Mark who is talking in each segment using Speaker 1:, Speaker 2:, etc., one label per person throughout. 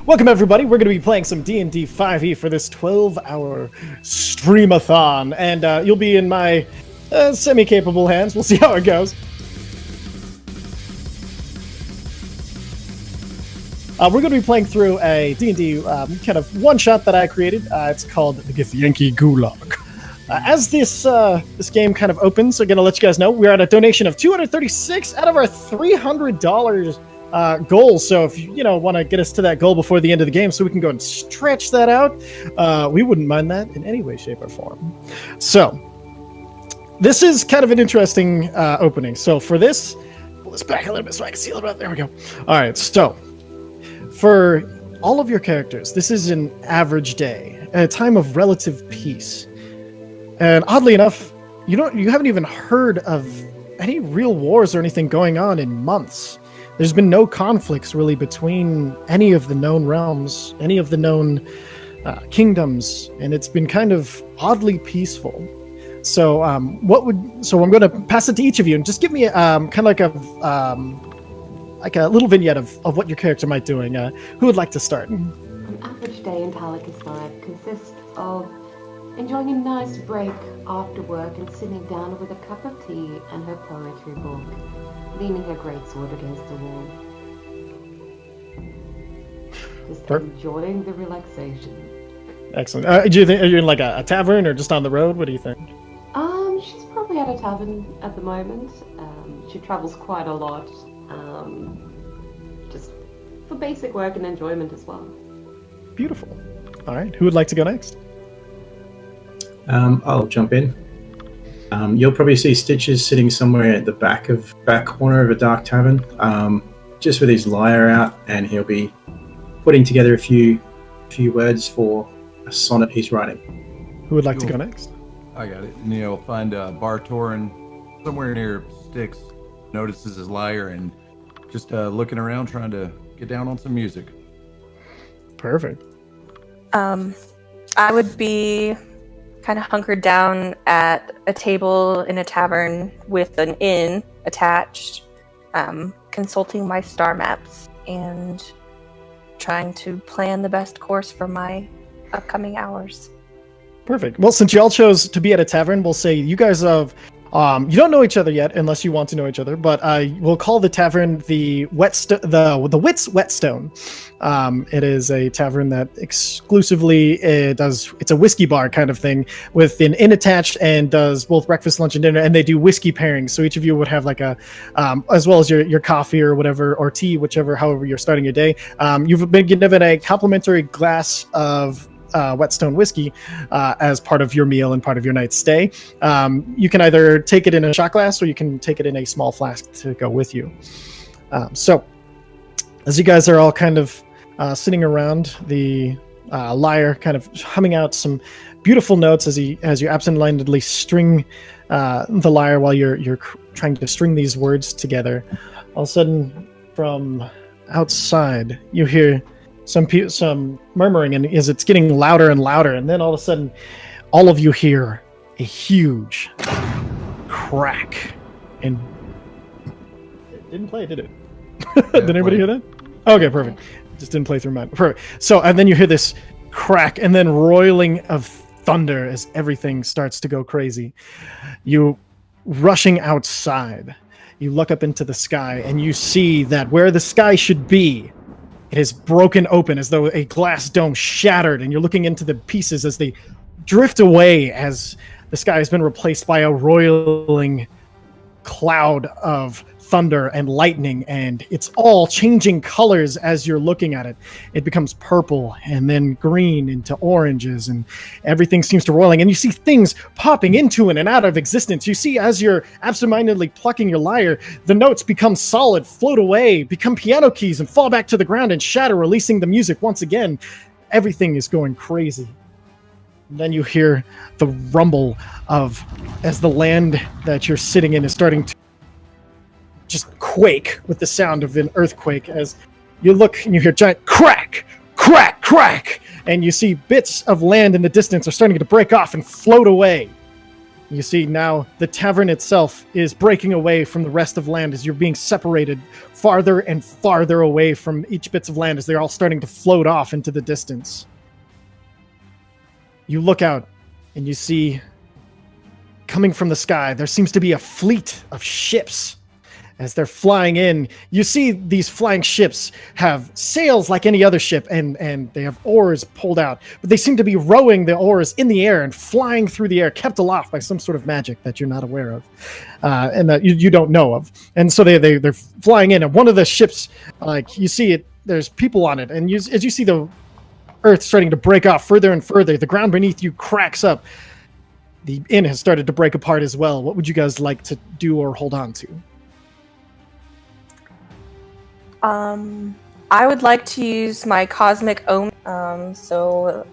Speaker 1: Welcome everybody, we're going to be playing some D&D 5e for this 12-hour streamathon, and you'll be in my semi-capable hands. We'll see how it goes. We're going to be playing through a D&D kind of one-shot that I created. It's called the Githyanki Gulag. As this game kind of opens, I'm going to let you guys know we're at a donation of $236 out of our $300 goal. So if you want to get us to that goal before the end of the game so we can go and stretch that out, we wouldn't mind that in any way, shape, or form. So this is kind of an interesting opening. So for this, pull this back a little bit so I can see a little bit. There we go. All right, so for all of your characters, this is an average day, a time of relative peace. And oddly enough, you haven't even heard of any real wars or anything going on in months. There's been no conflicts really between any of the known realms, any of the known kingdoms, and it's been kind of oddly peaceful. So I'm going to pass it to each of you and just give me kind of like a little vignette of what your character might be doing. Who would like to start?
Speaker 2: An average day in Talika's life consists of enjoying a nice break after work and sitting down with a cup of tea and her poetry book, leaning her greatsword against the wall. Just enjoying the relaxation.
Speaker 1: Excellent. Do you think, are you in like a tavern or just on the road? What do you think?
Speaker 2: She's probably at a tavern at the moment. She travels quite a lot, just for basic work and enjoyment as well. Beautiful.
Speaker 1: All right. Who would like to go next?
Speaker 3: I'll jump in. You'll probably see Stitches sitting somewhere at the back corner of a dark tavern, just with his lyre out, and he'll be putting together a few words for a sonnet he's writing.
Speaker 1: Who would like to go next?
Speaker 4: I got it. And you'll find Bartorin somewhere near Styx, notices his lyre, and just looking around trying to get down on some music.
Speaker 1: Perfect.
Speaker 5: I would be kind of hunkered down at a table in a tavern with an inn attached, consulting my star maps and trying to plan the best course for my upcoming hours.
Speaker 1: Perfect. Well, since y'all chose to be at a tavern, we'll say you guys have you don't know each other yet, unless you want to know each other. But we'll call the tavern the Wit's Whetstone. It is a tavern that exclusively it's a whiskey bar kind of thing with an inn attached and does both breakfast, lunch, and dinner. And they do whiskey pairings. So each of you would have like a, as well as your coffee or whatever, or tea, however you're starting your day. You've been given a complimentary glass of Whetstone whiskey as part of your meal and part of your night's stay. You can either take it in a shot glass or you can take it in a small flask to go with you. So as you guys are all kind of sitting around the lyre, kind of humming out some beautiful notes as you absentmindedly string the lyre while you're trying to string these words together, all of a sudden from outside you hear some murmuring, and as it's getting louder and louder, and then all of a sudden all of you hear a huge crack. And it didn't play, did it? Did anybody hear that? Okay, perfect. It just didn't play through mine. Perfect. So, and then you hear this crack and then roiling of thunder as everything starts to go crazy. You rushing outside, you look up into the sky and you see that where the sky should be, it is broken open as though a glass dome shattered, and you're looking into the pieces as they drift away as the sky has been replaced by a roiling cloud of thunder and lightning, and it's all changing colors as you're looking at it. It becomes purple and then green into oranges, and everything seems to roiling, and you see things popping into and out of existence. You see, as you're absentmindedly plucking your lyre, the notes become solid, float away, become piano keys, and fall back to the ground and shatter, releasing the music once again. Everything is going crazy. And then you hear the rumble as the land that you're sitting in is starting to just quake with the sound of an earthquake, as you look and you hear giant crack, crack, crack, and you see bits of land in the distance are starting to break off and float away. You see now the tavern itself is breaking away from the rest of land as you're being separated farther and farther away from each bits of land as they're all starting to float off into the distance. You look out and you see, coming from the sky, there seems to be a fleet of ships as they're flying in. You see these flying ships have sails like any other ship, and they have oars pulled out, but they seem to be rowing the oars in the air and flying through the air, kept aloft by some sort of magic that you're not aware of, and that you don't know of. And so they're flying in, and one of the ships, like you see it, there's people on it, and as you see the earth starting to break off further and further, the ground beneath you cracks up. The inn has started to break apart as well. What would you guys like to do or hold on to?
Speaker 5: I would like to use my Cosmic Omen. So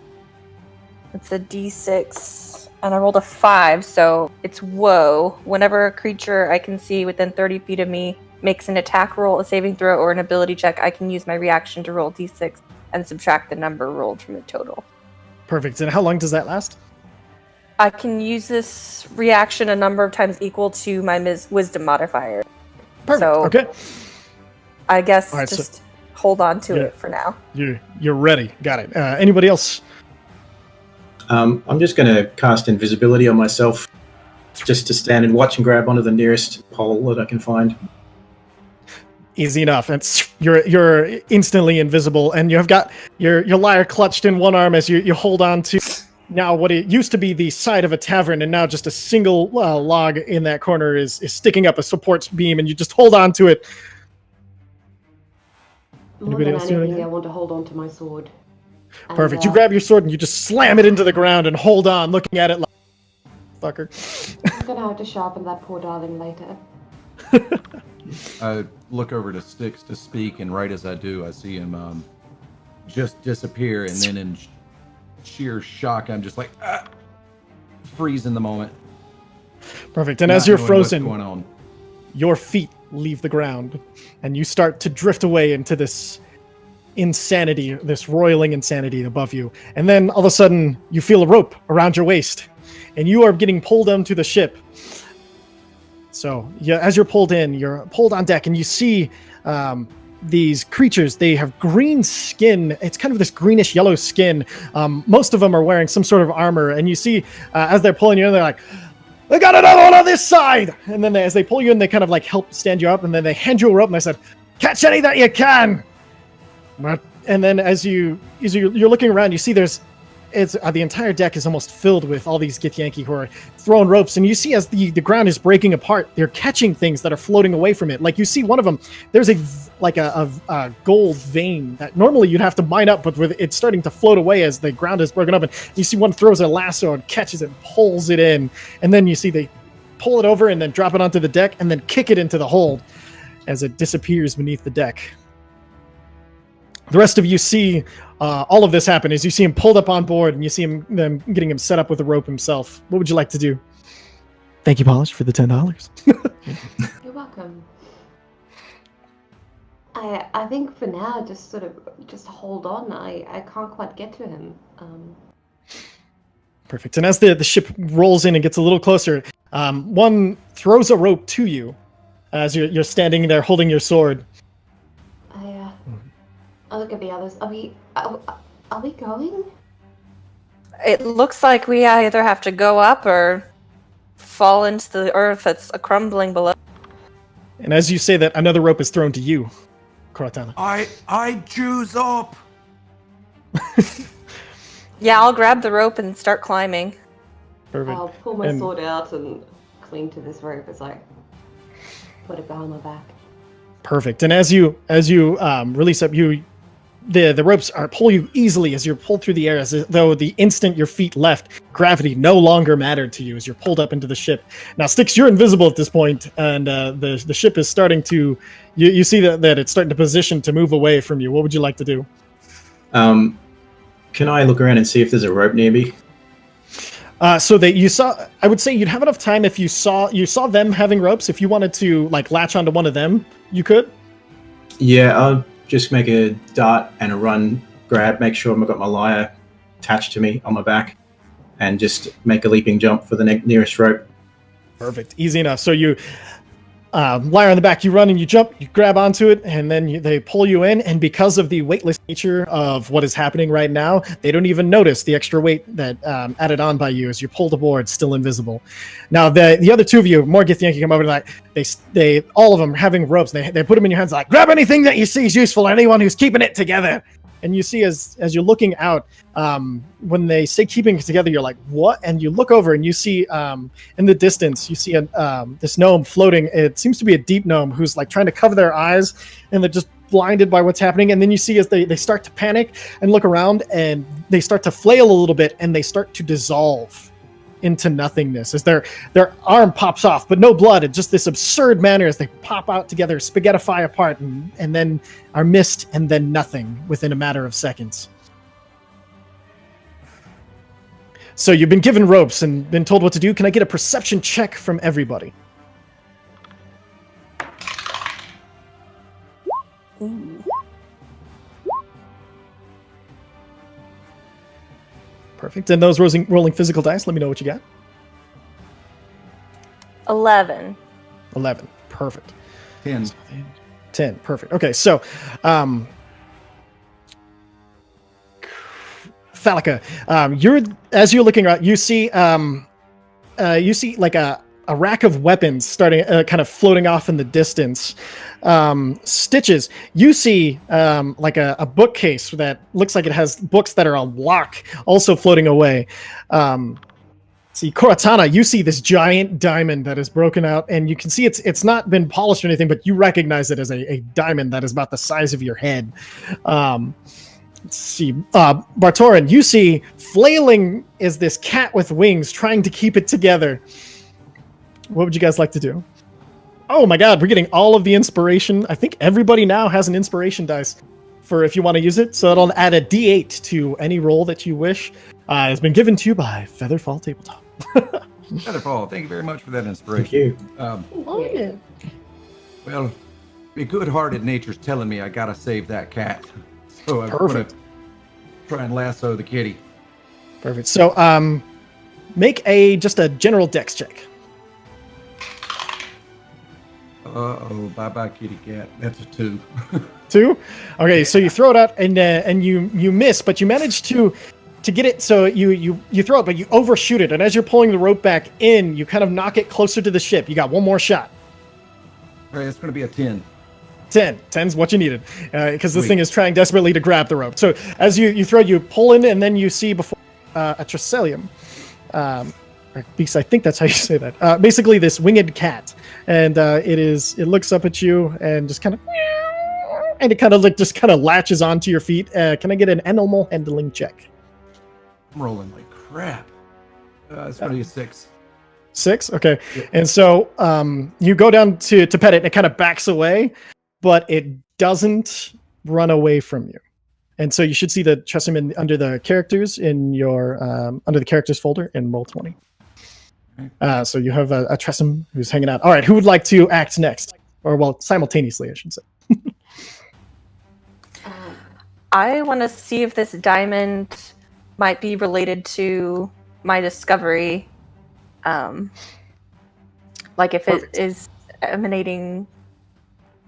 Speaker 5: it's a D6, and I rolled a 5, so it's woe. Whenever a creature I can see within 30 feet of me makes an attack roll, a saving throw, or an ability check, I can use my reaction to roll D6 and subtract the number rolled from the total.
Speaker 1: Perfect. And how long does that last?
Speaker 5: I can use this reaction a number of times equal to my wisdom modifier.
Speaker 1: Perfect.
Speaker 5: So,
Speaker 1: okay.
Speaker 5: I guess
Speaker 1: right,
Speaker 5: just hold on to it for now.
Speaker 1: You're ready. Got it. Anybody else?
Speaker 3: I'm just going to cast invisibility on myself, just to stand and watch and grab onto the nearest pole that I can find.
Speaker 1: Easy enough. You're instantly invisible, and you've got your lyre clutched in one arm as you hold on to now what it used to be the side of a tavern, and now just a single log in that corner is sticking up a support beam, and you just hold on to it.
Speaker 2: More than anything, I want to hold on to my sword.
Speaker 1: Perfect. You grab your sword and you just slam it into the ground and hold on, looking at it like, fucker.
Speaker 2: I'm gonna have to sharpen that poor darling later.
Speaker 4: I look over to Styx to speak, and right as I do, I see him just disappear, and then in sheer shock, I'm just like, freeze in the moment.
Speaker 1: Perfect. And as you're frozen,
Speaker 4: what's going on.
Speaker 1: Your feet leave the ground, and you start to drift away into this insanity, this roiling insanity above you. And then all of a sudden, you feel a rope around your waist, and you are getting pulled onto the ship. So, as you're pulled in, you're pulled on deck, and you see these creatures. They have green skin. It's kind of this greenish yellow skin. Most of them are wearing some sort of armor, and you see as they're pulling you in, they're like, "They got another one on this side!" And then as they pull you in, they kind of like help stand you up, and then they hand you a rope, and they said, "Catch any that you can!" And then as you're looking around, you see the entire deck is almost filled with all these Githyanki who are throwing ropes, and you see as the ground is breaking apart, they're catching things that are floating away from it. Like you see one of them, there's a gold vein that normally you'd have to mine up, but with it's starting to float away as the ground is broken up, and you see one throws a lasso and catches it, pulls it in, and then you see they pull it over and then drop it onto the deck and then kick it into the hold as it disappears beneath the deck. The rest of you see all of this happen as you see him pulled up on board, and you see them getting him set up with a rope himself. What would you like to do? Thank you, Polish, for the $10.
Speaker 2: You're welcome. I think for now, just hold on. I can't quite get to him.
Speaker 1: Perfect. And as the ship rolls in and gets a little closer, one throws a rope to you as you're standing there holding your sword.
Speaker 2: I look at the others. Are we going?
Speaker 5: It looks like we either have to go up or fall into the earth that's crumbling below.
Speaker 1: And as you say that, another rope is thrown to you, Cortana.
Speaker 4: I choose up.
Speaker 5: Yeah, I'll grab the rope and start climbing.
Speaker 1: Perfect.
Speaker 2: I'll pull my sword out and cling to this rope as I put it behind my back.
Speaker 1: Perfect. And as you release up, the ropes pull you easily as you're pulled through the air, as though the instant your feet left, gravity no longer mattered to you as you're pulled up into the ship. Now, Styx, you're invisible at this point, and the ship is starting to. You see that it's starting to position to move away from you. What would you like to do?
Speaker 3: Can I look around and see if there's a rope near me?
Speaker 1: So that you saw, I would say you'd have enough time if you saw them having ropes. If you wanted to like latch onto one of them, you could.
Speaker 3: Yeah, I'll just make a dart and a run, grab, make sure I've got my lyre attached to me on my back, and just make a leaping jump for the nearest rope.
Speaker 1: Perfect. Easy enough. So you lie on the back, you run and you jump, you grab onto it, and then they pull you in. And because of the weightless nature of what is happening right now, they don't even notice the extra weight that added on by you as you're pulled aboard, still invisible. Now, the other two of you, more Githyanki, come over and they all of them having ropes. They put them in your hands like, grab anything that you see is useful, anyone who's keeping it together. And you see as you're looking out, when they say keeping it together, you're like, what? And you look over and you see in the distance, you see this gnome floating. It seems to be a deep gnome who's like trying to cover their eyes, and they're just blinded by what's happening. And then you see as they start to panic and look around, and they start to flail a little bit, and they start to dissolve into nothingness as their arm pops off, but no blood. It's just this absurd manner as they pop out together, spaghettify apart, and then are mist, and then nothing within a matter of seconds. So you've been given ropes and been told what to do. Can I get a perception check from everybody?
Speaker 5: Ooh.
Speaker 1: Perfect. And those rolling physical dice, let me know what you got.
Speaker 5: 11.
Speaker 1: 11. Perfect.
Speaker 4: 10.
Speaker 1: 10. Perfect. Okay, so Falika, as you're looking around, you see like a rack of weapons starting kind of floating off in the distance. Stitches, you see like a bookcase that looks like it has books that are on lock also floating away. See, Koratana, you see this giant diamond that is broken out, and you can see it's not been polished or anything, but you recognize it as a diamond that is about the size of your head. Let's see, Bartorin, you see flailing is this cat with wings trying to keep it together. What would you guys like to do? Oh my god, we're getting all of the inspiration. I think everybody now has an inspiration dice for if you want to use it. So that'll add a d8 to any roll that you wish. It's been given to you by FeatherFall Tabletop.
Speaker 4: FeatherFall, thank you very much for that inspiration.
Speaker 3: Thank you.
Speaker 4: Well, a good-hearted nature's telling me I gotta save that cat. So I'm gonna try and lasso the kitty.
Speaker 1: Perfect. So make just a general dex check.
Speaker 4: Uh-oh, bye-bye, kitty cat. That's a 2.
Speaker 1: 2? Okay, so you throw it out and you miss, but you manage to get it. So you throw it, but you overshoot it. And as you're pulling the rope back in, you kind of knock it closer to the ship. You got one more shot.
Speaker 4: All right, it's going to be a 10.
Speaker 1: 10. 10's what you needed, because this thing is trying desperately to grab the rope. So as you throw, you pull in, and then you see before a Tricelium. Because I think that's how you say that. Basically, this winged cat, and it looks up at you and just kind of, and it kind of latches onto your feet. Can I get an animal handling check?
Speaker 4: I'm rolling like crap. It's going to be a 6.
Speaker 1: 6? Okay.
Speaker 4: Yeah.
Speaker 1: And so you go down to pet it, and it kind of backs away, but it doesn't run away from you. And so you should see the Tressum under the characters in your under the characters folder in Roll20. So you have a Tressum who's hanging out. All right, who would like to act next? Or, well, simultaneously, I should say.
Speaker 5: I want to see if this diamond might be related to my discovery. Like if it is emanating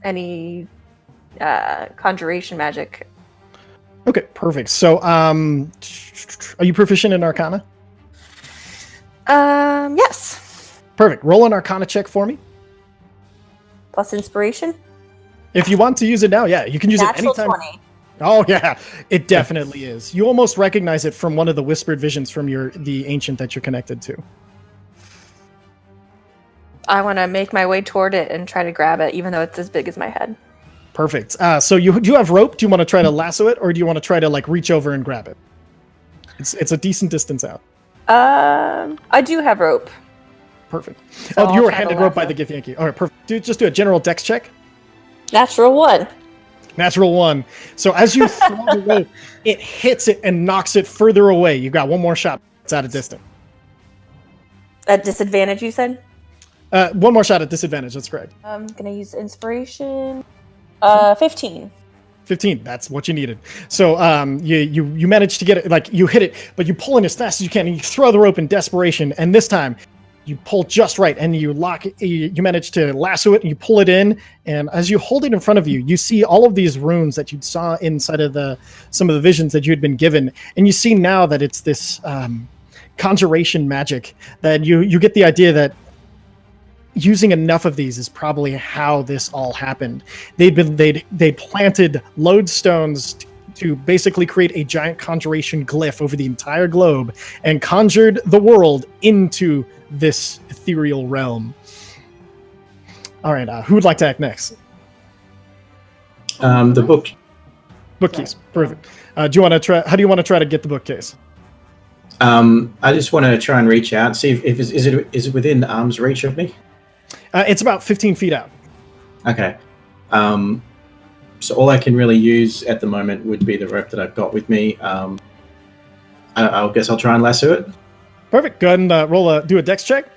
Speaker 5: any conjuration magic.
Speaker 1: Okay, perfect. So, are you proficient in Arcana?
Speaker 5: Yes.
Speaker 1: Perfect. Roll an Arcana check for me.
Speaker 5: Plus inspiration?
Speaker 1: If you want to use it now, yeah, you can use
Speaker 5: Natural
Speaker 1: it anytime.
Speaker 5: 20.
Speaker 1: Oh yeah, it definitely is. You almost recognize it from one of the whispered visions from the ancient that you're connected to.
Speaker 5: I want to make my way toward it and try to grab it, even though it's as big as my head.
Speaker 1: Perfect. So do you have rope? Do you want to try to lasso it, or do you want to try to like reach over and grab it? It's a decent distance out.
Speaker 5: I do have rope.
Speaker 1: Perfect.
Speaker 5: So
Speaker 1: Oh, you
Speaker 5: I'll
Speaker 1: were
Speaker 5: try to
Speaker 1: handed rope by
Speaker 5: lasso.
Speaker 1: the Githyanki. All right, perfect. Just do a general dex check.
Speaker 5: Natural 1.
Speaker 1: Natural 1. So as you throw the rope, it hits it and knocks it further away. You've got one more shot. It's at a distance.
Speaker 5: At disadvantage, you said?
Speaker 1: One more shot at disadvantage. That's correct.
Speaker 5: I'm gonna use inspiration. 15.
Speaker 1: 15. That's what you needed. So you managed to get it, like you hit it, but you pull in as fast as you can, and you throw the rope in desperation. And this time, you pull just right, and you lock. You manage to lasso it, and you pull it in. And as you hold it in front of you, you see all of these runes that you saw inside of some of the visions that you had been given, and you see now that it's this conjuration magic. That you get the idea that using enough of these is probably how this all happened. They planted lodestones to basically create a giant conjuration glyph over the entire globe and conjured the world into this ethereal realm. All right, who would like to act next?
Speaker 3: The
Speaker 1: Bookcase, perfect. Do you want to try? How do you want to try to get the bookcase?
Speaker 3: I just want to try and reach out, see if is it within arm's reach of me.
Speaker 1: It's about 15 feet out.
Speaker 3: Okay. So all I can really use at the moment would be the rope that I've got with me. I guess I'll try and lasso it.
Speaker 1: Perfect. Go ahead and do a dex check.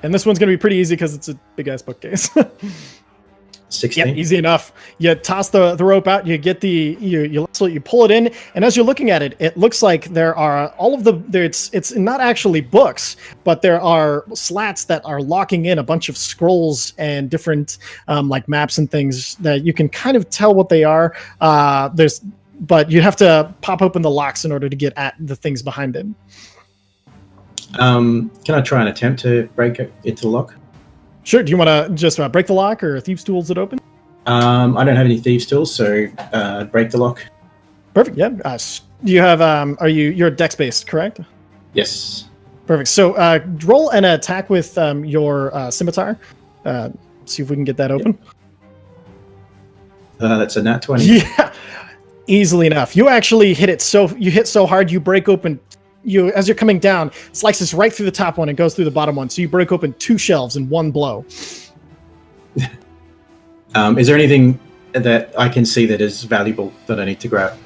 Speaker 1: And this one's going to be pretty easy because it's a big-ass bookcase.
Speaker 3: 16.
Speaker 1: Yep, easy enough. You toss the rope out, you get you pull it in, and as you're looking at it, it looks like there are it's not actually books, but there are slats that are locking in a bunch of scrolls and different like maps and things that you can kind of tell what they are. But you have to pop open the locks in order to get at the things behind them.
Speaker 3: Can I try and attempt to break it into the lock?
Speaker 1: Sure. Do you want to just break the lock, or thieves' tools it open?
Speaker 3: I don't have any thieves' tools, so break the lock.
Speaker 1: Perfect. Yeah. Do you have? You're dex based, correct?
Speaker 3: Yes.
Speaker 1: Perfect. So roll an attack with your scimitar. See if we can get that open.
Speaker 3: That's a nat 20.
Speaker 1: Yeah. Easily enough. You actually hit it so hard you break open. As you're coming down, slices right through the top one and goes through the bottom one. So you break open 2 shelves in one blow.
Speaker 3: Is there anything that I can see that is valuable that I need to grab?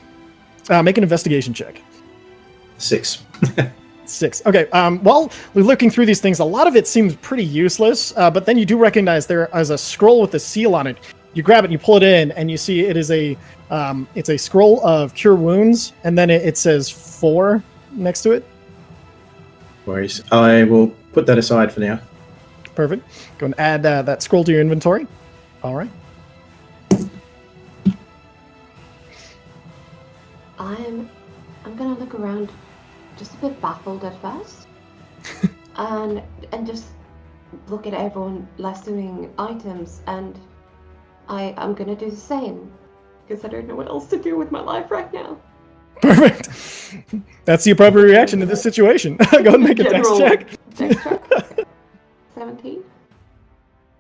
Speaker 1: Make an investigation check.
Speaker 3: 6.
Speaker 1: 6. Okay. While we're looking through these things, a lot of it seems pretty useless. But then you do recognize there is a scroll with a seal on it. You grab it, and you pull it in, and you see it is it's a scroll of cure wounds, and then it says 4 next to it.
Speaker 3: Worries. I will put that aside for now.
Speaker 1: Perfect. Go and add that scroll to your inventory. All right.
Speaker 2: I'm gonna look around, just a bit baffled at first, and just look at everyone lassoing items, and I'm gonna do the same because I don't know what else to do with my life right now.
Speaker 1: Perfect. That's the appropriate reaction to this situation. Go ahead and make a dex check.
Speaker 2: Dex check. 17.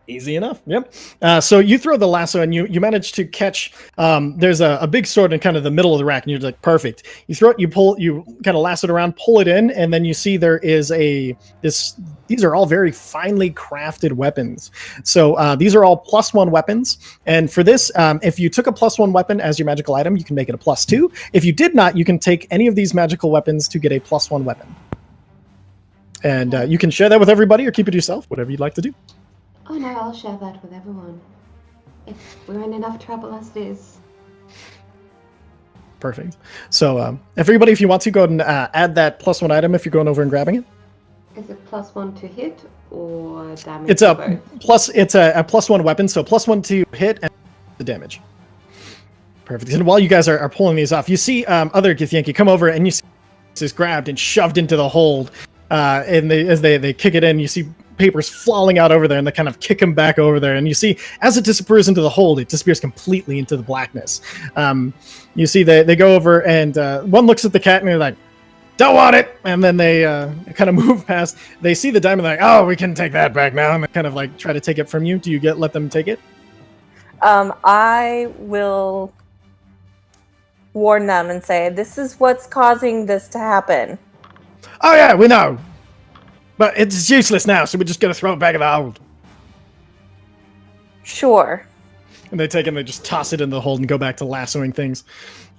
Speaker 1: Easy enough. Yep. So you throw the lasso and you manage to catch. There's a big sword in kind of the middle of the rack, and you're like, perfect. You throw it, you kind of lasso it around, pull it in, and then you see there is these are all very finely crafted weapons. So these are all +1 weapons. And for this, if you took a +1 weapon as your magical item, you can make it a +2. If you did not, you can take any of these magical weapons to get a +1 weapon. And you can share that with everybody or keep it yourself, whatever you'd like to do.
Speaker 2: Oh no, I'll share that with everyone. We're in enough trouble as it is.
Speaker 1: Perfect. So everybody, if you want to, go ahead and add that +1 item if you're going over and grabbing it.
Speaker 2: Is it +1 to hit or damage?
Speaker 1: It's a +1 weapon, so +1 to hit and the damage. Perfect. And while you guys are pulling these off, you see other Githyanki come over, and you see this is grabbed and shoved into the hold. And as they kick it in, you see papers falling out over there, and they kind of kick him back over there. And you see, as it disappears into the hold, it disappears completely into the blackness. You see they go over, and one looks at the cat, and they're like, "Don't want it!" And then they kind of move past. They see the diamond, they're like, "Oh, we can take that back now," and they kind of like try to take it from you. Do you let them take it?
Speaker 5: I will warn them and say, "This is what's causing this to happen."
Speaker 1: Oh yeah, we know. But it's useless now, so we're just going to throw it back in the hold.
Speaker 5: Sure.
Speaker 1: And they take it and they just toss it in the hold and go back to lassoing things.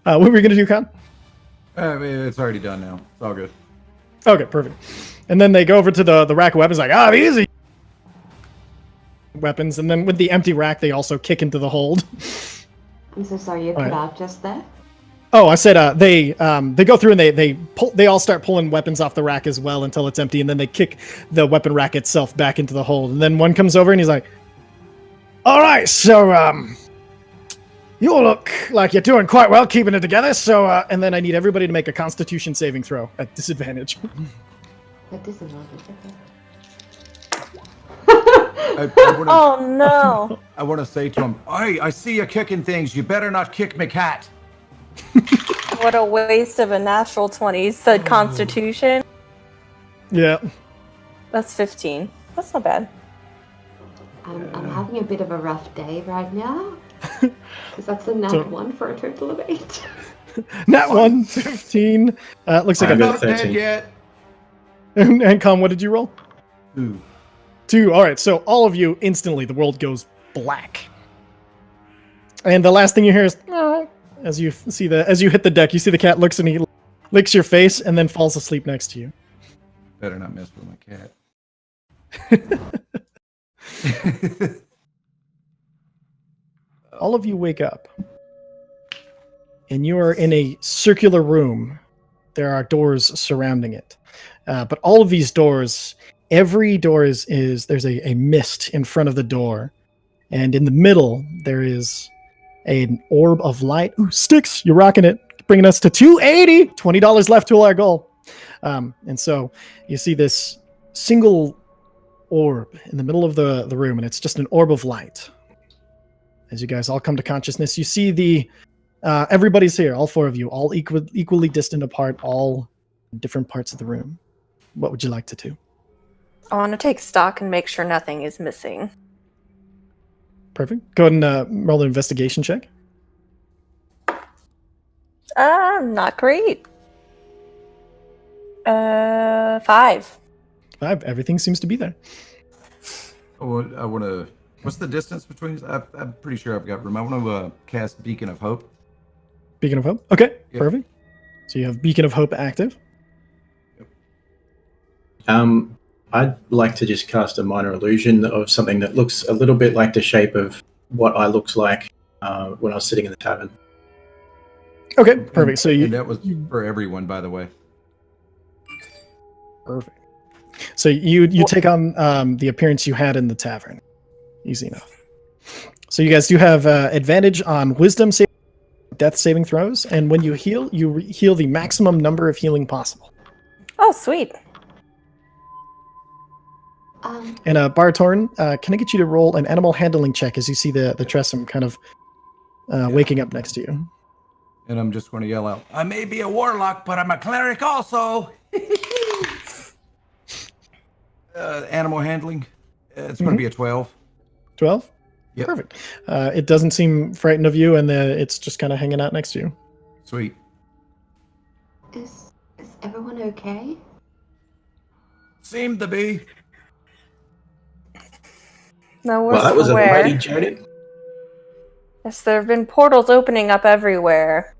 Speaker 1: What were you going to do, Con?
Speaker 4: I mean, it's already done now. It's all good.
Speaker 1: Okay, perfect. And then they go over to the rack of weapons like, these are weapons. And then with the empty rack, they also kick into the hold.
Speaker 2: I'm so sorry you
Speaker 1: All
Speaker 2: cut
Speaker 1: right.
Speaker 2: out just there.
Speaker 1: Oh, I said they go through and they all start pulling weapons off the rack as well until it's empty, and then they kick the weapon rack itself back into the hold. And then one comes over and he's like, "All right, so you all look like you're doing quite well keeping it together. So and then I need everybody to make a Constitution saving throw at disadvantage."
Speaker 2: That disadvantage.
Speaker 5: Oh no!
Speaker 4: I want to say to him, "Hey, I see you kicking things. You better not kick my cat."
Speaker 5: What a waste of a natural 20. You said Constitution.
Speaker 1: Yeah.
Speaker 5: That's 15. That's not bad.
Speaker 2: I'm having a bit of a rough day right now. Because that's a nat 1 for a total of 8.
Speaker 1: Nat 1, 15. Looks like
Speaker 3: I'm
Speaker 1: a
Speaker 3: at
Speaker 4: Not dead
Speaker 3: 13.
Speaker 4: yet.
Speaker 1: and Con, what did you roll?
Speaker 4: 2.
Speaker 1: 2. All right, so all of you instantly, the world goes black, and the last thing you hear is "Meow." As you hit the deck. You see the cat looks and he licks your face and then falls asleep next to you.
Speaker 4: Better not mess with my cat.
Speaker 1: All of you wake up, and you are in a circular room. There are doors surrounding it, but all of these doors, every door is there's a mist in front of the door, and in the middle there is an orb of light. Ooh, sticks! You're rocking it, bringing us to $280. $20 left to our goal. And so you see this single orb in the middle of the room, and it's just an orb of light. As you guys all come to consciousness, you see the everybody's here, all 4 of you, all equally distant apart, all in different parts of the room. What would you like to do?
Speaker 5: I want to take stock and make sure nothing is missing.
Speaker 1: Perfect. Go ahead and roll an investigation check.
Speaker 5: Not great. 5.
Speaker 1: 5. Everything seems to be there.
Speaker 4: I want to. What's the distance between? I'm pretty sure I've got room. I want to cast Beacon of Hope.
Speaker 1: Beacon of Hope. Okay,
Speaker 4: Yep.
Speaker 1: perfect. So you have Beacon of Hope active.
Speaker 3: I'd like to just cast a minor illusion of something that looks a little bit like the shape of what I looked like when I was sitting in the tavern.
Speaker 1: Okay, perfect. So
Speaker 4: And that was for everyone, by the way.
Speaker 1: perfect. So you take on the appearance you had in the tavern. Easy enough. So you guys do have advantage on Wisdom death saving throws, and when you heal, you heal the maximum number of healing possible.
Speaker 5: Oh, sweet.
Speaker 1: And Bartorn, can I get you to roll an animal handling check as you see the Tressum kind of waking up next to you?
Speaker 4: And I'm just going to yell out, "I may be a warlock, but I'm a cleric also." Animal handling. It's going to be a 12.
Speaker 1: 12?
Speaker 4: Yep.
Speaker 1: Perfect. It doesn't seem frightened of you, and it's just kind of hanging out next to you.
Speaker 4: Sweet.
Speaker 2: Is everyone okay?
Speaker 4: Seemed to be.
Speaker 5: No, we're
Speaker 3: Well, that was a
Speaker 5: square.
Speaker 3: mighty journey.
Speaker 5: Yes, there have been portals opening up everywhere.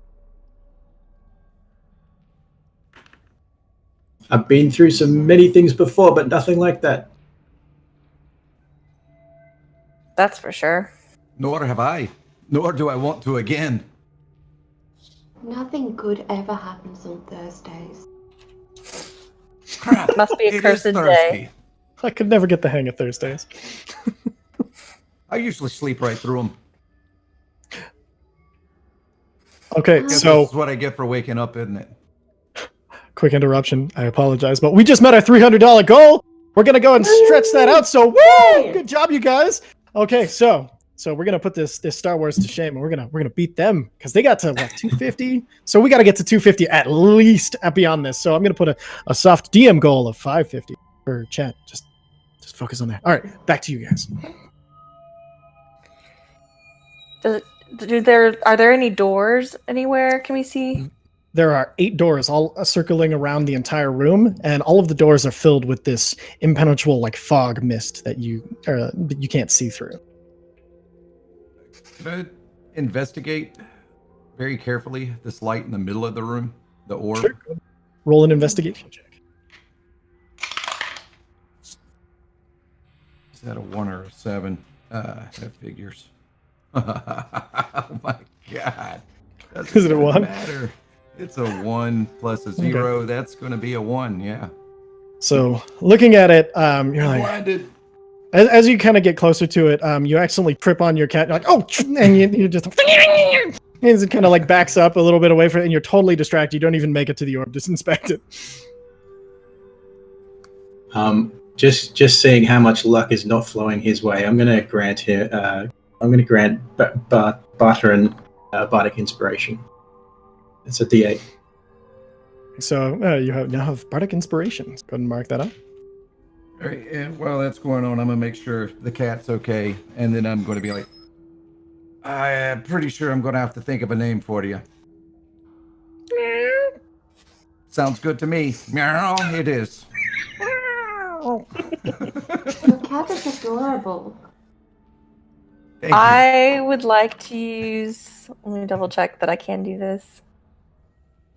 Speaker 3: I've been through many things before, but nothing like that.
Speaker 5: That's for sure.
Speaker 4: Nor have I. Nor do I want to again.
Speaker 2: Nothing good ever happens on Thursdays.
Speaker 4: Crap.
Speaker 5: Must be a
Speaker 4: It is
Speaker 5: cursed
Speaker 4: Thursday.
Speaker 5: day.
Speaker 1: I could never get the hang of Thursdays.
Speaker 4: I usually sleep right through them.
Speaker 1: Okay,
Speaker 4: Guess
Speaker 1: so
Speaker 4: this is what I get for waking up, isn't it?
Speaker 1: quick interruption. I apologize, but we just met our $300 goal. We're gonna go and stretch that out. So, woo! Good job, you guys. Okay, so we're gonna put this Star Wars to shame, and we're gonna beat them because they got to what 250. So we got to get to 250 at least beyond this. So I'm gonna put a soft DM goal of 550 for chat. Just focus on that. All right, back to you guys.
Speaker 5: Are there any doors anywhere? Can we see?
Speaker 1: There are 8 doors all circling around the entire room, and all of the doors are filled with this impenetrable like fog mist that you can't see through.
Speaker 4: Could I investigate very carefully this light in the middle of the room? The orb?
Speaker 1: Sure. Roll an investigation check.
Speaker 4: Is that a 1 or a 7? That figures. Oh my god. Doesn't
Speaker 1: Is it a
Speaker 4: even
Speaker 1: 1?
Speaker 4: matter. It's a 1 plus a 0.
Speaker 1: Okay.
Speaker 4: That's going to be a 1, yeah.
Speaker 1: So looking at it, you're like,
Speaker 4: Blinded.
Speaker 1: as you kind of get closer to it, you accidentally trip on your cat. You're like, oh, and you just, and it kind of like backs up a little bit away from it, and you're totally distracted. You don't even make it to the orb. Just inspect it.
Speaker 3: Just seeing how much luck is not flowing his way, I'm going to grant him. I'm going to grant Butter and Bardic Inspiration. It's a D8.
Speaker 1: So you now have Bardic Inspiration. Go ahead and mark that up.
Speaker 4: All right, and while that's going on, I'm going to make sure the cat's okay, and then I'm going to be like, I'm pretty sure I'm going to have to think of a name for you. Sounds good to me. Meow, it is.
Speaker 2: Your cat is adorable.
Speaker 4: Thank you.
Speaker 5: I would like to use. Let me double check that I can do this.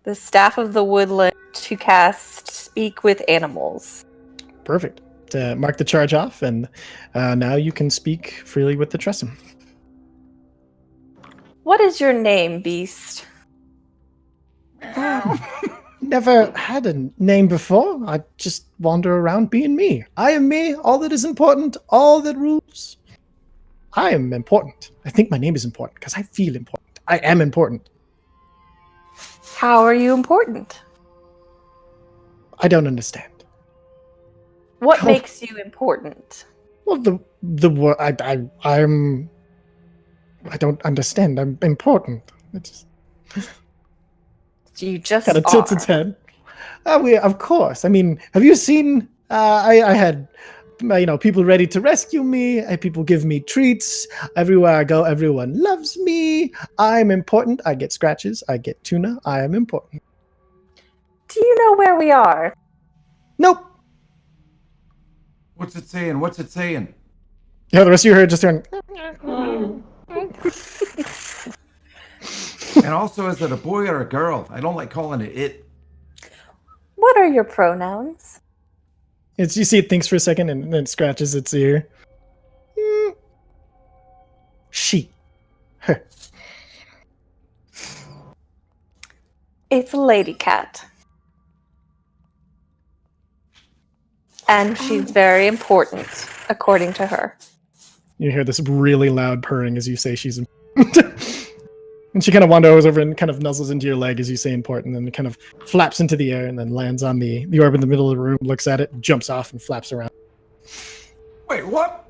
Speaker 5: The Staff of the Woodland to cast Speak with Animals.
Speaker 1: Perfect. Mark the charge off, and now you can speak freely with the Tressum.
Speaker 5: What is your name, Beast?
Speaker 1: Never had a name before. I just wander around being me. I am me, all that is important, all that rules. I am important. I think my name is important because I feel important. I am important.
Speaker 5: How are you important?
Speaker 1: I don't understand.
Speaker 5: What
Speaker 1: How-
Speaker 5: makes you important?
Speaker 1: Well, the word I'm. I don't understand. I'm important. It's
Speaker 5: You just
Speaker 1: kind of tilts
Speaker 5: are.
Speaker 1: its head. Of course. I mean, have you seen? I had, people ready to rescue me. People give me treats. Everywhere I go, everyone loves me. I'm important. I get scratches. I get tuna. I am important.
Speaker 5: Do you know where we are?
Speaker 1: Nope.
Speaker 4: What's it saying? What's it saying?
Speaker 1: Yeah, the rest of you heard just turn.
Speaker 4: And also, is it a boy or a girl? I don't like calling it it.
Speaker 5: What are your pronouns?
Speaker 1: You see it thinks for a second and then it scratches its ear. She. Her.
Speaker 5: It's a lady cat. And she's very important, according to her.
Speaker 1: You hear this really loud purring as you say she's important. And she kind of wanders over and kind of nuzzles into your leg as you say important, and then kind of flaps into the air and then lands on the orb in the middle of the room, looks at it, jumps off and flaps around.
Speaker 4: Wait, what?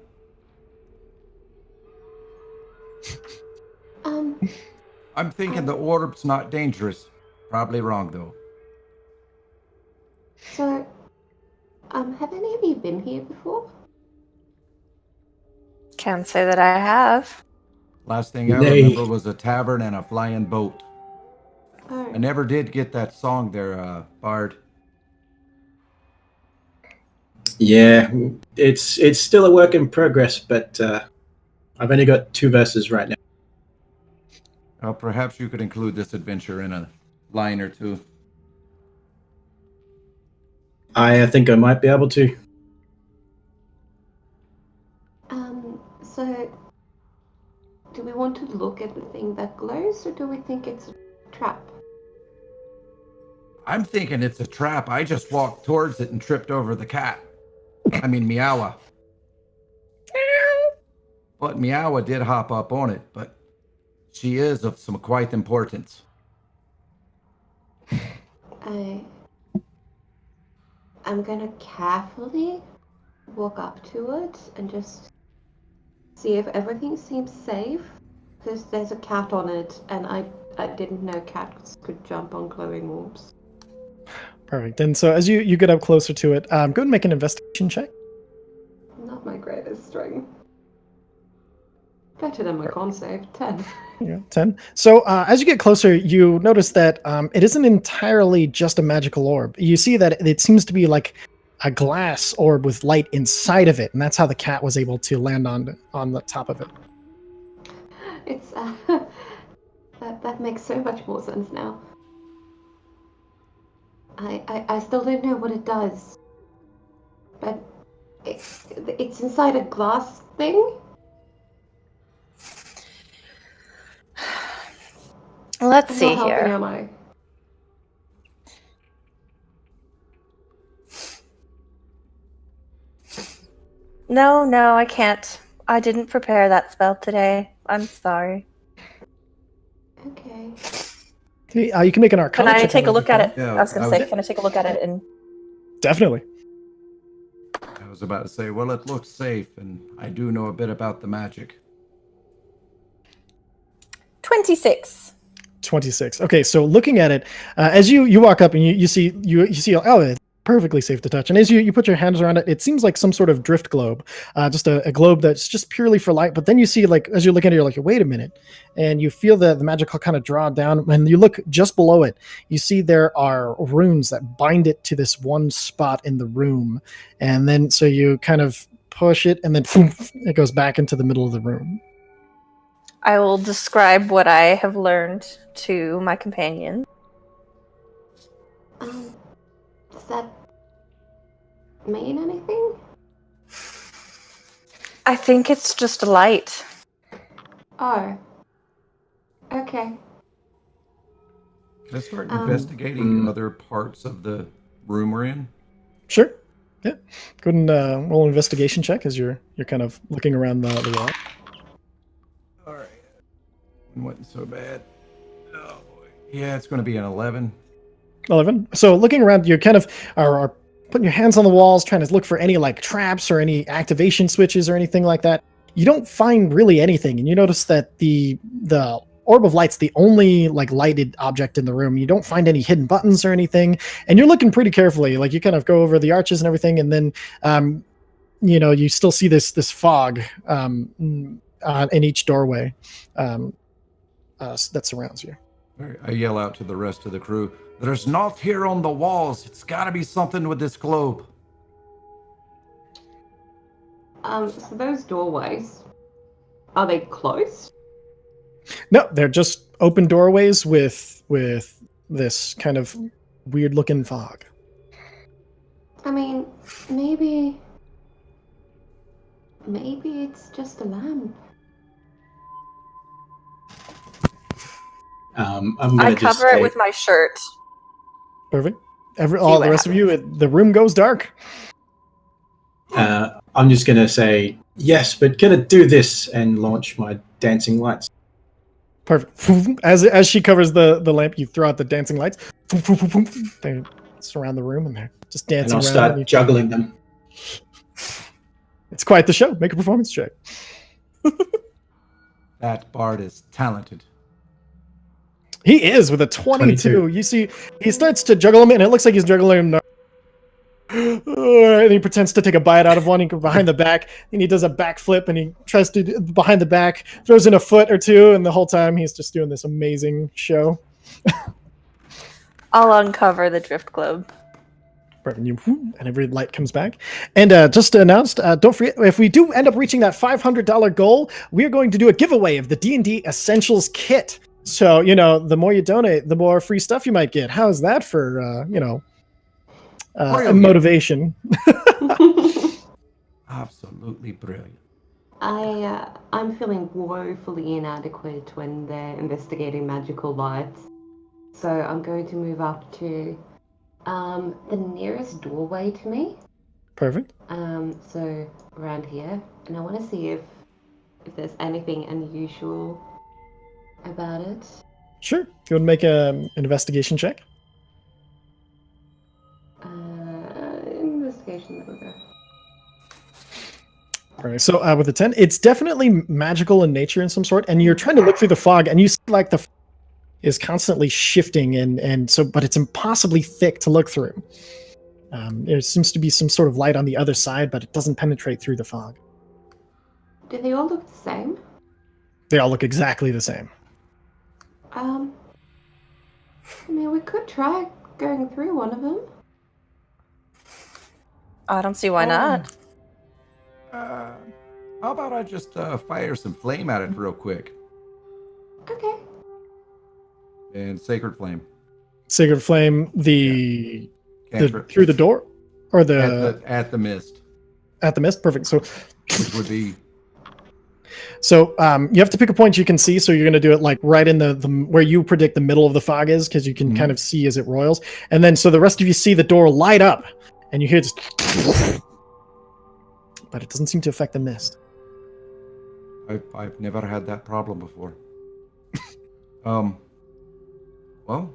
Speaker 4: I'm thinking the orb's not dangerous. Probably wrong, though.
Speaker 2: So, have any of you been here before?
Speaker 5: Can't say that I have.
Speaker 4: Last thing I
Speaker 3: Nay.
Speaker 4: remember was a tavern and a flying boat.
Speaker 2: Oh,
Speaker 4: I never did get that song there, Bard.
Speaker 3: Yeah, it's still a work in progress, but I've only got 2 verses right now.
Speaker 4: Well, perhaps you could include this adventure in a line or 2.
Speaker 3: I think I might be able to.
Speaker 2: so, do we want to look at the thing that glows, or do we think it's a trap?
Speaker 4: I'm thinking it's a trap. I just walked towards it and tripped over the cat. I mean, Meowa. But Meowa did hop up on it, but she is of some quite importance.
Speaker 2: I'm gonna carefully walk up to it and just see if everything seems safe. Because there's a cat on it, and I didn't know cats could jump on glowing orbs.
Speaker 1: Perfect. And so as you get up closer to it, go ahead and make an investigation check.
Speaker 2: Not my greatest strength. Better than my con save, 10.
Speaker 1: Yeah, 10. So as you get closer, you notice that it isn't entirely just a magical orb. You see that it seems to be like a glass orb with light inside of it, and that's how the cat was able to land on the top of it.
Speaker 2: It's that makes so much more sense now. I still don't know what it does, but it's inside a glass thing.
Speaker 5: Let's
Speaker 2: I'm
Speaker 5: see
Speaker 2: not helping,
Speaker 5: here.
Speaker 2: am I?
Speaker 5: No, I can't. I didn't prepare that spell today. I'm sorry.
Speaker 2: Okay.
Speaker 1: Hey, you can make an
Speaker 5: Can
Speaker 1: Arcana
Speaker 5: I
Speaker 1: check.
Speaker 5: take a look at it?
Speaker 4: Yeah,
Speaker 5: I was going
Speaker 4: I
Speaker 5: to
Speaker 4: was-
Speaker 5: say, can I take a look at it? And
Speaker 1: Definitely.
Speaker 4: I was about to say, well, it looks safe, and I do know a bit about the magic.
Speaker 5: 26.
Speaker 1: 26. Okay, so looking at it, as you walk up and you see oh, it's perfectly safe to touch. And as you put your hands around it, it seems like some sort of drift globe, just a globe that's just purely for light. But then you see, like, as you're looking at it, you're like, wait a minute, and you feel the magical kind of draw down. And you look just below it, you see there are runes that bind it to this one spot in the room, and then so you kind of push it, and then it goes back into the middle of the room.
Speaker 5: I will describe what I have learned to my companion.
Speaker 2: Does that mean anything?
Speaker 5: I think it's just a light.
Speaker 2: Oh. Okay.
Speaker 4: Can I start investigating other parts of the room we're in?
Speaker 1: Sure. Yeah. Go ahead and roll an investigation check as you're kind of looking around the wall.
Speaker 4: All right. It wasn't so bad. Oh, boy. Yeah, it's going to be an 11.
Speaker 1: 11. So looking around, you kind of are putting your hands on the walls, trying to look for any like traps or any activation switches or anything like that. You don't find really anything, and you notice that the orb of light's the only like lighted object in the room. You don't find any hidden buttons or anything, and you're looking pretty carefully. Like you kind of go over the arches and everything, and then you still see this fog in each doorway that surrounds you.
Speaker 4: All right, I yell out to the rest of the crew. There's naught here on the walls. It's got to be something with this globe.
Speaker 2: So those doorways, are they closed?
Speaker 1: No, they're just open doorways with this kind of weird looking fog.
Speaker 2: I mean, maybe it's just a lamp.
Speaker 3: I'm
Speaker 5: I
Speaker 3: gonna just
Speaker 5: cover
Speaker 3: say,
Speaker 5: it with my shirt.
Speaker 1: Perfect. All the
Speaker 5: what
Speaker 1: rest of you, the room goes dark.
Speaker 3: I'm just gonna say yes, but gonna do this and launch my dancing lights.
Speaker 1: Perfect. As she covers the lamp, you throw out the dancing lights. They surround the room and they're just
Speaker 3: And
Speaker 1: dancing
Speaker 3: I'll
Speaker 1: around.
Speaker 3: start juggling them.
Speaker 1: It's quite the show. Make a performance check.
Speaker 4: That bard is talented.
Speaker 1: He is with a 22.
Speaker 3: 22.
Speaker 1: You see, he starts to juggle them, and it looks like he's juggling them. And he pretends to take a bite out of one. He goes behind the back, and he does a backflip, and he tries to do behind the back, throws in a foot or two, and the whole time he's just doing this amazing show.
Speaker 5: I'll uncover the drift globe.
Speaker 1: And every light comes back. And just announced, don't forget, if we do end up reaching that $500 goal, we're going to do a giveaway of the D&D Essentials Kit. So, the more you donate, the more free stuff you might get. How's that for, motivation?
Speaker 4: Absolutely brilliant.
Speaker 2: I'm feeling woefully inadequate when they're investigating magical lights. So I'm going to move up to the nearest doorway to me.
Speaker 1: Perfect.
Speaker 2: So around here. And I want to see if there's anything unusual about it.
Speaker 1: Sure. You want to make an investigation check?
Speaker 2: Investigation, there we go.
Speaker 1: All right. So with the 10, it's definitely magical in nature in some sort, and you're trying to look through the fog, and you see like the fog is constantly shifting, and so, but it's impossibly thick to look through. There seems to be some sort of light on the other side, but it doesn't penetrate through the fog.
Speaker 2: Do they all look the same?
Speaker 1: They all look exactly the same.
Speaker 2: I mean, we could try going through one of them.
Speaker 5: I don't see why not.
Speaker 4: How about I just fire some flame at it real quick?
Speaker 2: Okay.
Speaker 4: And Sacred Flame.
Speaker 1: Sacred Flame, through the door? Or
Speaker 4: At the mist.
Speaker 1: At the mist? Perfect. So
Speaker 4: which would be
Speaker 1: So you have to pick a point you can see. So you're going to do it like right in the where you predict the middle of the fog is, because you can kind of see as it roils. And then so the rest of you see the door light up, and you hear just, but it doesn't seem to affect the mist.
Speaker 4: I've never had that problem before. Well,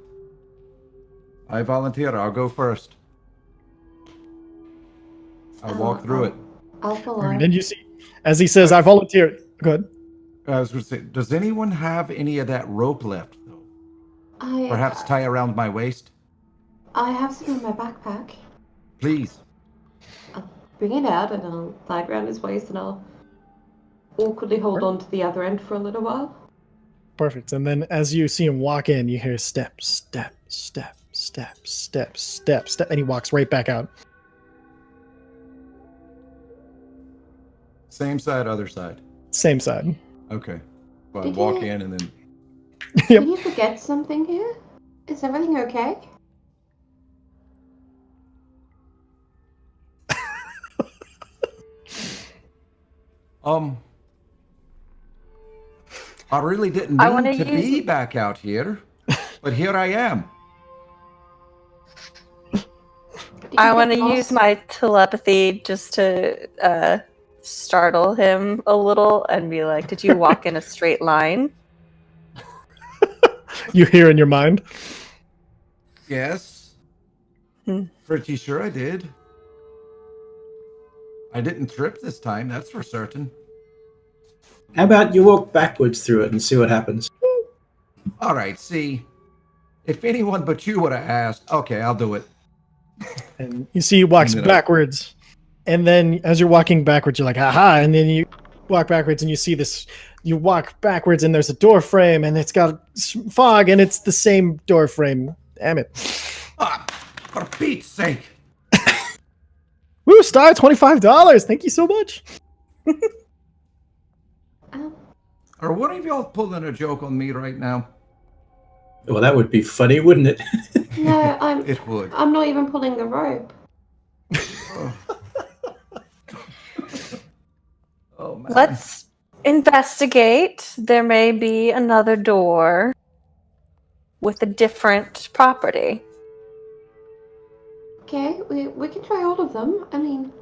Speaker 4: I volunteer. I'll go first. I'll walk through it.
Speaker 2: I'll follow.
Speaker 1: And then you see, as he says, "I volunteer." Go ahead.
Speaker 4: I was going to say, does anyone have any of that rope left, though? Perhaps tie around my waist?
Speaker 2: I have some in my backpack.
Speaker 4: Please.
Speaker 2: I'll bring it out and I'll tie it around his waist and I'll awkwardly hold on to the other end for a little while.
Speaker 1: Perfect. And then as you see him walk in, you hear step, step, step, step, step, step, step, and he walks right back out.
Speaker 4: Same side, other side.
Speaker 1: Same side.
Speaker 4: Okay. Well, I walk in and then...
Speaker 2: Did you forget something here? Is everything okay?
Speaker 4: I really didn't mean to be back out here, but here I am.
Speaker 5: I want to use my telepathy just to startle him a little and be like, did you walk in a straight line?
Speaker 1: You hear in your mind?
Speaker 4: Yes. Pretty sure I did. I didn't trip this time, that's for certain.
Speaker 3: How about you walk backwards through it and see what happens?
Speaker 4: All right, see, if anyone but you would have asked, okay, I'll do it.
Speaker 1: And you see he walks backwards. And then as you're walking backwards, you're like, haha. And then you walk backwards and you see this. You walk backwards and there's a door frame and it's got fog and it's the same door frame. Damn it.
Speaker 4: Ah, for Pete's sake.
Speaker 1: Woo, star, $25. Thank you so much.
Speaker 4: Are one of y'all pulling a joke on me right now?
Speaker 3: Well, that would be funny, wouldn't it?
Speaker 2: No,
Speaker 4: It would.
Speaker 2: I'm not even pulling the rope.
Speaker 4: Oh, man.
Speaker 5: Let's investigate. There may be another door with a different property.
Speaker 2: Okay, we can try all of them. I mean,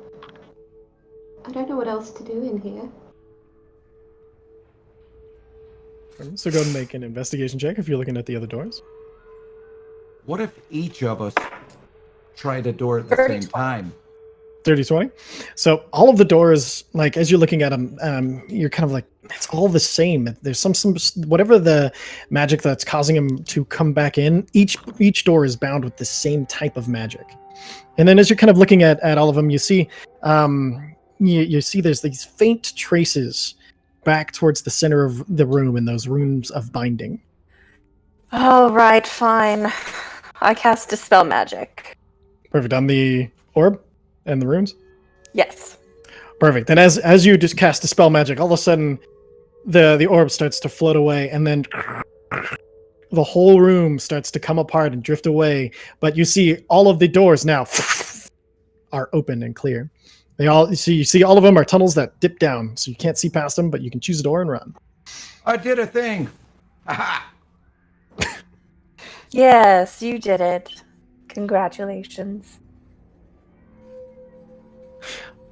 Speaker 2: I don't know what else to do in here.
Speaker 1: So go ahead and make an investigation check if you're looking at the other doors.
Speaker 4: What if each of us tried a door at the same time?
Speaker 1: 30-20. So all of the doors, like as you're looking at them, you're kind of like, it's all the same. There's some whatever the magic that's causing them to come back in. Each door is bound with the same type of magic. And then as you're kind of looking at all of them, you see you see there's these faint traces back towards the center of the room in those rooms of binding.
Speaker 5: Oh, right, fine. I cast Dispel Magic.
Speaker 1: Perfect. On the orb and the runes?
Speaker 5: Yes.
Speaker 1: Perfect. And as you just cast Dispel Magic, all of a sudden the orb starts to float away, and then the whole room starts to come apart and drift away. But you see all of the doors now are open and clear. You see all of them are tunnels that dip down, so you can't see past them, but you can choose a door and run.
Speaker 4: I did a thing. Aha!
Speaker 5: Yes, you did it. Congratulations.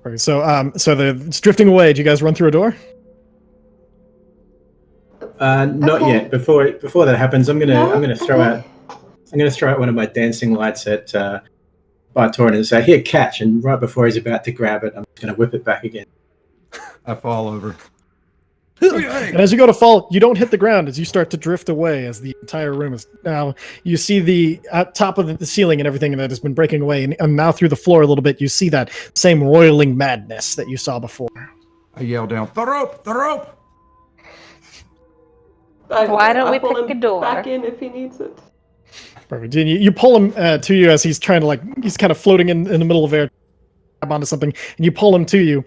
Speaker 1: Okay, so it's drifting away. Do you guys run through a door?
Speaker 3: Not yet. Before that happens, I'm gonna throw out one of my dancing lights at Bartorin and say, "Here, catch!" And right before he's about to grab it, I'm just gonna whip it back again.
Speaker 4: I fall over.
Speaker 1: And as you go to fall, you don't hit the ground as you start to drift away as the entire room is now. You see the top of the ceiling and everything that has been breaking away, and now through the floor a little bit, you see that same roiling madness that you saw before.
Speaker 4: I yell down, "The rope! The rope!"
Speaker 5: Why don't we
Speaker 2: I'll pull
Speaker 5: pick
Speaker 2: him
Speaker 5: a door?
Speaker 2: back in if he needs it.
Speaker 1: Perfect. And you pull him to you as he's trying to he's kind of floating in the middle of air, grab onto something, and you pull him to you.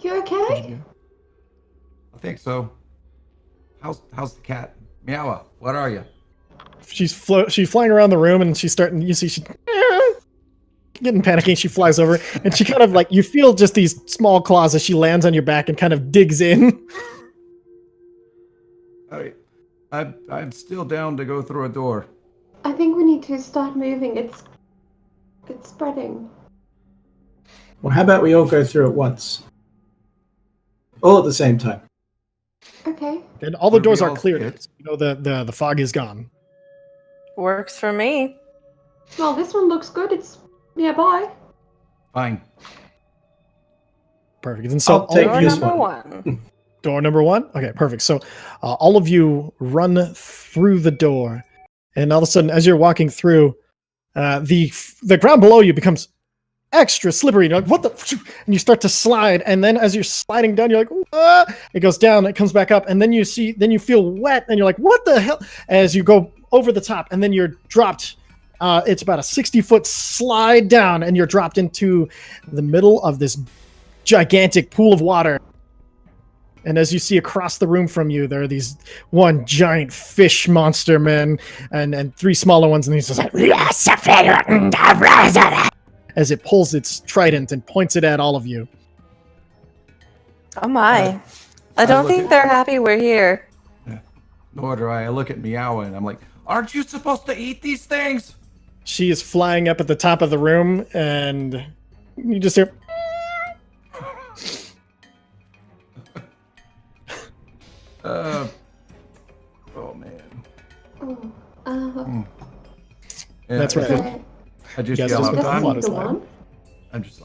Speaker 2: You okay?
Speaker 4: I think so. How's the cat? Meowa, what are you?
Speaker 1: She's flying around the room, and she's starting. You see, getting panicky. She flies over, and she kind of like, you feel just these small claws as she lands on your back and kind of digs in.
Speaker 4: I'm still down to go through a door.
Speaker 2: I think we need to start moving. It's spreading.
Speaker 3: Well, how about we all go through at once? All at the same time.
Speaker 2: Okay.
Speaker 1: And all the
Speaker 4: Would
Speaker 1: doors
Speaker 4: we
Speaker 1: are
Speaker 4: all
Speaker 1: cleared.
Speaker 4: fit?
Speaker 1: You know, the fog is gone.
Speaker 5: Works for me.
Speaker 2: Well, this one looks good. It's nearby.
Speaker 4: Fine.
Speaker 1: Perfect. And so
Speaker 3: I'll take
Speaker 5: Door
Speaker 3: this
Speaker 5: number
Speaker 3: one.
Speaker 5: one.
Speaker 1: door number 1. Okay, perfect. So all of you run through the door, and all of a sudden, as you're walking through, the ground below you becomes extra slippery. You're like, what the? And you start to slide, and then as you're sliding down, you're like, ah! It goes down, it comes back up, and then you feel wet, and you're like, what the hell? As you go over the top, and then you're dropped. It's about a 60-foot slide down, and you're dropped into the middle of this gigantic pool of water. And as you see across the room from you, there are these one giant fish monster man and 3 smaller ones, and he's just like, as it pulls its trident and points it at all of you.
Speaker 5: Oh my. I
Speaker 4: I
Speaker 5: don't
Speaker 4: look
Speaker 5: think
Speaker 4: at-
Speaker 5: they're happy we're here.
Speaker 4: Nor do I. I look at Meow and I'm like, aren't you supposed to eat these things?
Speaker 1: She is flying up at the top of the room, and you just hear,
Speaker 4: Oh man.
Speaker 2: Oh,
Speaker 4: And
Speaker 1: That's right.
Speaker 2: okay.
Speaker 4: I just
Speaker 1: You guys
Speaker 4: yell
Speaker 1: just
Speaker 4: out,
Speaker 1: went
Speaker 2: This
Speaker 1: down
Speaker 2: is
Speaker 1: water
Speaker 2: the
Speaker 1: slide.
Speaker 2: one.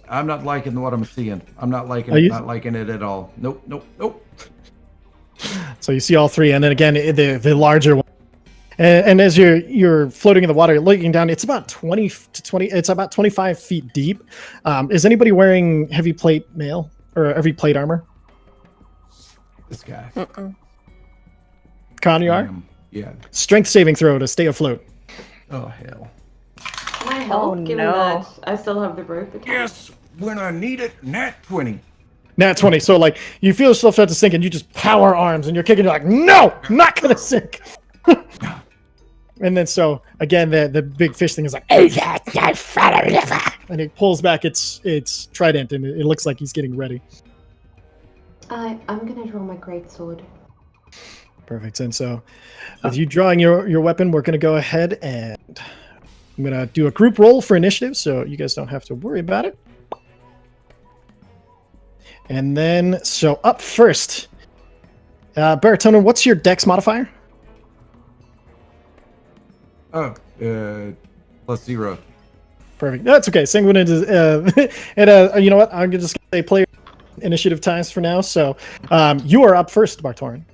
Speaker 4: I'm not liking what I'm seeing. I'm not liking
Speaker 1: Are
Speaker 4: it.
Speaker 1: you-
Speaker 4: Not liking it at all. Nope.
Speaker 1: so you see all 3, and then again the larger one. And as you're floating in the water, you're looking down. It's about 20 to 20. It's about 25 feet deep. Is anybody wearing heavy plate mail or heavy plate armor?
Speaker 4: This guy.
Speaker 5: Mm-mm.
Speaker 1: Con, you are?
Speaker 4: Yeah.
Speaker 1: Strength saving throw to stay afloat.
Speaker 4: Oh hell.
Speaker 2: Can I help,
Speaker 5: Oh,
Speaker 2: given
Speaker 5: no.
Speaker 2: that I still have the rope attached?
Speaker 4: Yes. When I need it, nat 20.
Speaker 1: Nat 20. So like you feel yourself start to sink, and you just power arms, and you're kicking. You're like, no, I'm not gonna sink. And then so again, the big fish thing is like, and it pulls back its trident, and it looks like he's getting ready.
Speaker 2: I'm gonna draw my greatsword.
Speaker 1: Perfect. And so, with you drawing your weapon, we're gonna go ahead and I'm gonna do a group roll for initiative, so you guys don't have to worry about it. And then, so up first, Baritone, what's your dex modifier?
Speaker 4: Oh, +0.
Speaker 1: Perfect. That's okay. Sanguine is, and you know what? I'm just gonna say player initiative times for now. So, you are up first, Bartorin.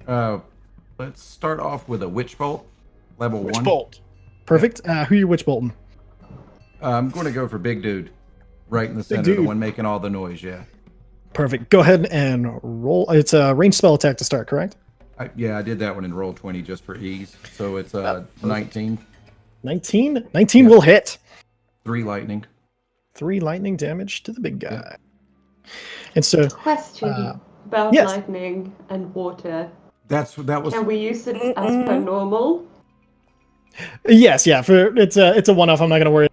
Speaker 4: Let's start off with a witch bolt, level
Speaker 1: Witch
Speaker 4: 1.
Speaker 1: bolt. Perfect. Who are you witch bolting?
Speaker 4: I'm going to go for big dude, right in the center, the
Speaker 1: dude.
Speaker 4: one making all the noise. Yeah.
Speaker 1: Perfect. Go ahead and roll. It's a ranged spell attack to start, correct?
Speaker 4: I did that one in roll 20 just for ease. So it's 19,
Speaker 1: 19. 19 will hit.
Speaker 4: 3 lightning.
Speaker 1: 3 lightning damage to the big guy. And so,
Speaker 2: Question about
Speaker 1: yes.
Speaker 2: lightning and water.
Speaker 4: That was
Speaker 2: Can we use it as per normal?
Speaker 1: yes, yeah, it's a one-off. I'm not gonna worry.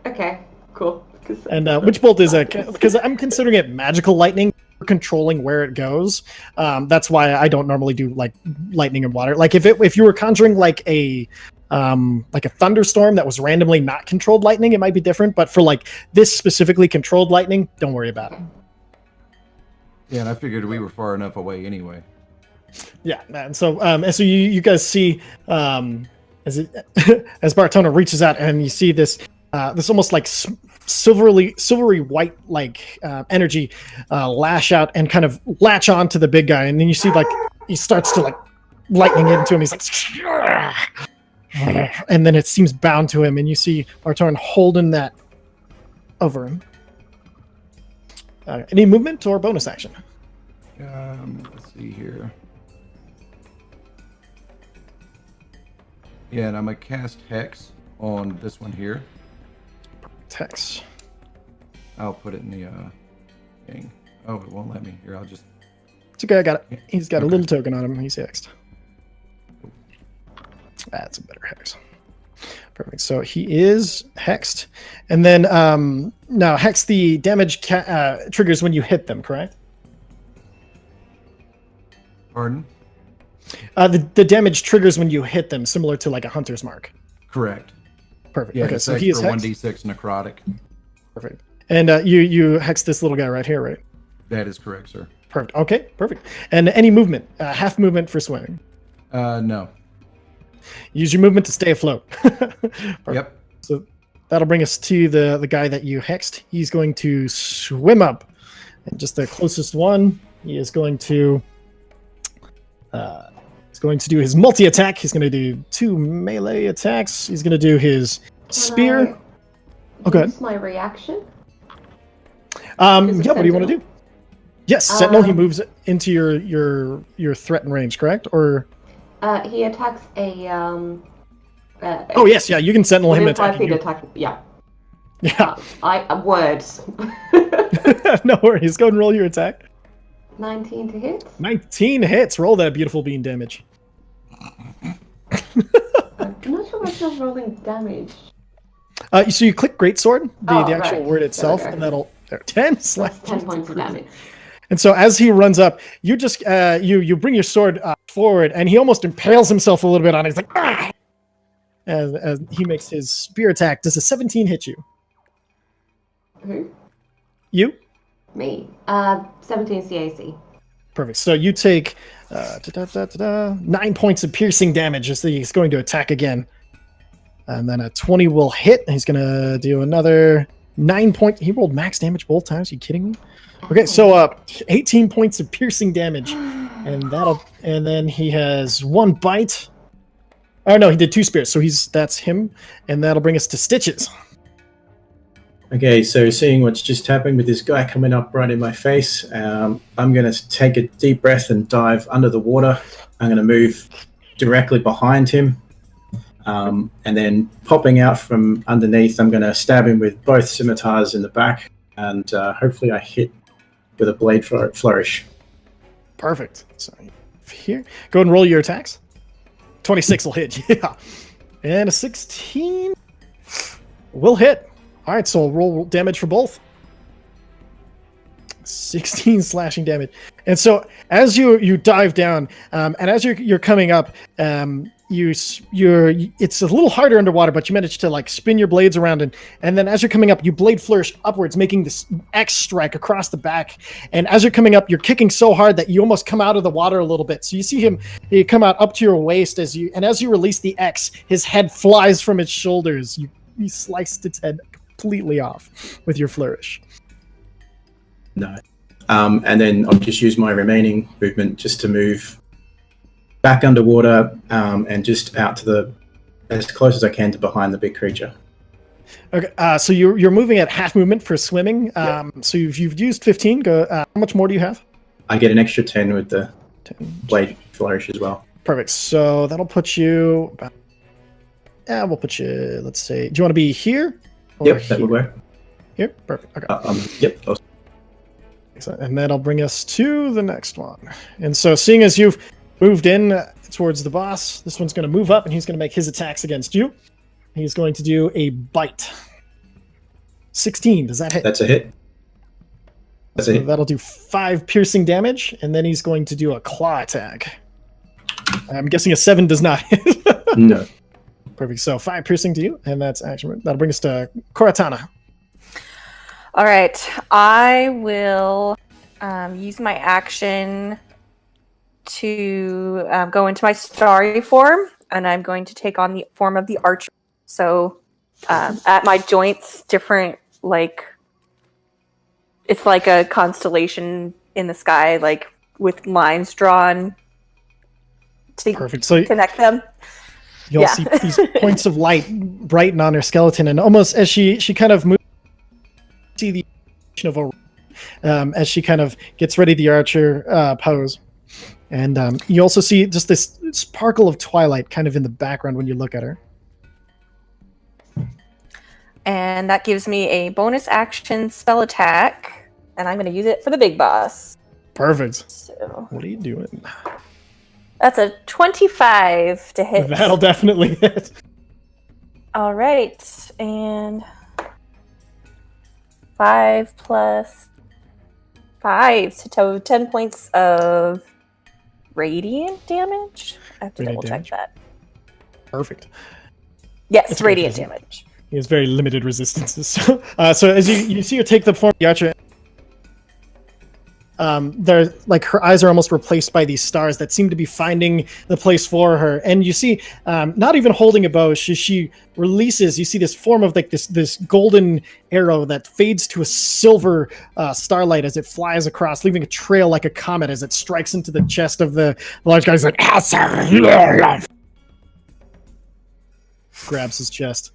Speaker 2: Okay, cool.
Speaker 1: And witch bolt is because I'm considering it magical lightning, controlling where it goes. That's why I don't normally do like lightning and water. Like if you were conjuring like a thunderstorm that was randomly not controlled lightning, it might be different. But for like this specifically controlled lightning, don't worry about it.
Speaker 4: Yeah, and I figured we were far enough away anyway.
Speaker 1: Yeah, and so you guys see as as Bartona reaches out, and you see this almost like silvery white like energy lash out and kind of latch on to the big guy, and then you see like he starts to like lightning into him. He's like, and then it seems bound to him, and you see Barton holding that over him. Any movement or bonus action?
Speaker 4: Let's see here. Yeah, and I'm gonna cast Hex on this one here.
Speaker 1: Text.
Speaker 4: I'll put it in the thing. Oh, it won't let me. Here, I'll just.
Speaker 1: It's okay, I got it. He's got a
Speaker 4: Okay.
Speaker 1: little token on him. He's hexed. That's a better hex. Perfect. So he is hexed. And then now hex, the damage triggers when you hit them, correct?
Speaker 4: Pardon?
Speaker 1: The damage triggers when you hit them, similar to like a hunter's mark.
Speaker 4: Correct.
Speaker 1: Perfect.
Speaker 4: Yeah,
Speaker 1: Okay,
Speaker 4: it's
Speaker 1: so he is
Speaker 4: extra
Speaker 1: hexed.
Speaker 4: 1d6 necrotic.
Speaker 1: Perfect. And you hex this little guy right here, right?
Speaker 4: That is correct, sir.
Speaker 1: Perfect. Okay, perfect. And any movement, half movement for swimming.
Speaker 4: No.
Speaker 1: Use your movement to stay afloat.
Speaker 4: Yep.
Speaker 1: So that'll bring us to the guy that you hexed. He's going to swim up, and just the closest one, he is going to do his multi attack. He's going to do 2 melee attacks. He's going to do his spear. Okay.
Speaker 2: Use my reaction.
Speaker 1: Yeah. What do you want to do? Yes, Sentinel. He moves into your threatened range, correct? Or
Speaker 2: he attacks a.
Speaker 1: oh yes, yeah. You can Sentinel him
Speaker 2: within 5
Speaker 1: attacking
Speaker 2: feet
Speaker 1: you.
Speaker 2: attack. Yeah.
Speaker 1: Yeah.
Speaker 2: Words.
Speaker 1: No worries. Go and roll your attack.
Speaker 2: 19 to hit.
Speaker 1: 19 hits. Roll that beautiful bean damage.
Speaker 2: I'm not sure why I'm rolling damage.
Speaker 1: So you click Greatsword, the actual
Speaker 2: right.
Speaker 1: word itself,
Speaker 2: There we
Speaker 1: and
Speaker 2: go.
Speaker 1: that'll 10
Speaker 2: That's
Speaker 1: slash.
Speaker 2: 10 points of damage.
Speaker 1: And so as he runs up, you just you bring your sword forward, and he almost impales himself a little bit on it. He's like, ah! As he makes his spear attack. Does a 17 hit you?
Speaker 2: Who?
Speaker 1: You?
Speaker 2: Me. 17 CAC.
Speaker 1: Perfect. So you take 9 points of piercing damage as he's going to attack again. And then a 20 will hit. He's going to do another 9 point. He rolled max damage both times. Are you kidding me? Okay, so 18 points of piercing damage. And then he has 1 bite. Oh no, he did 2 spears. So that's him. And that'll bring us to Stitches.
Speaker 3: Okay, so seeing what's just happened with this guy coming up right in my face, I'm going to take a deep breath and dive under the water. I'm going to move directly behind him. And then popping out from underneath, I'm going to stab him with both scimitars in the back. And hopefully I hit with a blade flourish.
Speaker 1: Perfect. So here, go and roll your attacks. 26 will hit. Yeah. And a 16 will hit. All right, so I'll roll damage for both. 16 slashing damage. And so as you dive down, and as you're coming up, it's a little harder underwater, but you manage to like spin your blades around, and then as you're coming up, you blade flourish upwards, making this X strike across the back. And as you're coming up, you're kicking so hard that you almost come out of the water a little bit. So you see him come out up to your waist as you release the X, his head flies from its shoulders. You sliced its head completely off with your flourish.
Speaker 3: No. And then I'll just use my remaining movement just to move back underwater and just out to as close as I can to behind the big creature.
Speaker 1: Okay, so you're moving at half movement for swimming. So you've used 15. Go. How much more do you have?
Speaker 3: I get an extra 10 with the
Speaker 1: 10.
Speaker 3: blade flourish as well.
Speaker 1: Perfect. So that'll put you. We'll put you. Let's say. Do you want to be here?
Speaker 3: Yep, that would work.
Speaker 1: Here. Perfect. Okay.
Speaker 3: Yep.
Speaker 1: And that'll bring us to the next one. And so, seeing as you've moved in towards the boss, this one's going to move up, and he's going to make his attacks against you. He's going to do a bite. 16. Does that hit?
Speaker 3: That's a hit. That's a hit.
Speaker 1: That'll do 5 piercing damage, and then he's going to do a claw attack. I'm guessing a 7 does not hit.
Speaker 3: No.
Speaker 1: Perfect. So 5 piercing to you, and that's action. That'll bring us to Koratana.
Speaker 5: All right, I will use my action to go into my starry form, and I'm going to take on the form of the archer. So at my joints, different, like, it's like a constellation in the sky, like with lines drawn to
Speaker 1: Perfect. So
Speaker 5: connect them.
Speaker 1: You'll see these points of light brighten on her skeleton, and almost as she kind of moves, see the of a as she kind of gets ready the archer pose, and you also see just this sparkle of twilight kind of in the background when you look at her.
Speaker 5: And that gives me a bonus action spell attack, and I'm going to use it for the big boss.
Speaker 1: Perfect.
Speaker 5: So
Speaker 1: What are you doing?
Speaker 5: that's a 25 to hit.
Speaker 1: That'll definitely hit.
Speaker 5: All right, and 5 plus 5, so 10 points of radiant damage. I have to
Speaker 1: Radiant
Speaker 5: double check that.
Speaker 1: Perfect.
Speaker 5: Yes,
Speaker 1: It's
Speaker 5: radiant
Speaker 1: okay.
Speaker 5: damage.
Speaker 1: He has very limited resistances. So as you see her take the form of the archer, there, like, her eyes are almost replaced by these stars that seem to be finding the place for her. And you see, not even holding a bow, she releases. You see this form of like this golden arrow that fades to a silver starlight as it flies across, leaving a trail like a comet as it strikes into the chest of the large guy. He's like, grabs his chest.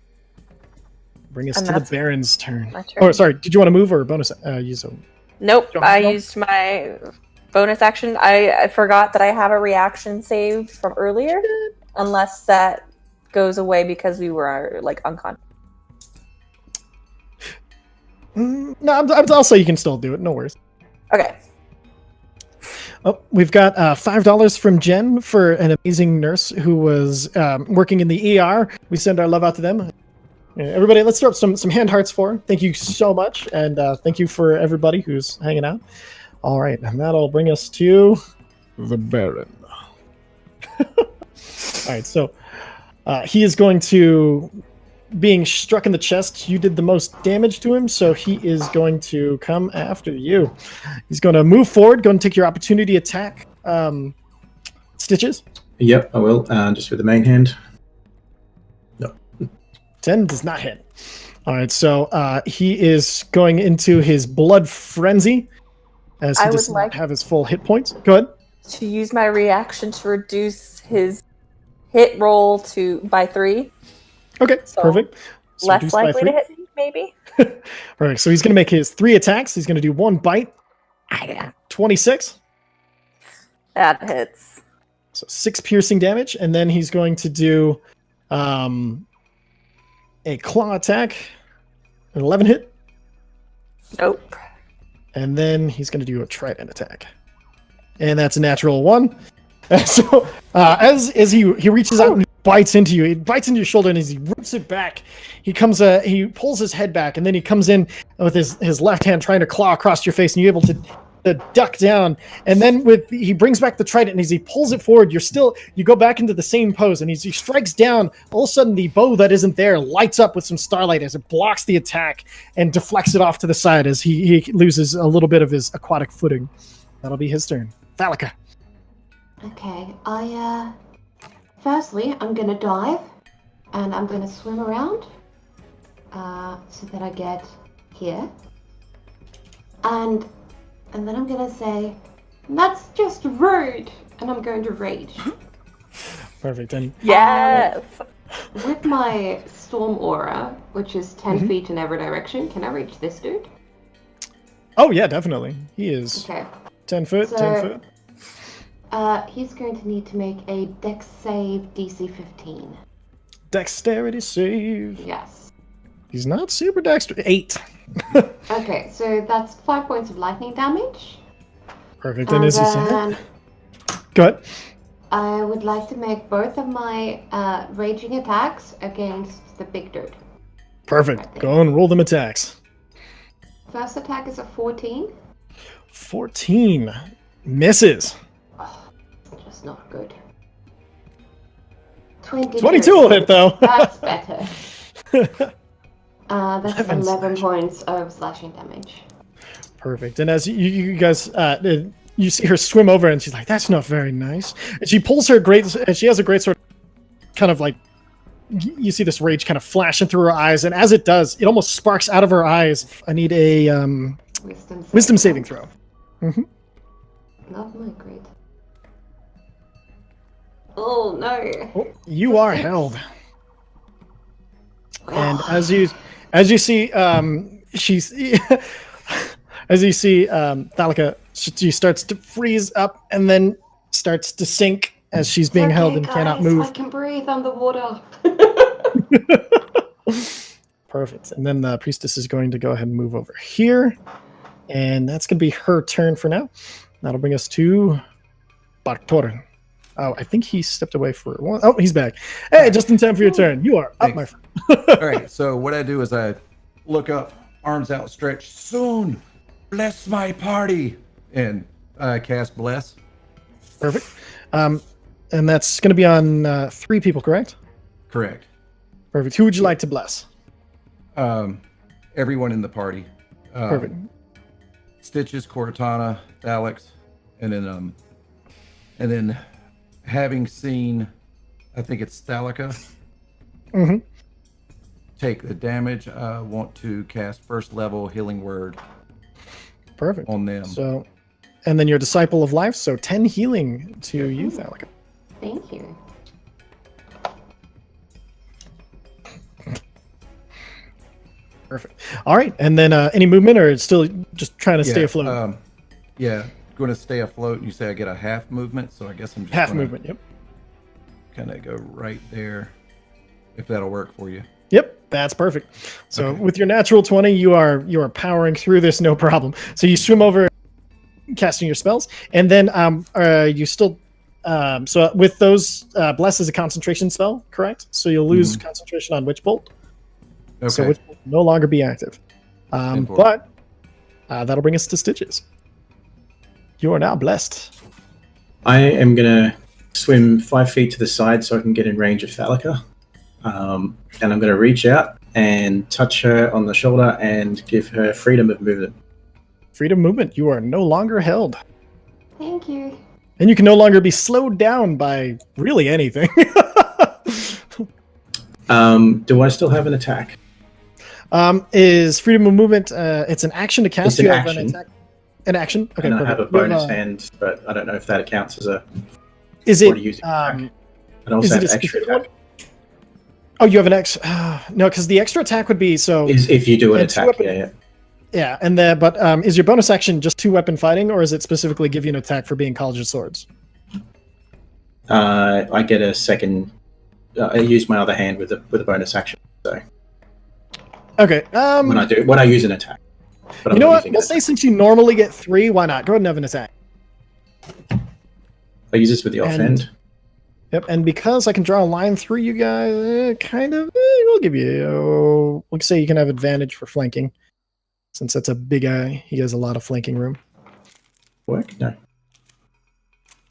Speaker 1: Bring us
Speaker 5: And
Speaker 1: to the
Speaker 5: that's
Speaker 1: Baron's turn.
Speaker 5: my turn.
Speaker 1: Oh, sorry. Did you want to move or bonus use a?
Speaker 5: Nope, I
Speaker 1: Nope.
Speaker 5: used my bonus action. I forgot that I have a reaction saved from earlier, unless that goes away because we were like unconscious.
Speaker 1: No, I'll say you can still do it. No worries.
Speaker 5: Okay.
Speaker 1: Oh, we've got $5 from Jen for an amazing nurse who was working in the ER. We send our love out to them. Everybody, let's throw up some hand hearts for her. Thank you so much, and thank you for everybody who's hanging out. All right, and that'll bring us to the Baron. All right, so he is going to, being struck in the chest, you did the most damage to him, so he is going to come after you. He's going to move forward, go and take your opportunity attack. Stitches?
Speaker 3: Yep, I will. Just with the main hand.
Speaker 1: 10 does not hit. All right, so he is going into his blood frenzy as he does not have his full hit points. Go ahead.
Speaker 5: To use my reaction to reduce his hit roll by 3.
Speaker 1: Okay,
Speaker 5: So,
Speaker 1: perfect. So
Speaker 5: Less
Speaker 1: reduced by
Speaker 5: likely
Speaker 1: 3.
Speaker 5: to hit me, maybe?
Speaker 1: Perfect. So he's going to make his 3 attacks. He's going to do 1 bite. 26.
Speaker 5: That hits.
Speaker 1: So 6 piercing damage. And then he's going to do a claw attack. An 11 hit.
Speaker 5: Nope.
Speaker 1: And then he's going to do a trident attack. And that's a natural 1. So as he reaches out and bites into you, he bites into your shoulder, and as he rips it back, he pulls his head back, and then he comes in with his left hand trying to claw across your face, and you're able to duck down. And then he brings back the trident, and as he pulls it forward, you go back into the same pose, and as he strikes down, all of a sudden the bow that isn't there lights up with some starlight as it blocks the attack and deflects it off to the side as he loses a little bit of his aquatic footing. That'll be his turn. Thalica.
Speaker 2: Okay, firstly, I'm gonna dive, and I'm gonna swim around, so that I get here, and then I'm gonna say, that's just rude, and I'm going to rage.
Speaker 1: Perfect. And
Speaker 5: Yes!
Speaker 2: With my storm aura, which is 10 feet in every direction, can I reach this dude?
Speaker 1: oh yeah, definitely. He is
Speaker 2: Okay.
Speaker 1: 10 foot,
Speaker 2: So-
Speaker 1: 10 foot.
Speaker 2: He's going to need to make a dex save DC 15.
Speaker 1: Dexterity save.
Speaker 2: Yes.
Speaker 1: He's not super dexterous. 8.
Speaker 2: Okay, so that's 5 points of lightning damage.
Speaker 1: Perfect. And as you said,
Speaker 2: then
Speaker 1: go ahead.
Speaker 2: I would like to make both of my raging attacks against the big dude.
Speaker 1: Perfect. Go and roll them attacks.
Speaker 2: First attack is a 14.
Speaker 1: 14 misses.
Speaker 2: Just not good. 22.
Speaker 1: 22 will hit though.
Speaker 2: That's better. That's
Speaker 1: 11
Speaker 2: 11 points of slashing damage.
Speaker 1: Perfect. And as you guys, you see her swim over, and she's like, "That's not very nice." And she pulls her and she has a great sword, kind of like. You see this rage kind of flashing through her eyes, and as it does, it almost sparks out of her eyes. I need a wisdom saving throw. Mm-hmm.
Speaker 2: Not my great. Oh no!
Speaker 1: Oh, you are held. And
Speaker 2: Wow.
Speaker 1: as you see, she's as you see, Thalica, she starts to freeze up and then starts to sink as she's being
Speaker 2: It's
Speaker 1: held
Speaker 2: okay,
Speaker 1: and cannot
Speaker 2: guys,
Speaker 1: move.
Speaker 2: I can breathe underwater.
Speaker 1: Perfect. And then the priestess is going to go ahead and move over here, and that's going to be her turn for now. That'll bring us to Bartorin. Oh, I think he stepped away for one. Oh, he's back. Hey, just in time for your turn. You are up, my friend.
Speaker 4: All right, so what I do is I look up, arms outstretched. Soon, bless my party, and I cast bless.
Speaker 1: Perfect. And that's going to be on 3 people, correct?
Speaker 4: Correct.
Speaker 1: Perfect. Who would you like to bless?
Speaker 4: Everyone in the party.
Speaker 1: Perfect.
Speaker 4: Stitches, Cortana, Alex, and then having seen, I think it's Stalika.
Speaker 1: Mm-hmm.
Speaker 4: Take the damage. I want to cast first level healing word.
Speaker 1: Perfect.
Speaker 4: On them.
Speaker 1: So, and then your Disciple of Life, so 10 healing to you, Thalika.
Speaker 2: Thank you.
Speaker 1: Perfect. All right, and then any movement, or it's still just trying to stay afloat?
Speaker 4: Going to stay afloat. You say I get a half movement, so I guess I'm just
Speaker 1: half movement. Yep.
Speaker 4: Kind of go right there, if that'll work for you.
Speaker 1: Yep, that's perfect. So with your natural 20, you are powering through this no problem. So you swim over, casting your spells, and then you still. So with those, bless is a concentration spell, correct? So you'll lose concentration on Witch Bolt.
Speaker 4: Okay.
Speaker 1: So Witch Bolt will no longer be active. But that'll bring us to Stitches. You are now blessed.
Speaker 3: I am gonna swim 5 feet to the side so I can get in range of Thalika. And I'm going to reach out and touch her on the shoulder and give her freedom of movement.
Speaker 1: Freedom of movement. You are no longer held.
Speaker 2: Thank you.
Speaker 1: And you can no longer be slowed down by really anything.
Speaker 3: Do I still have an attack?
Speaker 1: Is freedom of movement, it's an action to cast.
Speaker 3: It's an action.
Speaker 1: An attack. An action? Okay,
Speaker 3: and
Speaker 1: perfect.
Speaker 3: I have a bonus hand, but I don't know if that counts as a...
Speaker 1: Is it...
Speaker 3: I also have extra attack.
Speaker 1: Oh, you have an X. No, because the extra attack would be so.
Speaker 3: Is if you do an attack, yeah.
Speaker 1: Yeah, and but is your bonus action just 2-weapon fighting, or is it specifically give you an attack for being College of Swords?
Speaker 3: I get a second. I use my other hand with a bonus action. So.
Speaker 1: Okay.
Speaker 3: When I use an attack.
Speaker 1: You know what? We'll say since you normally get 3, why not? Go ahead and have an attack.
Speaker 3: I use this with the offhand.
Speaker 1: Yep, and because I can draw a line through you guys, we'll give you, we'll say you can have advantage for flanking. Since that's a big guy, he has a lot of flanking room.
Speaker 3: Work? No.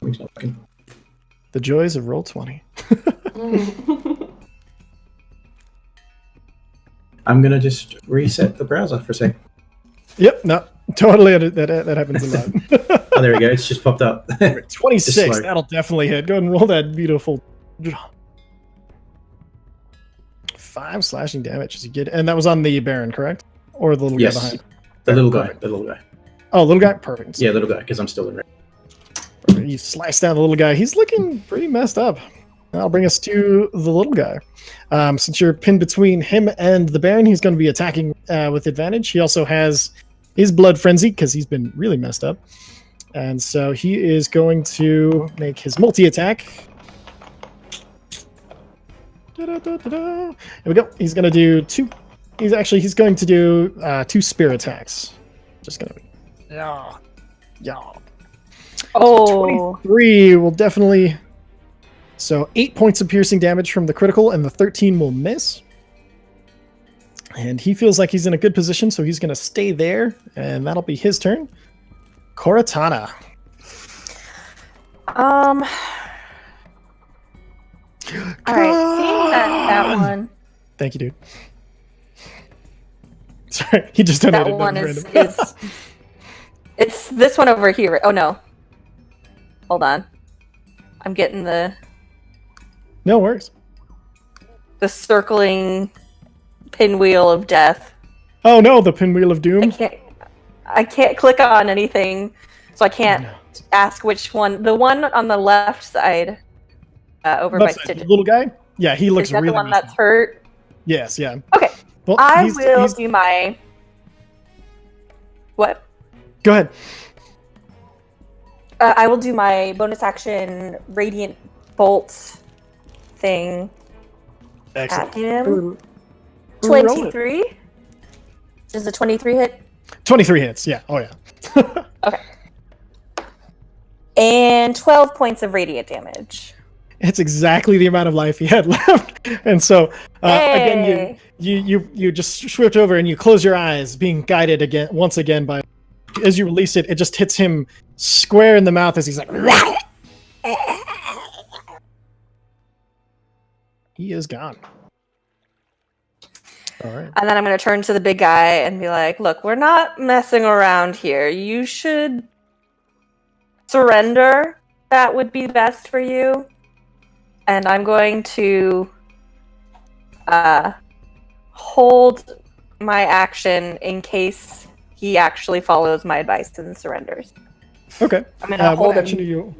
Speaker 3: It's not working.
Speaker 1: The joys of Roll20.
Speaker 3: I'm going to just reset the browser for a sec.
Speaker 1: Yep, no, totally, that happens a lot.
Speaker 3: Oh, there we go, it's just popped up.
Speaker 1: 26, that'll definitely hit. Go ahead and roll that beautiful 5 slashing damage as you get, and that was on the Baron, correct? Or the little guy behind?
Speaker 3: The little guy.
Speaker 1: Oh, little guy? Perfect.
Speaker 3: Yeah, little guy, because I'm still in range.
Speaker 1: You slice down the little guy. He's looking pretty messed up. That'll bring us to the little guy. Since you're pinned between him and the Baron, he's going to be attacking with advantage. He also has his blood frenzy because he's been really messed up. And so he is going to make his multi-attack. Here we go. He's going to do 2. He's going to do 2 spear attacks. Just going to... Yeah.
Speaker 5: Oh.
Speaker 1: So 23 will definitely... So 8 points of piercing damage from the critical, and the 13 will miss. And he feels like he's in a good position, so he's going to stay there, and that'll be his turn. Cortana.
Speaker 5: All right, seeing that one.
Speaker 1: Thank you, dude. Sorry, he just donated.
Speaker 5: That one is it's this one over here. Oh no. Hold on. I'm getting the
Speaker 1: worries.
Speaker 5: The circling pinwheel of death.
Speaker 1: Oh no, the pinwheel of doom.
Speaker 5: I can't click on anything, so I can't ask which one. The one on the left side, over by Stitches.
Speaker 1: The little guy? Yeah, he looks really.
Speaker 5: Is that the one that's hurt?
Speaker 1: Yes, yeah.
Speaker 5: Okay. Well, I will do my... What?
Speaker 1: Go ahead.
Speaker 5: I will do my bonus action Radiant Bolt thing.
Speaker 1: Excellent.
Speaker 5: At him. 23? Does the 23 hit?
Speaker 1: 23 hits, yeah. Oh, yeah.
Speaker 5: Okay. And 12 points of radiant damage.
Speaker 1: It's exactly the amount of life he had left. And so, again, you just swift over and you close your eyes, being guided once again by... As you release it, it just hits him square in the mouth as he's like... He is gone. All right.
Speaker 5: And then I'm going to turn to the big guy and be like, look, we're not messing around here. You should surrender. That would be best for you. And I'm going to hold my action in case he actually follows my advice and surrenders.
Speaker 1: Okay.
Speaker 5: I'm going to hold
Speaker 1: what
Speaker 5: him.
Speaker 1: action do you...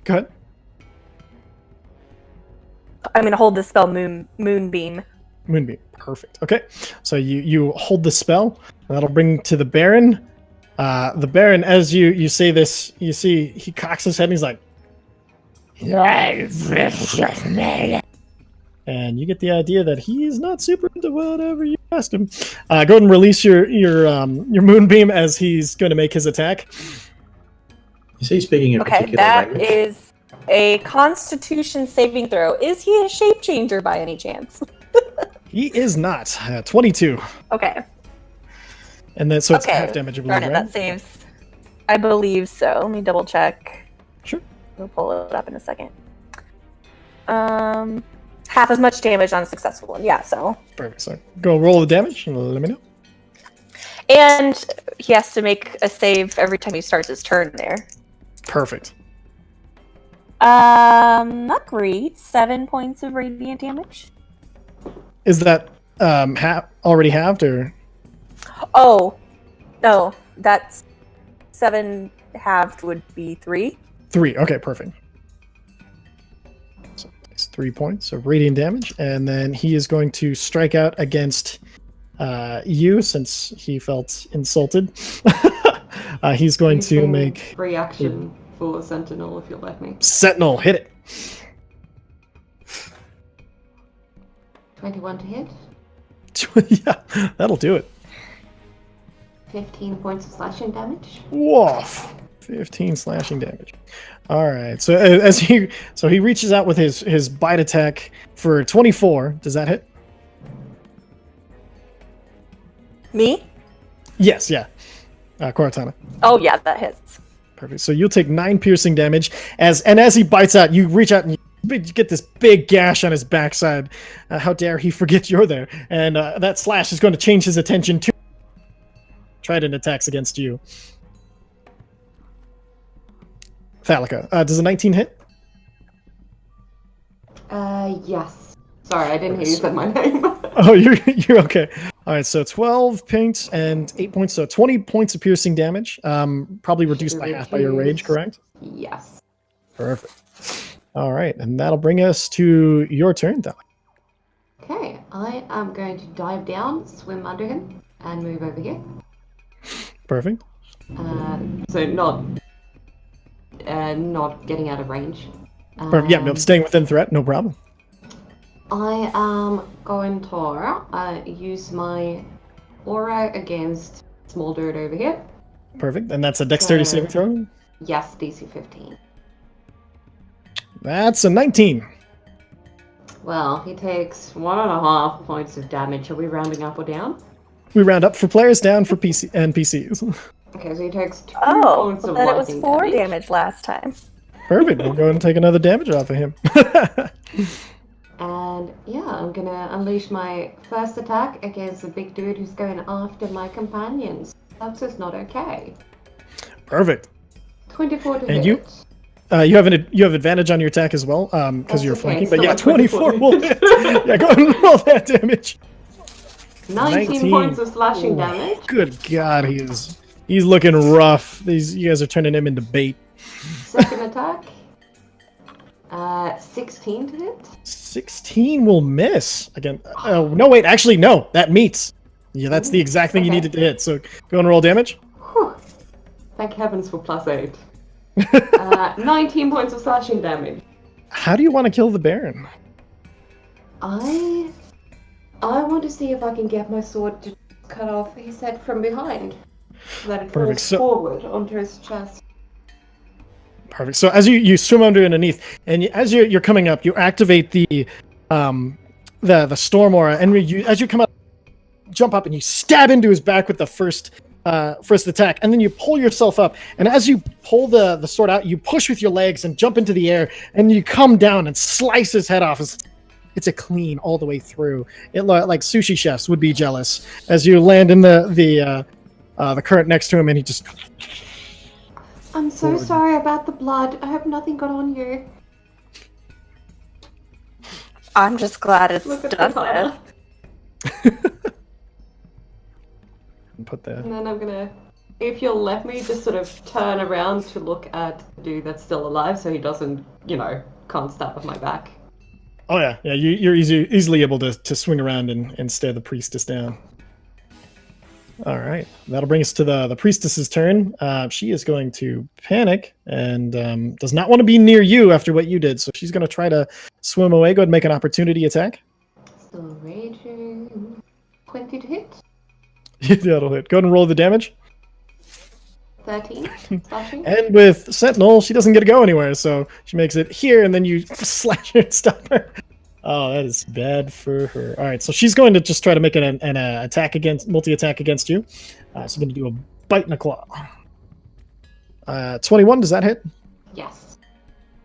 Speaker 1: Go ahead.
Speaker 5: I'm going to hold the spell Moonbeam.
Speaker 1: Moonbeam. Perfect. Okay. So you hold the spell. And that'll bring to the Baron. The Baron, as you say this, you see he cocks his head and he's like... And you get the idea that he's not super into whatever you asked him. Go ahead and release your Moonbeam as he's going to make his attack.
Speaker 3: Is he speaking a
Speaker 5: Okay,
Speaker 3: particular
Speaker 5: that
Speaker 3: language?
Speaker 5: is a Constitution saving throw. Is he a shape changer by any chance?
Speaker 1: He is not. 22.
Speaker 5: Okay.
Speaker 1: And then so it's
Speaker 5: Okay.
Speaker 1: half damage, I believe,
Speaker 5: Darn it,
Speaker 1: right?
Speaker 5: that saves. I believe so. Let me double check.
Speaker 1: Sure.
Speaker 5: We'll pull it up in a second. Half as much damage on a successful one. Yeah, so.
Speaker 1: Perfect. So go roll the damage and let me know.
Speaker 5: And he has to make a save every time he starts his turn there.
Speaker 1: Perfect.
Speaker 5: Not great. 7 points of radiant damage.
Speaker 1: Is that already halved or?
Speaker 5: Oh, no. That's 7 halved would be 3.
Speaker 1: 3. Okay, perfect. So it's 3 points of radiant damage, and then he is going to strike out against you since he felt insulted. He's going to make
Speaker 2: reaction for Sentinel if you'll let me.
Speaker 1: Sentinel hit it.
Speaker 2: 21 to hit.
Speaker 1: Yeah, that'll do it.
Speaker 2: 15 points of slashing damage.
Speaker 1: Woof. 15 slashing damage. All right. So as he reaches out with his bite attack for 24. Does that hit?
Speaker 5: Me?
Speaker 1: Yes. Yeah. Cortana.
Speaker 5: Oh, yeah, that hits.
Speaker 1: Perfect. So you'll take 9 piercing damage as he bites out. You reach out and you get this big gash on his backside. How dare he forget you're there? And that slash is going to change his attention to Trident attacks against you. Thalica. Does a 19 hit?
Speaker 2: Yes. Sorry, I didn't hear you said my name.
Speaker 1: Oh, you're okay. All right, so 12 points and 8 points, so 20 points of piercing damage. Probably reduced by half by your rage, correct?
Speaker 2: Yes.
Speaker 1: Perfect. All right, and that'll bring us to your turn, Thalica.
Speaker 2: Okay, I am going to dive down, swim under him, and move over here.
Speaker 1: Perfect.
Speaker 2: So not getting out of range.
Speaker 1: Perfect. Yeah, no, staying within threat, no problem.
Speaker 2: I am going to use my aura against small dirt over here.
Speaker 1: Perfect, and that's a dexterity saving throw?
Speaker 2: Yes, DC 15.
Speaker 1: That's a 19.
Speaker 2: Well, he takes 1.5 points of damage. Are we rounding up or down?
Speaker 1: We round up for players, down for PC and PCs.
Speaker 2: Okay, so he takes 2
Speaker 5: Oh,
Speaker 2: points of
Speaker 5: then it was
Speaker 2: lightning
Speaker 5: 4
Speaker 2: damage.
Speaker 5: damage last time.
Speaker 1: Perfect, we'll go ahead and take another damage off of him.
Speaker 2: And yeah, I'm gonna unleash my first attack against the big dude who's going after my companions. That's just not okay.
Speaker 1: Perfect.
Speaker 2: 24 to
Speaker 1: And
Speaker 2: hit.
Speaker 1: you have advantage on your attack as well, because you're
Speaker 2: okay,
Speaker 1: flanking.
Speaker 2: so
Speaker 1: But yeah,
Speaker 2: like
Speaker 1: 24 will hit. Yeah, go ahead and roll that damage.
Speaker 2: 19 points of slashing damage.
Speaker 1: Good God, he's looking rough. You guys are turning him into bait.
Speaker 2: Second attack. 16 to hit.
Speaker 1: 16 will miss again. No, wait, actually no, that meets. Yeah, that's the exact thing you
Speaker 2: Okay.
Speaker 1: needed to hit. So go and roll damage.
Speaker 2: Whew. Thank heavens for +8. 19 points of slashing damage.
Speaker 1: How do you want to kill the Baron?
Speaker 2: I want to see if I can get my sword to cut off his head from behind, so that it
Speaker 1: Perfect,
Speaker 2: falls
Speaker 1: so-
Speaker 2: forward onto his chest.
Speaker 1: Perfect. So as you swim underneath, and as you're coming up, you activate the storm aura, and as you come up, jump up and you stab into his back with the first attack, and then you pull yourself up, and as you pull the sword out, you push with your legs and jump into the air, and you come down and slice his head off. It's a clean all the way through. It like sushi chefs would be jealous as you land in the current next to him, and he just.
Speaker 2: I'm so sorry about the blood. I hope nothing got on you.
Speaker 5: I'm just glad it's
Speaker 2: Look at
Speaker 5: done
Speaker 2: the
Speaker 5: with.
Speaker 1: Put that.
Speaker 2: And then I'm gonna, if you'll let me, just sort of turn around to look at the dude that's still alive, so he doesn't, can't stab at my back.
Speaker 1: Oh yeah. You're easily able to swing around and stare the priestess down. All right, that'll bring us to the priestess's turn. She is going to panic and does not want to be near you after what you did, so she's going to try to swim away. Go ahead and make an opportunity attack.
Speaker 2: Still raging. 20 to hit.
Speaker 1: That'll hit. Go ahead and roll the damage.
Speaker 2: 13. Slashing.
Speaker 1: And with Sentinel, she doesn't get to go anywhere, so she makes it here, and then you slash her and stop her. Oh, that is bad for her. All right, so she's going to just try to make an attack multi-attack against you. So going to do a bite and a claw. 21, does that hit?
Speaker 2: Yes.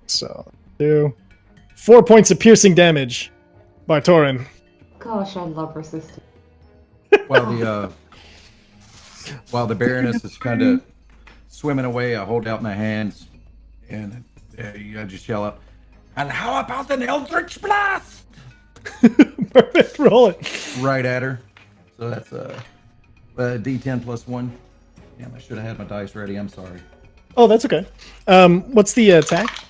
Speaker 1: So, 4 points of piercing damage by Torin.
Speaker 2: Gosh, I love resistance.
Speaker 4: While the Baroness is kind of swimming away, I hold out my hands and I just yell out, "And how about an Eldritch Blast?"
Speaker 1: Perfect, roll it.
Speaker 4: Right at her. So that's a D10 plus 1. Damn, I should have had my dice ready. I'm sorry.
Speaker 1: Oh, that's okay. What's the attack?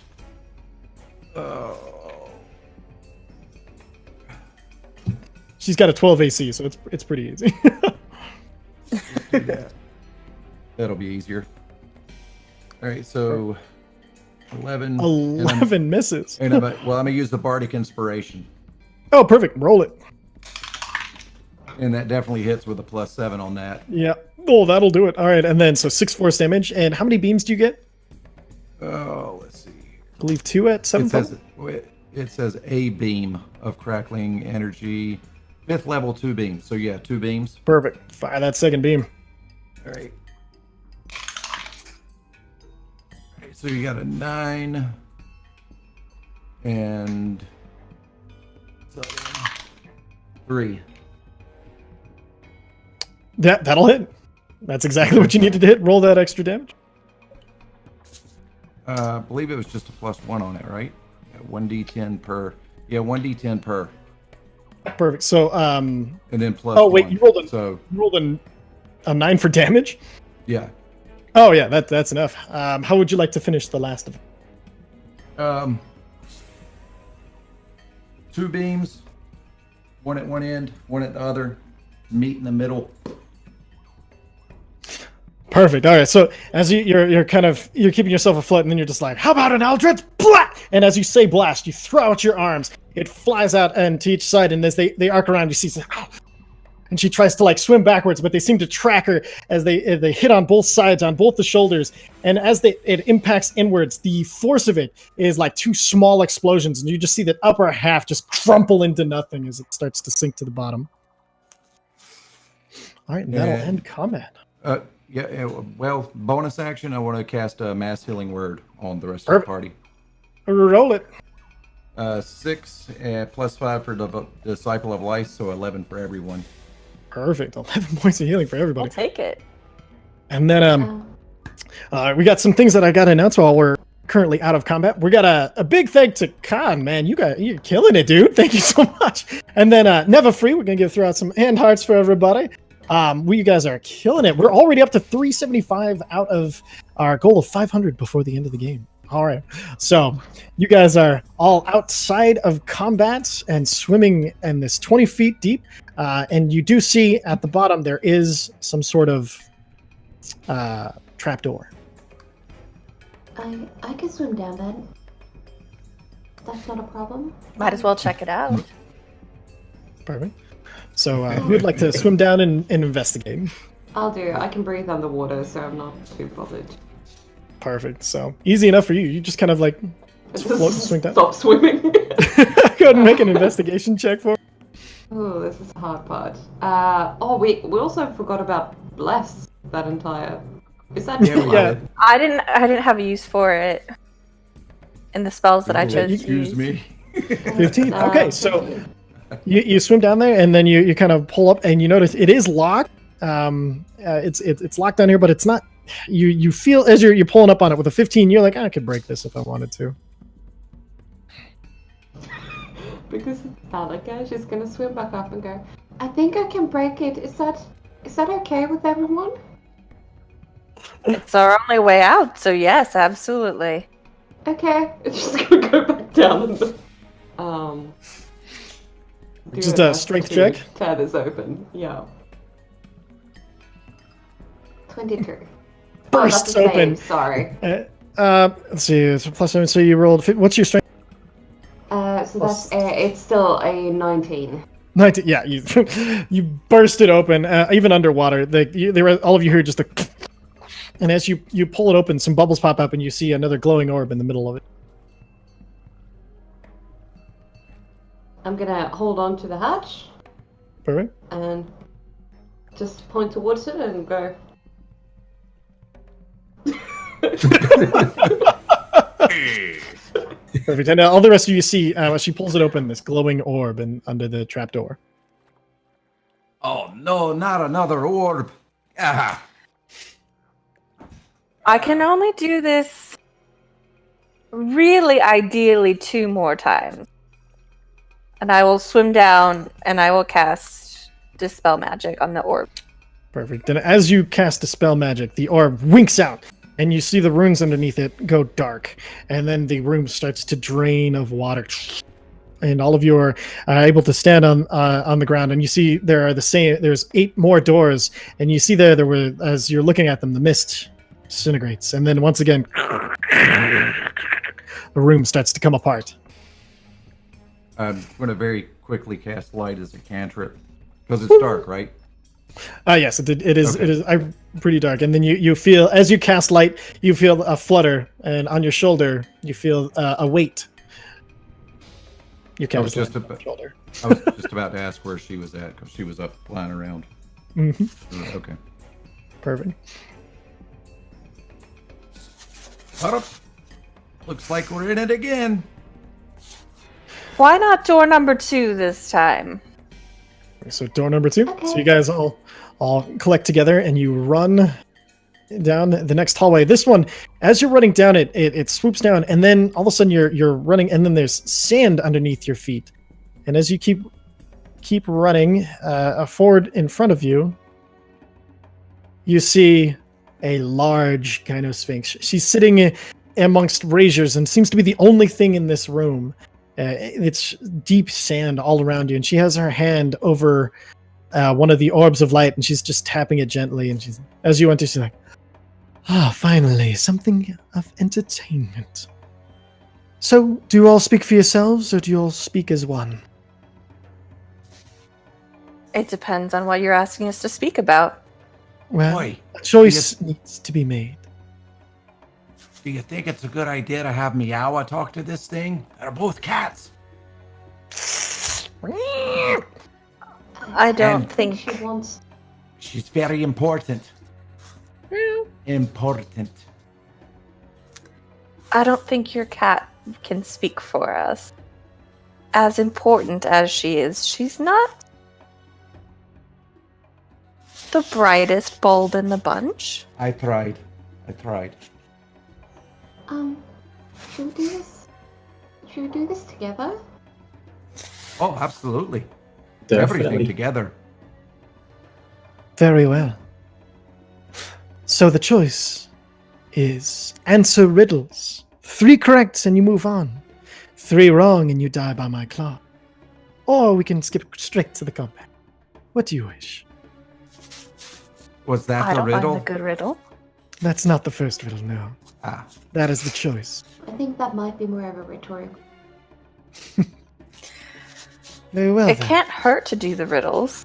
Speaker 1: She's got a 12 AC, so it's pretty easy.
Speaker 4: Yeah. That'll be easier. All right, so 11.
Speaker 1: 11 misses.
Speaker 4: And I'm gonna use the Bardic Inspiration,
Speaker 1: Oh, perfect. Roll it.
Speaker 4: and that definitely hits with a +7 on that.
Speaker 1: Yeah. Oh, that'll do it. All right, and then so 6 force damage. And how many beams do you get?
Speaker 4: Oh, let's see.
Speaker 1: I believe 2 at 7.
Speaker 4: It says a beam of crackling energy, 5th level 2 beams. So yeah, 2 beams.
Speaker 1: Perfect. Fire that second beam.
Speaker 4: All right. So you got a 9 and 3.
Speaker 1: That'll hit. That's exactly what you needed to hit. Roll that extra damage.
Speaker 4: I believe it was just a +1 on it, right? 1d10 per. Yeah, 1d10 per.
Speaker 1: Perfect. So
Speaker 4: And then plus.
Speaker 1: Oh wait,
Speaker 4: 1.
Speaker 1: you rolled
Speaker 4: So
Speaker 1: a 9 for damage.
Speaker 4: yeah.
Speaker 1: Oh yeah, that's enough. How would you like to finish the last of it?
Speaker 4: 2 beams, 1 at one end, 1 at the other, meet in the middle.
Speaker 1: Perfect. All right. So as you're keeping yourself afloat, and then you're just like, how about an Eldritch Blast? And as you say blast, you throw out your arms. It flies out and to each side, and as they arc around, you see, and she tries to like swim backwards, but they seem to track her as they hit on both sides, on both the shoulders, and as it impacts inwards, the force of it is like 2 small explosions, and you just see that upper half just crumple into nothing as it starts to sink to the bottom. All right, and that'll end combat.
Speaker 4: Yeah. Well, bonus action. I want to cast a mass healing word on the rest of the party.
Speaker 1: Roll it.
Speaker 4: 6 +5 for the Disciple of Life, so 11 for everyone.
Speaker 1: Perfect. 11 points of healing for everybody.
Speaker 5: I'll take it.
Speaker 1: And then we got some things that I got to announce while we're currently out of combat. We got a big thank to Khan, man. You're killing it, dude. Thank you so much. And then Never Free, we're gonna throw out some hand hearts for everybody. You guys are killing it. We're already up to 375 out of our goal of 500 before the end of the game. All right. So you guys are all outside of combat and swimming in this 20 feet deep. And you do see at the bottom there is some sort of trapdoor.
Speaker 2: I can swim down then. That's not a problem.
Speaker 5: Might as well check it out.
Speaker 1: Perfect. So who would like to swim down and investigate?
Speaker 2: I'll do. I can breathe underwater, so I'm not too bothered.
Speaker 1: Perfect. So easy enough for you. You just kind of like float, swing down.
Speaker 2: Stop swimming.
Speaker 1: Go ahead and make an investigation check for.
Speaker 2: Oh, this is the hard part. We also forgot about bless that entire. Is that
Speaker 1: Yeah.
Speaker 5: I didn't have a use for it in the spells that I chose to
Speaker 4: Excuse
Speaker 5: use.
Speaker 4: me.
Speaker 1: 15. Okay, so you swim down there and then you kind of pull up and you notice it is locked. It's locked down here, but it's not. You feel as you're pulling up on it with a 15, you're like, I could break this if I wanted to.
Speaker 2: because it's Alaka, she's gonna swim back up and go, I think I can break it. Is that okay with everyone?
Speaker 5: It's our only way out, so yes, absolutely.
Speaker 2: Okay. It's just gonna go back down and do
Speaker 1: Just
Speaker 2: an
Speaker 1: a strength
Speaker 2: effort
Speaker 1: check?
Speaker 2: to tear this open. Yeah. 22.
Speaker 1: Bursts
Speaker 2: that's a save,
Speaker 1: open.
Speaker 2: Sorry.
Speaker 1: Let's see. It's a plus 7. So you rolled. What's your strength?
Speaker 2: So that's it's still a 19.
Speaker 1: 19. Yeah, you you burst it open, even underwater. There were all of you hear just a, and as you pull it open, some bubbles pop up, and you see another glowing orb in the middle of it.
Speaker 2: I'm gonna hold on to the hatch
Speaker 1: Perfect.
Speaker 2: and just point towards it and go.
Speaker 1: Perfect. And all the rest of you see as she pulls it open, this glowing orb under the trapdoor.
Speaker 4: Oh no, not another orb. Ah.
Speaker 5: I can only do this really ideally 2 more times. And I will swim down and I will cast Dispel Magic on the orb.
Speaker 1: Perfect. And as you cast Dispel Magic, the orb winks out, and you see the runes underneath it go dark, and then the room starts to drain of water. And all of you are able to stand on the ground, and you see there are there's 8 more doors, and you see there were, as you're looking at them, the mist disintegrates, and then once again, the room starts to come apart.
Speaker 4: I'm going to very quickly cast light as a cantrip because it's dark, right?
Speaker 1: Yes, it is.
Speaker 4: Okay.
Speaker 1: It is pretty dark, and then you feel as you cast light, you feel a flutter, and on your shoulder you feel a weight. You
Speaker 4: I was
Speaker 1: cast
Speaker 4: just about,
Speaker 1: shoulder.
Speaker 4: I was just about to ask where she was at because she was up flying around.
Speaker 1: Mm-hmm.
Speaker 4: Okay.
Speaker 1: Perfect.
Speaker 4: Up. Looks like we're in it again.
Speaker 5: Why not door number 2 this time?
Speaker 1: So door number 2.
Speaker 2: Okay.
Speaker 1: So you guys all collect together, and you run down the next hallway. This one, as you're running down it, it swoops down, and then all of a sudden you're running, and then there's sand underneath your feet. And as you keep running forward in front of you, you see a large kind of sphinx. She's sitting amongst braziers and seems to be the only thing in this room. It's deep sand all around you, and she has her hand over one of the orbs of light, and she's just tapping it gently. And she's, as you enter, she's like, finally, something of entertainment. So, do you all speak for yourselves, or do you all speak as one?
Speaker 5: It depends on what you're asking us to speak about.
Speaker 1: Well,
Speaker 4: Boy,
Speaker 1: a choice needs to be made.
Speaker 4: do you think it's a good idea to have Meowa talk to this thing? They're both cats.
Speaker 5: I don't
Speaker 4: And-
Speaker 5: think
Speaker 2: She wants.
Speaker 4: She's very important. Important.
Speaker 5: I don't think your cat can speak for us. As important as she is, she's not the brightest bulb in the bunch.
Speaker 4: I tried.
Speaker 2: Should we do this? Should we do this together?
Speaker 4: Oh, absolutely.
Speaker 3: Definitely.
Speaker 4: Everything together.
Speaker 1: Very well. So the choice is answer riddles. 3 correct and you move on. 3 wrong and you die by my claw. Or we can skip straight to the combat. What do you wish?
Speaker 4: Was that
Speaker 5: I
Speaker 4: the
Speaker 5: don't
Speaker 4: riddle?
Speaker 5: mind a good riddle.
Speaker 1: That's not the first riddle, no.
Speaker 4: Ah,
Speaker 1: That is the choice.
Speaker 2: I think that might be more of a rhetorical.
Speaker 1: Very well.
Speaker 5: It
Speaker 1: then.
Speaker 5: can't hurt to do the riddles.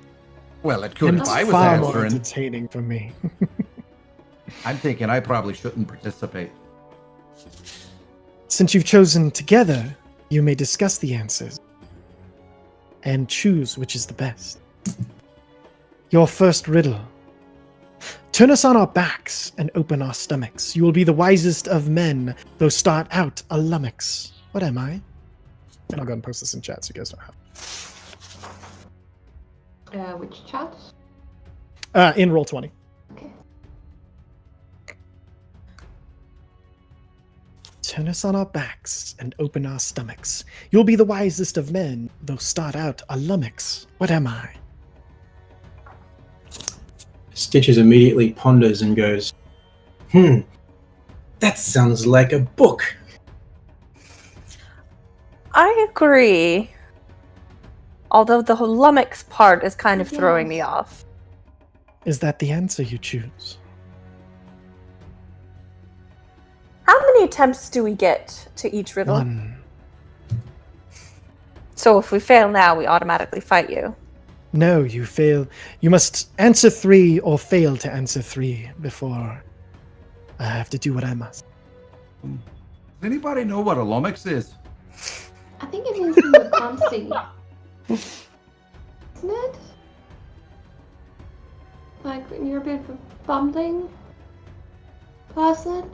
Speaker 4: well, it could
Speaker 1: And
Speaker 4: if
Speaker 1: it's
Speaker 4: I was
Speaker 1: far more
Speaker 4: answering.
Speaker 1: entertaining for me.
Speaker 4: I'm thinking I probably shouldn't participate.
Speaker 1: Since you've chosen together, you may discuss the answers and choose which is the best. Your first riddle. Turn us on our backs and open our stomachs. You will be the wisest of men, though start out a lummox. What am I? And I'll go and post this in chat so you guys don't have.
Speaker 2: Which chat?
Speaker 1: In Roll20.
Speaker 2: Okay.
Speaker 1: Turn us on our backs and open our stomachs. You'll be the wisest of men, though start out a lummox. What am I?
Speaker 3: Stitches immediately ponders and goes, that sounds like a book.
Speaker 5: I agree. Although the lummox part is kind of throwing me off.
Speaker 1: Is that the answer you choose?
Speaker 5: How many attempts do we get to each riddle?
Speaker 1: 1.
Speaker 5: So if we fail now, we automatically fight you.
Speaker 1: No, you fail. You must answer 3 or fail to answer 3 before I have to do what I must.
Speaker 4: Does anybody know what a lummox is?
Speaker 2: I think it means you were clumsy. Isn't it? Like when you're a bit of a bumbling person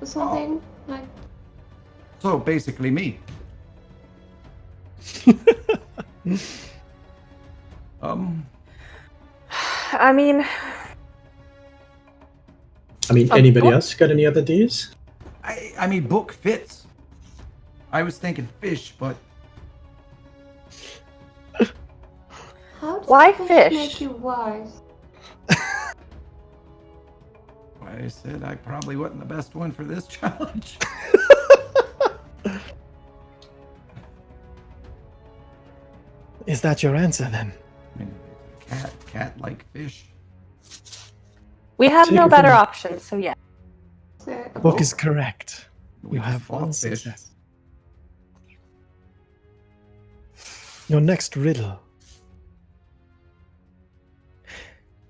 Speaker 2: or something? Like.
Speaker 4: So basically me.
Speaker 5: I mean,
Speaker 3: anybody else got any other ideas?
Speaker 4: I mean, book fits. I was thinking fish, but
Speaker 2: How does
Speaker 5: Why
Speaker 2: fish
Speaker 5: fish?
Speaker 2: make you wise?
Speaker 4: I said I probably wasn't the best one for this challenge.
Speaker 1: Is that your answer then?
Speaker 4: I mean, cat like fish.
Speaker 5: we have
Speaker 1: Take
Speaker 5: no
Speaker 1: it
Speaker 5: better
Speaker 1: from-
Speaker 5: options, so yeah.
Speaker 2: Is it a
Speaker 1: Book
Speaker 2: book?
Speaker 1: is correct.
Speaker 4: We
Speaker 1: You
Speaker 4: just
Speaker 1: have
Speaker 4: fought
Speaker 1: one
Speaker 4: fish.
Speaker 1: success. Your next riddle.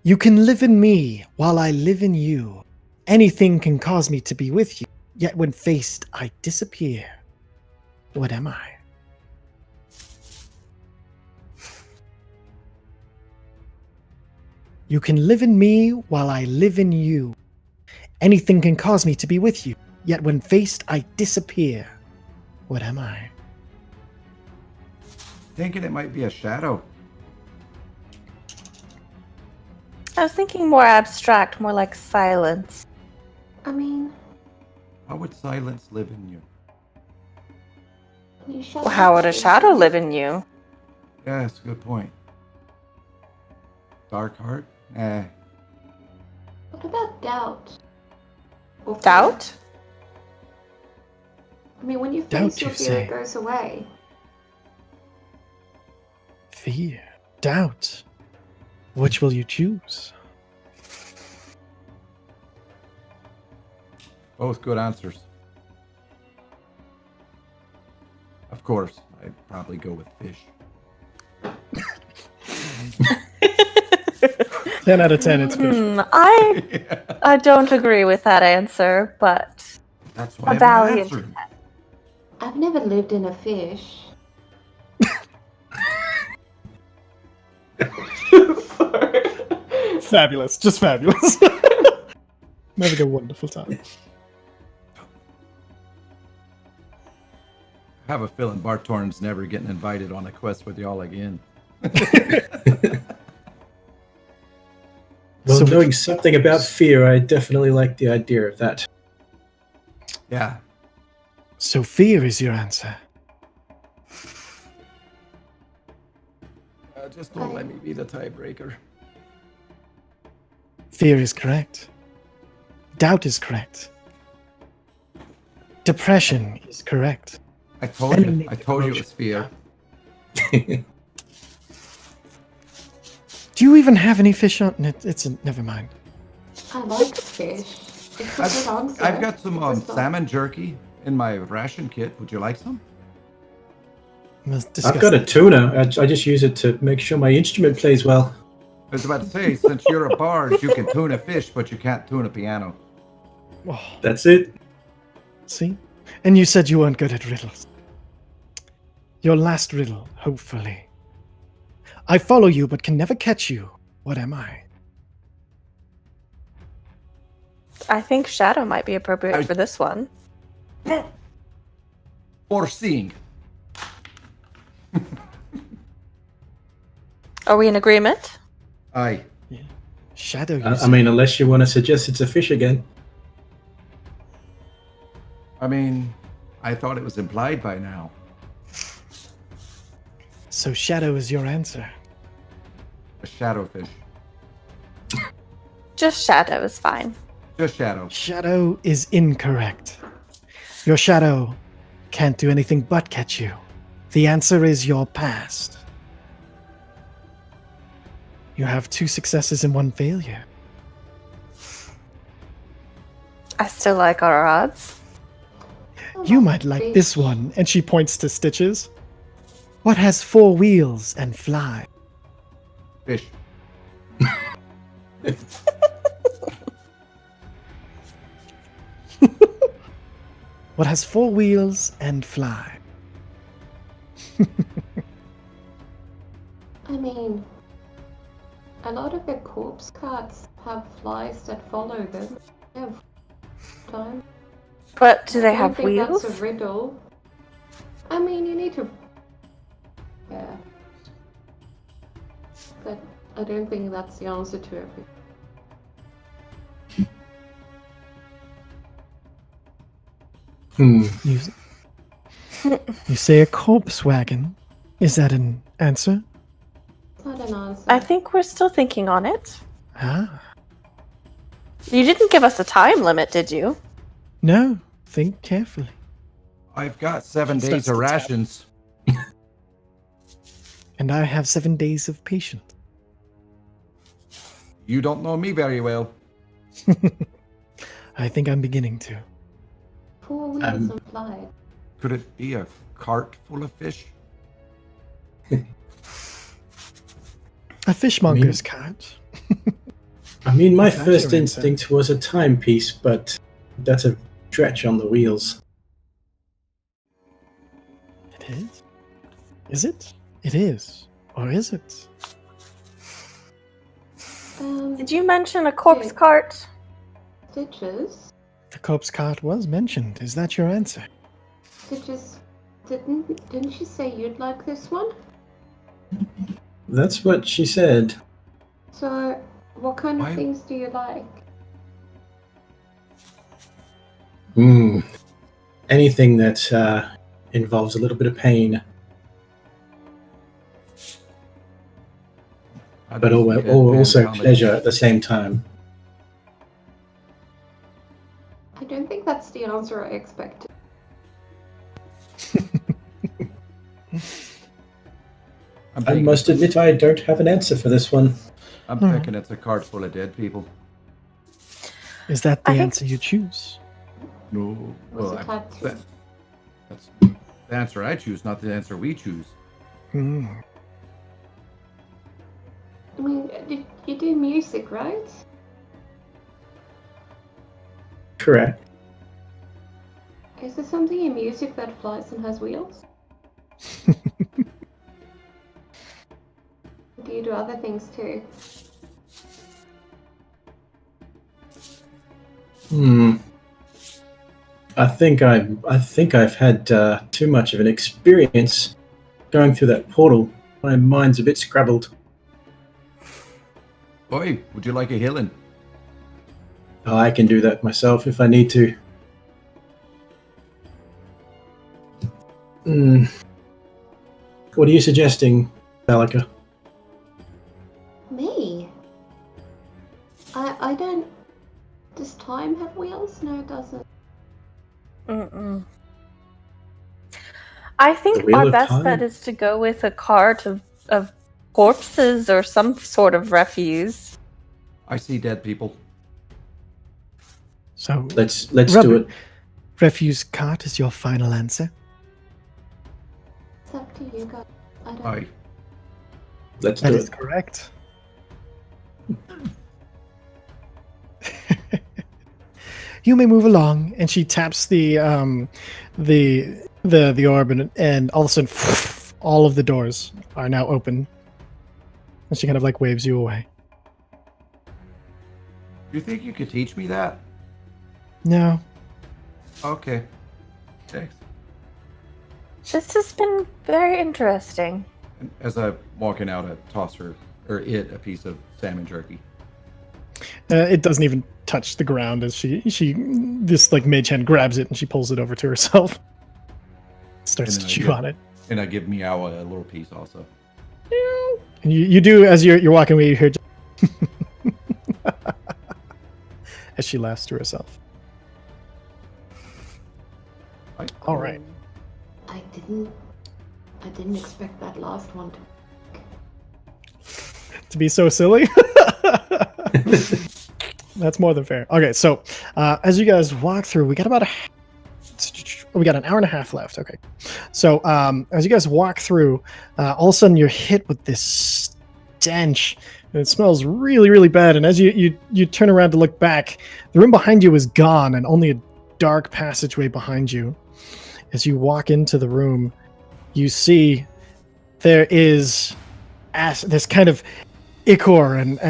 Speaker 1: You can live in me while I live in you. Anything can cause me to be with you, yet when faced, I disappear. What am I? You can live in me while I live in you. Anything can cause me to be with you, yet when faced, I disappear. What am I?
Speaker 4: Thinking it might be a shadow.
Speaker 5: I was thinking more abstract, more like silence.
Speaker 2: I mean,
Speaker 4: How would silence live in you?
Speaker 2: you shut
Speaker 5: Well, how
Speaker 2: up,
Speaker 5: would a
Speaker 2: fish.
Speaker 5: shadow live in you?
Speaker 4: Yeah, that's a good point. Dark heart? Eh.
Speaker 2: What about doubt? Or fear?
Speaker 5: Doubt?
Speaker 2: I mean, when you
Speaker 1: Doubt,
Speaker 2: face your
Speaker 1: you
Speaker 2: fear,
Speaker 1: say?
Speaker 2: it goes away.
Speaker 1: Fear, doubt. Which will you choose?
Speaker 4: Both good answers. Of course, I'd probably go with fish.
Speaker 1: 10 out of 10, it's fish.
Speaker 5: I don't agree with that answer, but
Speaker 4: That's why
Speaker 5: A
Speaker 4: I
Speaker 5: valiant
Speaker 4: answered.
Speaker 2: I've never lived in a fish. Sorry.
Speaker 1: Fabulous, just fabulous. Having a wonderful time.
Speaker 4: I have a feeling Bartorn's never getting invited on a quest with y'all again.
Speaker 3: Well,
Speaker 1: So-
Speaker 3: knowing something about fear, I definitely like the idea of that.
Speaker 4: Yeah.
Speaker 1: So fear is your answer.
Speaker 4: Just don't let me be the tiebreaker.
Speaker 1: Fear is correct. Doubt is correct. Depression is correct.
Speaker 4: I told you. I told you it was fear.
Speaker 1: Do you even have any fish on it? Never mind.
Speaker 2: I like fish. It's a good answer.
Speaker 4: I've got some
Speaker 2: What's that?
Speaker 4: salmon jerky in my ration kit. Would you like some?
Speaker 1: Let's discuss
Speaker 3: I've got a
Speaker 1: that.
Speaker 3: tuna. I just use it to make sure my instrument plays well.
Speaker 4: I was about to say, since you're a bard, you can tune a fish, but you can't tune a piano.
Speaker 1: Oh,
Speaker 3: That's it.
Speaker 1: See? And you said you weren't good at riddles. Your last riddle, hopefully. I follow you, but can never catch you. What am I?
Speaker 5: I think Shadow might be appropriate for this one.
Speaker 4: Foreseeing.
Speaker 5: Are we in agreement?
Speaker 4: Aye.
Speaker 1: Shadow, you
Speaker 3: I
Speaker 1: said-
Speaker 3: mean, unless you want to suggest it's a fish again.
Speaker 4: I mean, I thought it was implied by now.
Speaker 1: So Shadow is your answer.
Speaker 4: A shadowfish.
Speaker 5: Just Shadow is fine.
Speaker 4: Just shadow.
Speaker 1: Shadow is incorrect. Your shadow can't do anything but catch you. The answer is your past. You have 2 successes and 1 failure.
Speaker 5: I still like our odds.
Speaker 1: You might like this one. And she points to Stitches. What has 4 wheels and fly?
Speaker 4: Fish.
Speaker 1: What has 4 wheels and fly?
Speaker 2: I mean, a lot of the corpse carts have flies that follow them. They have time.
Speaker 5: But do they
Speaker 2: I don't
Speaker 5: have
Speaker 2: think
Speaker 5: wheels?
Speaker 2: That's a riddle. I mean, you need to. Yeah. But I don't think that's the answer to everything.
Speaker 1: You, you say a corpse wagon. Is that an answer?
Speaker 2: It's not an answer.
Speaker 5: I think we're still thinking on it.
Speaker 1: Ah.
Speaker 5: You didn't give us a time limit, did you?
Speaker 1: No. Think carefully.
Speaker 4: I've got 7
Speaker 1: Starts
Speaker 4: days
Speaker 1: to
Speaker 4: of
Speaker 1: tap.
Speaker 4: rations.
Speaker 1: And I have 7 days of patience.
Speaker 4: You don't know me very well.
Speaker 1: I think I'm beginning to.
Speaker 2: 4 wheels and fly.
Speaker 4: Could it be a cart full of fish?
Speaker 1: A fishmonger's cart.
Speaker 3: I mean, my
Speaker 1: That's
Speaker 3: first
Speaker 1: your answer.
Speaker 3: instinct was a timepiece, but that's a stretch on the wheels.
Speaker 1: It is? Is it? It is. Or is it?
Speaker 5: Did you mention a corpse cart?
Speaker 2: Stitches?
Speaker 1: The corpse cart was mentioned. Is that your answer?
Speaker 2: Stitches, didn't she say you'd like this one?
Speaker 3: That's what she said.
Speaker 2: So, what kind of
Speaker 4: Why-
Speaker 2: things do you like?
Speaker 3: Anything that involves a little bit of pain,
Speaker 4: I
Speaker 3: but
Speaker 4: don't see that
Speaker 3: also
Speaker 4: band
Speaker 3: pleasure at the same time.
Speaker 2: I don't think that's the answer I expected.
Speaker 4: I'm
Speaker 3: I
Speaker 4: thinking,
Speaker 3: must admit I don't have an answer for this one.
Speaker 4: I'm thinking it's a cart full of dead people.
Speaker 1: Is that the
Speaker 5: I think-
Speaker 1: answer you choose?
Speaker 4: No.
Speaker 2: Was
Speaker 4: Well,
Speaker 2: it tattoo?
Speaker 4: that's the answer I choose, not the answer we choose.
Speaker 1: Hmm.
Speaker 2: I mean, you do music, right?
Speaker 3: Correct.
Speaker 2: Is there something in music that flies and has wheels? Do you do other things too?
Speaker 3: I think I've had too much of an experience going through that portal. My mind's a bit scrabbled.
Speaker 4: Oi, would you like a healing?
Speaker 3: Oh, I can do that myself if I need to. What are you suggesting, Balika?
Speaker 2: Me? I don't. Does time have wheels? No, it doesn't.
Speaker 5: Mm-mm. I
Speaker 3: The
Speaker 5: think
Speaker 3: Wheel
Speaker 5: our
Speaker 3: of
Speaker 5: best
Speaker 3: Time?
Speaker 5: bet is to go with a cart of corpses or some sort of refuse.
Speaker 4: I see dead people.
Speaker 1: So,
Speaker 3: Let's
Speaker 1: Rubber.
Speaker 3: do it.
Speaker 1: refuse cart is your final answer?
Speaker 2: It's up to you guys. I don't.
Speaker 4: Aye.
Speaker 3: Let's
Speaker 1: That
Speaker 3: do
Speaker 1: is
Speaker 3: it.
Speaker 1: You may move along. And she taps the orb, and all of a sudden, all of the doors are now open. And she kind of like waves you away.
Speaker 4: You think you could teach me that?
Speaker 1: No.
Speaker 4: Okay. Thanks.
Speaker 5: This has been very interesting.
Speaker 4: And as I'm walking out, I toss her, or it, a piece of salmon jerky.
Speaker 1: It doesn't even touch the ground as this like mage hand grabs it and she pulls it over to herself. Starts to chew on it.
Speaker 4: And I give Meow a little piece also.
Speaker 1: And you do, as you're walking away, you hear as she laughs to herself. All right.
Speaker 2: I didn't expect that last one
Speaker 1: to be so silly. That's more than fair. Okay, so as you guys walk through, we got an hour and a half left. Okay, so as you guys walk through, all of a sudden you're hit with this stench, and it smells really, really bad. And as you turn around to look back, the room behind you is gone, and only a dark passageway behind you. As you walk into the room, you see there is this kind of ichor, and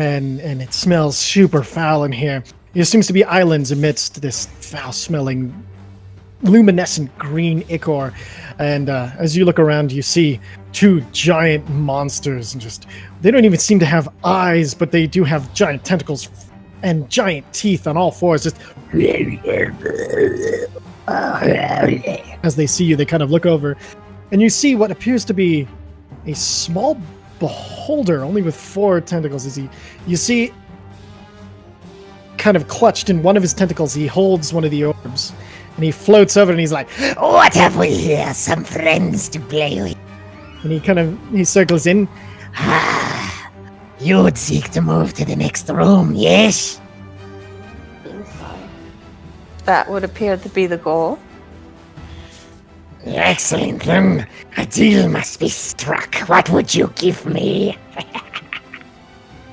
Speaker 1: it smells super foul in here. There seems to be islands amidst this foul-smelling, luminescent green ichor. And as you look around, you see two giant monsters, and they don't even seem to have eyes, but they do have giant tentacles and giant teeth on all fours. Just as they see you, they kind of look over, and you see what appears to be a small beholder, only with 4 tentacles. You see, kind of clutched in one of his tentacles, he holds one of the orbs, and he floats over, and he's like,
Speaker 6: "What have we here? Some friends to play with."
Speaker 1: And he circles in.
Speaker 6: Ah, you would seek to move to the next room, yes?
Speaker 2: think so.
Speaker 5: That would appear to be the goal.
Speaker 6: Excellent, then. A deal must be struck. What would you give me?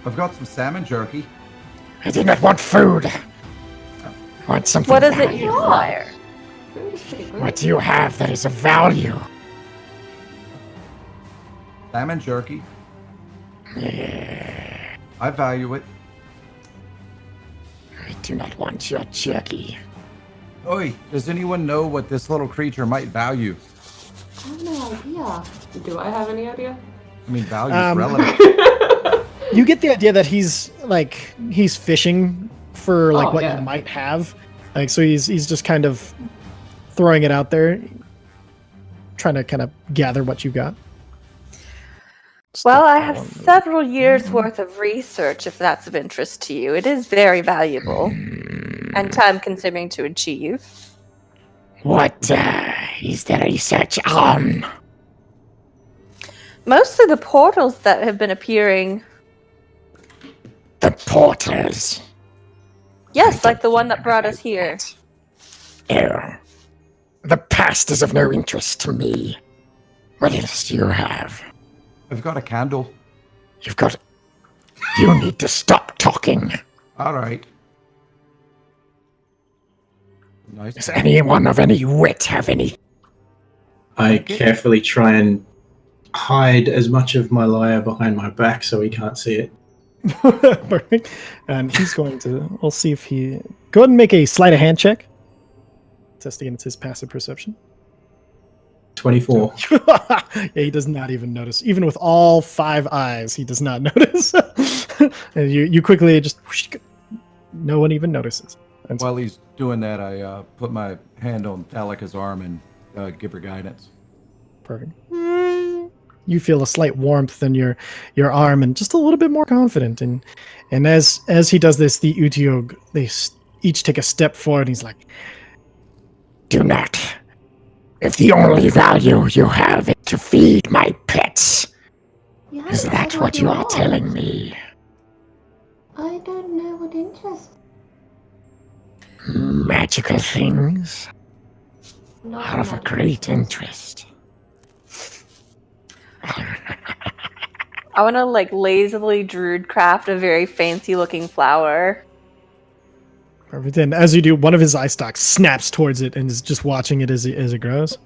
Speaker 4: I've got some salmon jerky.
Speaker 6: I do not want food. I want something
Speaker 5: What is it
Speaker 6: valuable.
Speaker 5: you desire?
Speaker 2: Food is pretty good.
Speaker 6: What do you have that is of value?
Speaker 4: Salmon jerky. I value it.
Speaker 6: I do not want your jerky.
Speaker 4: Oi, does anyone know what this little creature might value?
Speaker 2: I have no idea. Do I have any idea?
Speaker 4: I mean, value is relative.
Speaker 1: You get the idea that he's fishing for what
Speaker 2: yeah.
Speaker 1: you might have. So he's just kind of throwing it out there, trying to kind of gather what you got.
Speaker 5: Well, I have several years worth of research, if that's of interest to you. It is very valuable and time consuming to achieve.
Speaker 6: What is the research on?
Speaker 5: Mostly the portals that have been appearing.
Speaker 6: The portals.
Speaker 5: Yes, like the one that brought us here.
Speaker 6: Oh. The past is of no interest to me. What else do you have?
Speaker 4: I've got a candle.
Speaker 6: You need to stop talking.
Speaker 4: All right. Nice.
Speaker 6: Does anyone of any wit have any?
Speaker 3: I carefully try and hide as much of my lyre behind my back so he can't see it.
Speaker 1: Perfect. And he's going to. We'll see if he. Go ahead and make a sleight of hand check. Test against his passive perception.
Speaker 3: 24.
Speaker 1: Yeah, he does not even notice. Even with all 5 eyes, he does not notice. And you quickly just. No one even notices. And so-
Speaker 4: While he's doing that, I put my hand on Talika's arm and give her guidance.
Speaker 1: Perfect. You feel a slight warmth in your arm and just a little bit more confident. And as he does this, the Utiog, they each take a step forward. And he's like,
Speaker 6: Do not. If the only value you have is to feed my pets,
Speaker 2: Yeah,
Speaker 6: is that what you are telling me?
Speaker 2: I don't know what interests.
Speaker 6: Magical things
Speaker 2: Not
Speaker 6: are of a
Speaker 2: much.
Speaker 6: great interest.
Speaker 5: I want to lazily druid craft a very fancy looking flower.
Speaker 1: Perfect. And as you do, one of his eye stalks snaps towards it and is just watching it as it grows.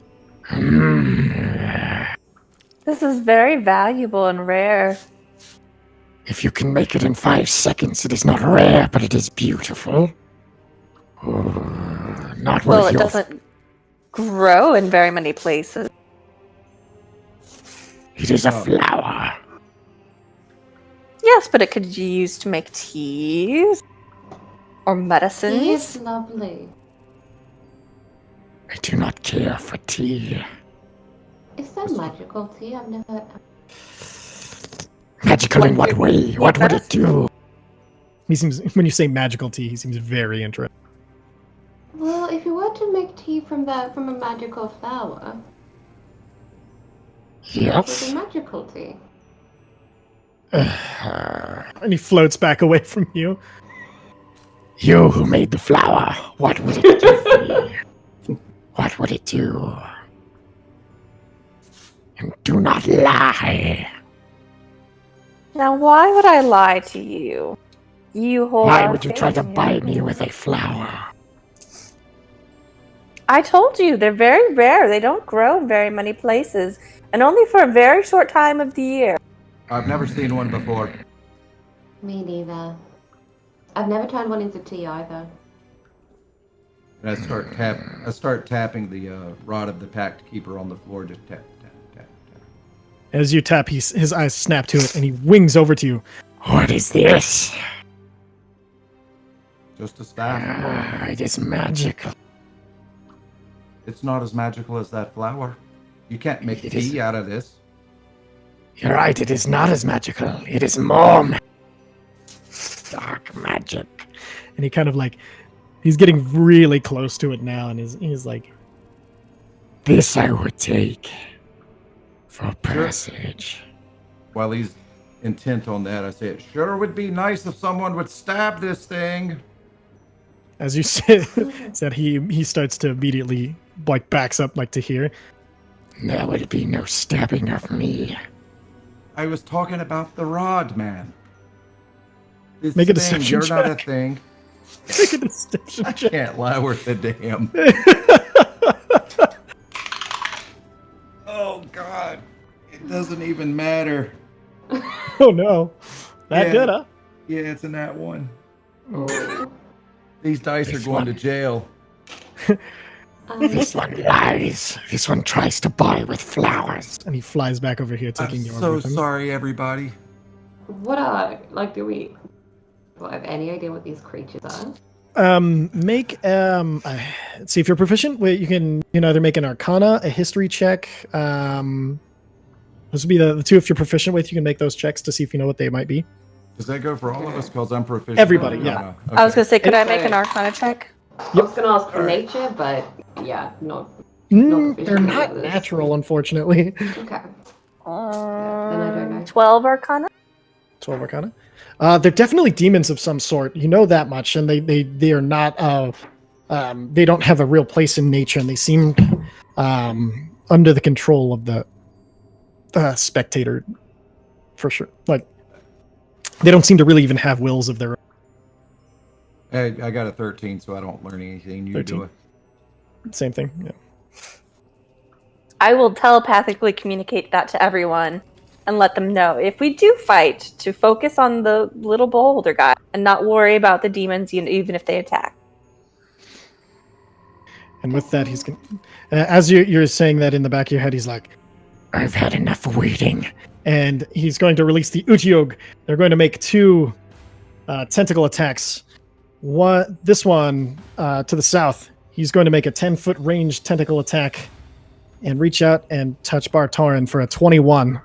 Speaker 5: This is very valuable and rare.
Speaker 6: If you can make it in 5 seconds, it is not rare, but it is beautiful. Not
Speaker 5: Well,
Speaker 6: worth
Speaker 5: it
Speaker 6: your...
Speaker 5: doesn't grow in very many places.
Speaker 6: It is a flower.
Speaker 5: Yes, but it could be used to make teas or
Speaker 2: Tea
Speaker 5: medicines.
Speaker 2: is lovely.
Speaker 6: I do not care for tea.
Speaker 2: Is that magical tea? I've never...
Speaker 6: Magical in what way? What would it do?
Speaker 1: He seems, when you say magical tea, he seems very interested.
Speaker 2: Well, if you were to make tea from a magical flower, it would
Speaker 6: Yes.
Speaker 2: be magical tea.
Speaker 1: And he floats back away from you.
Speaker 6: You who made the flower, what would it give me? What would it do? And do not lie.
Speaker 5: Now, why would I lie to you? You hold
Speaker 6: Why
Speaker 5: our
Speaker 6: would you try to
Speaker 5: faith.
Speaker 6: buy me with a flower?
Speaker 5: I told you, they're very rare. They don't grow in very many places, and only for a very short time of the year.
Speaker 4: I've never seen one before.
Speaker 2: Me neither. I've never turned one into tea either.
Speaker 4: And I start tapping the rod of the Pact Keeper on the floor. Just tap, tap, tap, tap.
Speaker 1: As you tap, his eyes snap to it, and he wings over to you.
Speaker 6: What is this?
Speaker 4: Just a staff.
Speaker 6: It is magical.
Speaker 4: It's not as magical as that flower. You can't make
Speaker 6: It
Speaker 4: tea
Speaker 6: is.
Speaker 4: out of this.
Speaker 6: You're right, it is not as magical. It is more dark magic.
Speaker 1: And he kind of like, he's getting really close to it now, and he's like,
Speaker 6: This I would take for passage.
Speaker 4: While he's intent on that, I say, it sure would be nice if someone would stab this thing.
Speaker 1: as you said, he starts to immediately like backs up like to here.
Speaker 6: There will be no stabbing of me.
Speaker 4: I was talking about the rod, man. This
Speaker 1: Make a
Speaker 4: thing,
Speaker 1: deception
Speaker 4: you're not a
Speaker 1: check.
Speaker 4: thing.
Speaker 1: Make a deception
Speaker 4: I
Speaker 1: check.
Speaker 4: can't lie worth a damn. Oh, God. It doesn't even matter.
Speaker 1: Oh no, that
Speaker 4: Yeah.
Speaker 1: good, huh?
Speaker 4: Yeah, it's in that one. These dice are
Speaker 6: This
Speaker 4: going
Speaker 6: one.
Speaker 4: to jail.
Speaker 6: This one lies. This one tries to buy with flowers.
Speaker 1: And he flies back over here,
Speaker 4: I'm
Speaker 1: taking your
Speaker 4: so
Speaker 1: with him.
Speaker 4: sorry, everybody.
Speaker 2: What are, like, do we have any idea what these creatures are?
Speaker 1: Make let's see if you're proficient. Wait, you can either make an Arcana, a History check. Those would be the two if you're proficient with. You can make those checks to see if you know what they might be.
Speaker 4: Does that go for all of us? Because I'm proficient.
Speaker 1: Everybody,
Speaker 4: No,
Speaker 1: yeah.
Speaker 4: no.
Speaker 5: I was
Speaker 4: Okay.
Speaker 5: going to say, could I
Speaker 2: Okay.
Speaker 5: make an Arcana check?
Speaker 2: I was gonna ask for nature, but yeah, not.
Speaker 1: They're not natural, unfortunately.
Speaker 2: Okay. Then I don't know.
Speaker 5: 12 Arcana?
Speaker 1: 12 Arcana. They're definitely demons of some sort. You know that much, and they are not. They don't have a real place in nature, and they seem under the control of the spectator, for sure. Like they don't seem to really even have wills of their own.
Speaker 4: Hey, I got a 13, so I don't learn anything. You
Speaker 1: 13.
Speaker 4: do it.
Speaker 1: Same thing. Yeah.
Speaker 5: I will telepathically communicate that to everyone and let them know if we do fight to focus on the little beholder guy and not worry about the demons even if they attack.
Speaker 1: And with that, he's going. As you're saying that in the back of your head, he's like,
Speaker 6: I've had enough waiting.
Speaker 1: and he's going to release the Ujiog. They're going to make two tentacle attacks. This one to the south, he's going to make a 10-foot range tentacle attack and reach out and touch Bartorin for a 21.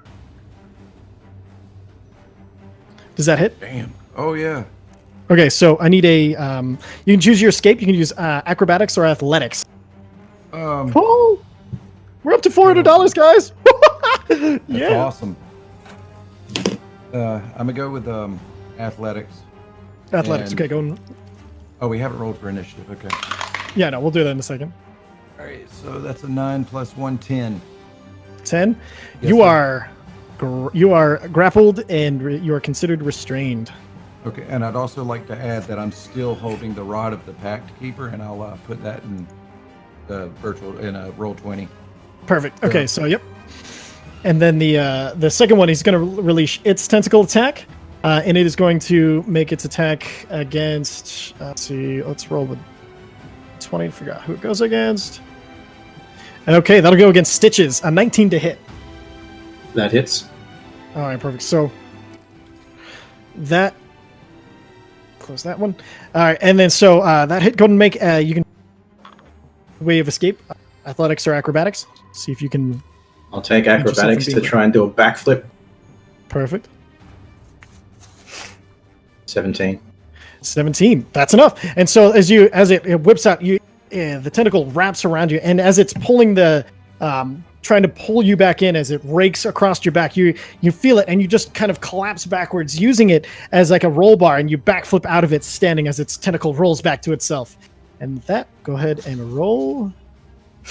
Speaker 1: Does that hit?
Speaker 4: Damn. Oh, yeah.
Speaker 1: Okay, so I need a. You can choose your escape. You can use acrobatics or athletics. Oh, we're up to $400, guys.
Speaker 4: That's
Speaker 1: Yeah.
Speaker 4: awesome. I'm going to go with athletics.
Speaker 1: Athletics.
Speaker 4: And-
Speaker 1: Okay, go.
Speaker 4: Oh, we haven't rolled for initiative. Okay.
Speaker 1: Yeah, no, we'll do that in a second.
Speaker 4: All right, so that's a 9 plus 1, 10.
Speaker 1: 10.
Speaker 4: Yes,
Speaker 1: You
Speaker 4: sir.
Speaker 1: are you are grappled and you are considered restrained.
Speaker 4: Okay, and I'd also like to add that I'm still holding the rod of the Pact Keeper, and I'll put that in the virtual in a roll 20.
Speaker 1: Perfect. Okay, so yep. And then the second one, he's going to release its tentacle attack, and it is going to make its attack against. Let's see. Let's roll with 20 to figure out who it goes against. Okay, that'll go against Stitches. A 19 to hit.
Speaker 3: That hits.
Speaker 1: All right, perfect. So that close that one. All right, and then so that hit. Go and make. You can way of escape. Athletics or acrobatics. See if you can.
Speaker 3: I'll take acrobatics to try and do a backflip.
Speaker 1: Perfect.
Speaker 3: 17.
Speaker 1: 17. That's enough. And so as it whips out, the tentacle wraps around you, and as it's pulling the trying to pull you back in, as it rakes across your back, you feel it, and you just kind of collapse backwards, using it as like a roll bar, and you backflip out of it, standing as its tentacle rolls back to itself. And with that, go ahead and roll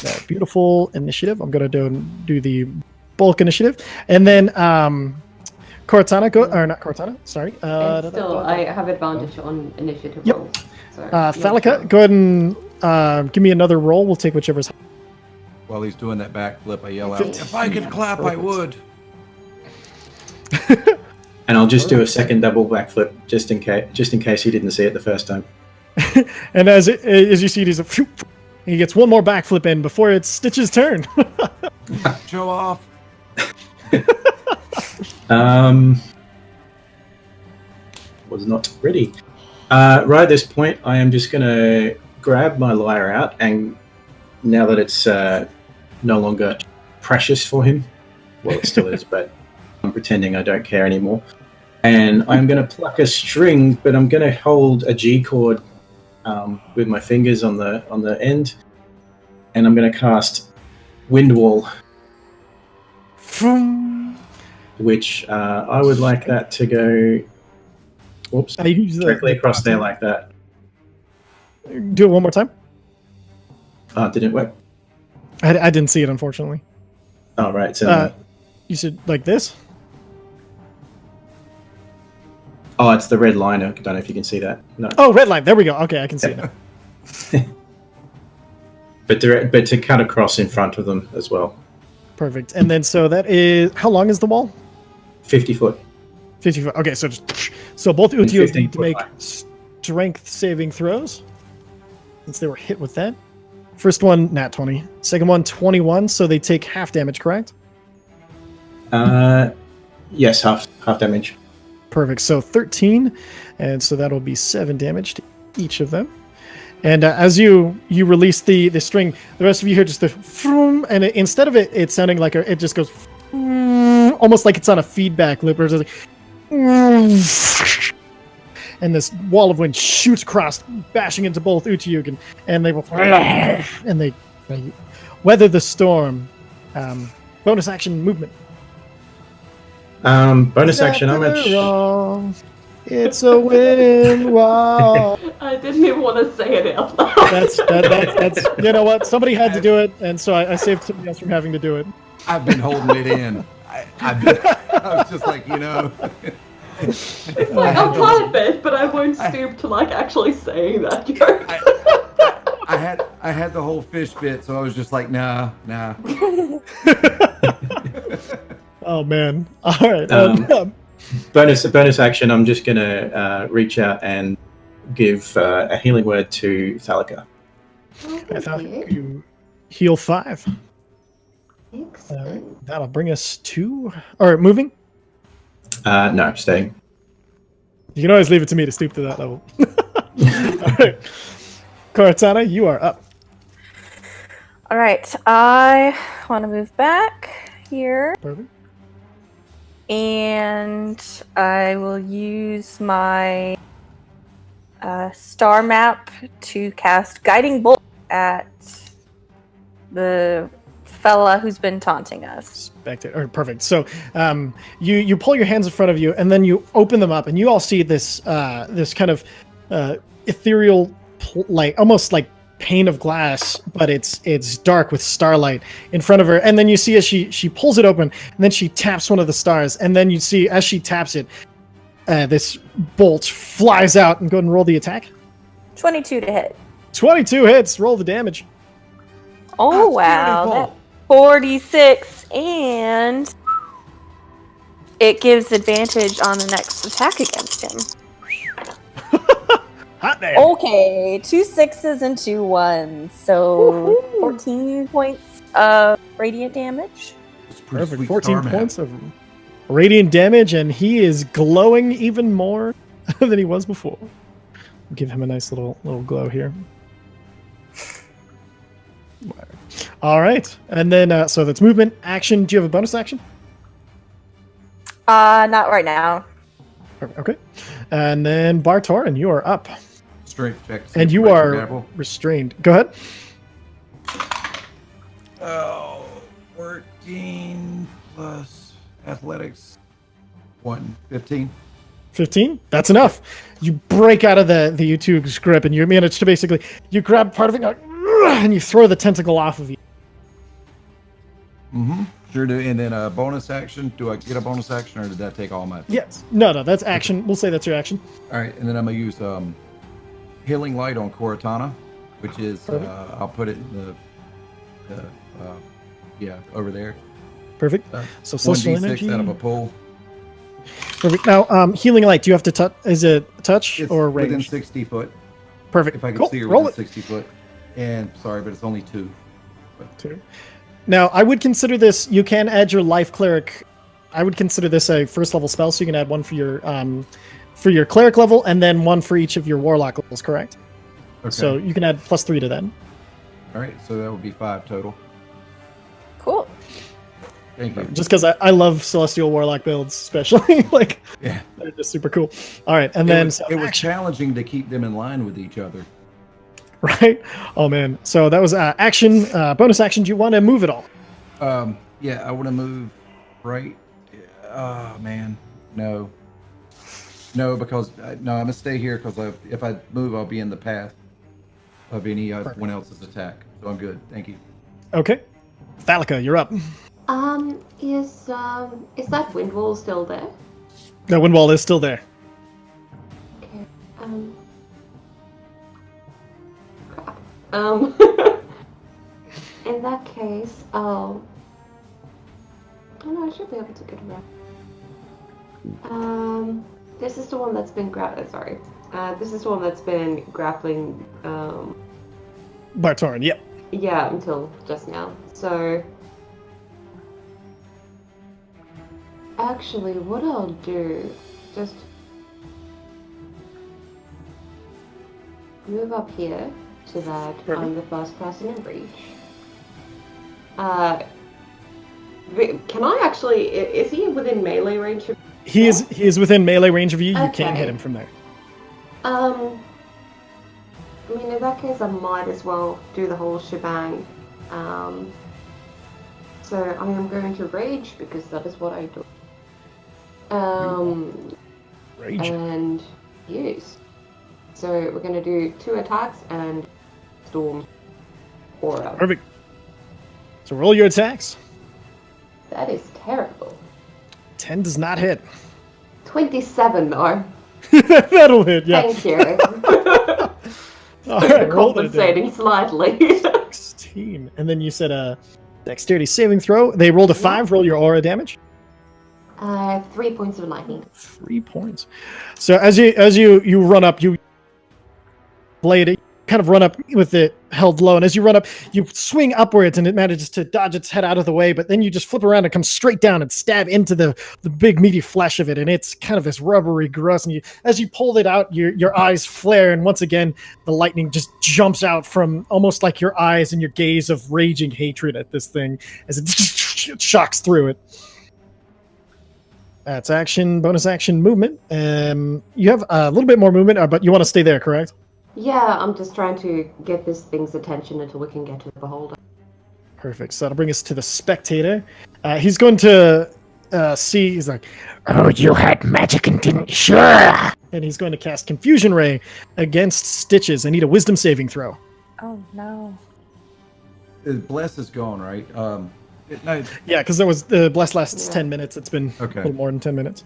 Speaker 1: that beautiful initiative. I'm gonna do the bulk initiative, and then Cortana, not Cortana. Sorry.
Speaker 2: I have advantage on initiative
Speaker 1: Yep.
Speaker 2: rolls. So
Speaker 1: Thalica, go ahead and give me another roll. We'll take whichever's.
Speaker 4: While he's doing that backflip, I yell out,
Speaker 1: 15.
Speaker 4: "If I could clap, I would."
Speaker 3: And I'll just do a second double backflip just in case he didn't see it the first time.
Speaker 1: And as you see, he gets one more backflip in before it's Stitch's turn.
Speaker 4: Show off.
Speaker 3: Was not ready. Right at this point, I am just going to grab my lyre out, and now that it's no longer precious for him, well, it still is, but I'm pretending I don't care anymore. And I'm going to pluck a string, but I'm going to hold a G chord with my fingers on the end, and I'm going to cast Wind Wall, which I would like that to go. Whoops! Directly across there like that.
Speaker 1: Do it one more time.
Speaker 3: Didn't it work?
Speaker 1: I didn't see it, unfortunately.
Speaker 3: Oh right. So
Speaker 1: you said like this.
Speaker 3: Oh, it's the red line. I don't know if you can see that. No.
Speaker 1: Oh, red line. There we go. Okay, I can see it now.
Speaker 3: but to cut across in front of them as well.
Speaker 1: Perfect. And then so that is, how long is the wall?
Speaker 3: 50 foot.
Speaker 1: 50 foot. Okay, so both Utios
Speaker 3: 15
Speaker 1: need to
Speaker 3: foot
Speaker 1: make
Speaker 3: high.
Speaker 1: strength saving throws, since they were hit with that. First one, nat 20. Second one, 21. So they take half damage, correct?
Speaker 3: Yes, half damage.
Speaker 1: Perfect. So 13, and so that'll be 7 damage to each of them. And as you release the string, the rest of you hear just the vroom, and instead of it sounding like it just goes almost like it's on a feedback loop, or it's like, and this wall of wind shoots across, bashing into both Utiyug, and they will and they weather the storm. Bonus action movement.
Speaker 3: Bonus action. How much?
Speaker 1: It's a wind wall.
Speaker 2: I didn't even want to say it out loud.
Speaker 1: That's you know what? Somebody had to do it, and so I saved somebody else from having to do it.
Speaker 4: I've been holding it in. I was just like,
Speaker 2: It's like, I'll try a bit, but I won't stoop to like actually saying that joke.
Speaker 4: I had the whole fish bit, so I was just like, nah.
Speaker 1: Oh man! All right.
Speaker 3: Bonus action. I'm just gonna reach out and give a healing word to Thalica.
Speaker 1: You heal 5.
Speaker 2: Excellent.
Speaker 1: That'll bring us to, or moving.
Speaker 3: No, staying.
Speaker 1: You can always leave it to me to stoop to that level. All right, Cortana, you are up.
Speaker 5: All right, I want to move back here.
Speaker 1: Perfect.
Speaker 5: And I will use my star map to cast Guiding Bolt at the fella who's been taunting us.
Speaker 1: Perfect. So you pull your hands in front of you, and then you open them up, and you all see this this kind of ethereal, like almost like pane of glass, but it's dark with starlight in front of her. And then you see as she pulls it open, and then she taps one of the stars, and then you see as she taps it, this bolt flies out, and go ahead and roll the attack.
Speaker 5: 22 to hit.
Speaker 1: 22 hits. Roll the damage.
Speaker 5: Oh,
Speaker 4: That's
Speaker 5: wow.
Speaker 4: beautiful.
Speaker 5: That's 46, and it gives advantage on the next attack against him.
Speaker 1: Hot damn.
Speaker 5: Okay, 2 6s and 2 1s. So 14 points of radiant damage.
Speaker 4: It's pretty
Speaker 1: Perfect.
Speaker 4: sweet
Speaker 1: 14
Speaker 4: star map.
Speaker 1: points of radiant damage, and he is glowing even more than he was before. Give him a nice little glow here. All right, and then so that's movement, action. Do you have a bonus action?
Speaker 5: Not right now.
Speaker 1: Okay, and then Bartorin, you are up,
Speaker 4: Strength check.
Speaker 1: and you are restrained. Go ahead.
Speaker 4: Oh, 14 plus athletics. 15.
Speaker 1: 15. That's enough. You break out of the U2's grip, and you manage to basically you grab part of it, and you throw the tentacle off of you.
Speaker 4: Mm-hmm. Sure do. And then a bonus action. Do I get a bonus action, or did that take all my?
Speaker 1: Yes. No, that's action. We'll say that's your action.
Speaker 4: All right, and then I'm gonna use healing light on Cortana, which is I'll put it in the over there.
Speaker 1: Perfect. So celestial
Speaker 4: 1d6
Speaker 1: energy.
Speaker 4: out of a pool.
Speaker 1: Perfect. Now, healing light. Do you have to touch? Is it touch
Speaker 4: It's
Speaker 1: or
Speaker 4: within
Speaker 1: range?
Speaker 4: 60 foot.
Speaker 1: Perfect.
Speaker 4: If I can
Speaker 1: Cool.
Speaker 4: see her
Speaker 1: Roll
Speaker 4: within
Speaker 1: it.
Speaker 4: 60 foot. And sorry, but it's only 2.
Speaker 1: Two. Now, I would consider this. You can add your life cleric. I would consider this a first level spell, so you can add one for your cleric level, and then one for each of your warlock levels. Correct.
Speaker 4: Okay.
Speaker 1: So you can add +3 to that.
Speaker 4: All right, so that would be 5 total.
Speaker 5: Cool.
Speaker 4: Thank you.
Speaker 1: Just because I love celestial warlock builds, especially like
Speaker 4: Yeah.
Speaker 1: they're just super cool. All right, and then
Speaker 4: it was challenging to keep them in line with each other.
Speaker 1: right. Oh man, so that was action. Bonus action. Do you want to move it all?
Speaker 4: Yeah, I want to move right. Oh man, no, because I'm gonna stay here because if I move, I'll be in the path of anyone else's attack. So I'm good. Thank you.
Speaker 1: Okay, Thalica, you're up.
Speaker 2: Is that wind wall still there?
Speaker 1: The wind wall is still there.
Speaker 2: Okay. Crap. In that case, oh no, I should be able to get around. This is the one that's been this is the one that's been grappling.
Speaker 1: Bartorin, yep.
Speaker 2: Yeah, until just now. So. Actually, what I'll do, just move up here to that I'm the first person in reach. Can I actually, is he within melee range of...
Speaker 1: He is within melee range of you. You can
Speaker 2: Okay.
Speaker 1: hit him from there.
Speaker 2: I mean, in that case, I might as well do the whole shebang. So I am going to rage because that is what I do.
Speaker 1: Rage.
Speaker 2: And use. So we're going to do 2 attacks and storm aura.
Speaker 1: Perfect. So roll your attacks.
Speaker 2: That is terrible.
Speaker 1: 10 does not hit.
Speaker 2: 27 though.
Speaker 1: That'll hit. Yeah.
Speaker 2: Thank you.
Speaker 1: All right. Roll it.
Speaker 2: Compensating slightly.
Speaker 1: 16, and then you said a dexterity saving throw. They rolled a 5. Roll your aura damage.
Speaker 2: 3 points of lightning.
Speaker 1: 3 points. So as you run up, you blade it, kind of run up with it held low, and as you run up, you swing upwards, and it manages to dodge its head out of the way. But then you just flip around and come straight down and stab into the big meaty flesh of it, and it's kind of this rubbery, gross. And as you pulled it out, your eyes flare, and once again, the lightning just jumps out from almost like your eyes and your gaze of raging hatred at this thing as it shocks through it. That's action, bonus action, movement. You have a little bit more movement, but you want to stay there, correct?
Speaker 2: Yeah, I'm just trying to get this thing's attention until we can get to the beholder.
Speaker 1: Perfect. So that'll bring us to the spectator. He's going to see. He's like,
Speaker 6: Oh, you had magic and didn't sure.
Speaker 1: and he's going to cast Confusion Ray against Stitches. I need a Wisdom saving throw.
Speaker 5: Oh no.
Speaker 4: Bless is gone, right?
Speaker 1: Yeah, because there was the bless lasts 10 minutes. It's been a
Speaker 4: Okay.
Speaker 1: little more than 10 minutes.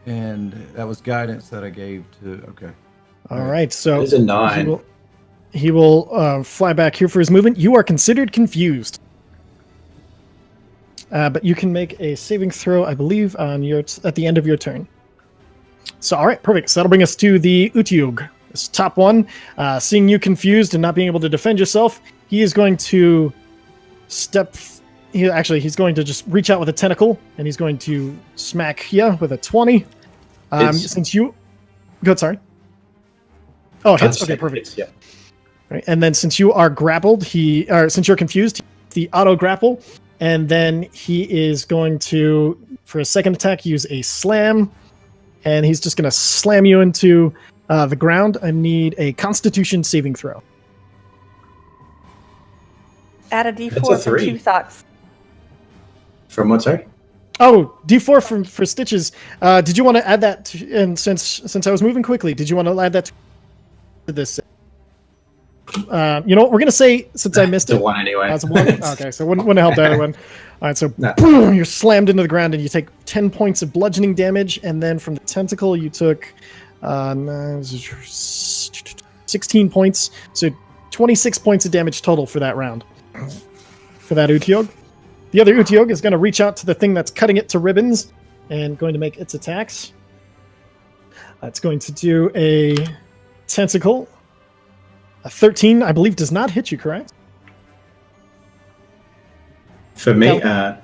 Speaker 4: And that was guidance that I gave to. Okay.
Speaker 1: All right, so
Speaker 3: There's a 9.
Speaker 1: he will fly back here for his movement. You are considered confused. But you can make a saving throw, I believe, on at the end of your turn. So, all right, perfect. So that'll bring us to the Utyug. This top one, seeing you confused and not being able to defend yourself, he is going to he's going to just reach out with a tentacle, and he's going to smack you with a 20. Since you... Go ahead, sorry. Oh, hits. Okay, perfect.
Speaker 3: Hits, yeah.
Speaker 1: Right, and then since you are grappled, since you're confused, the auto grapple, and then he is going to, for a second attack, use a slam, and he's just going to slam you into the ground. I need a Constitution saving throw.
Speaker 5: Add a
Speaker 3: That's
Speaker 5: D4
Speaker 3: a
Speaker 5: from
Speaker 3: 3.
Speaker 5: two thoughts.
Speaker 3: From what, sorry?
Speaker 1: Oh, D4 for stitches. Did you want to add that? And since I was moving quickly, did you want to add that to this? You know what? We're gonna say, since I missed
Speaker 3: It's
Speaker 1: it,
Speaker 3: a 1 anyway.
Speaker 1: that's a 1. Okay, so wouldn't help the other one. All right, so
Speaker 3: No.
Speaker 1: boom, you're slammed into the ground, and you take 10 points of bludgeoning damage, and then from the tentacle, you took 16 points, so 26 points of damage total for that round. For that Utyug. The other Utyug is going to reach out to the thing that's cutting it to ribbons and going to make its attacks. That's going to do a tentacle. A 13, I believe, does not hit you, correct?
Speaker 3: For me,
Speaker 1: For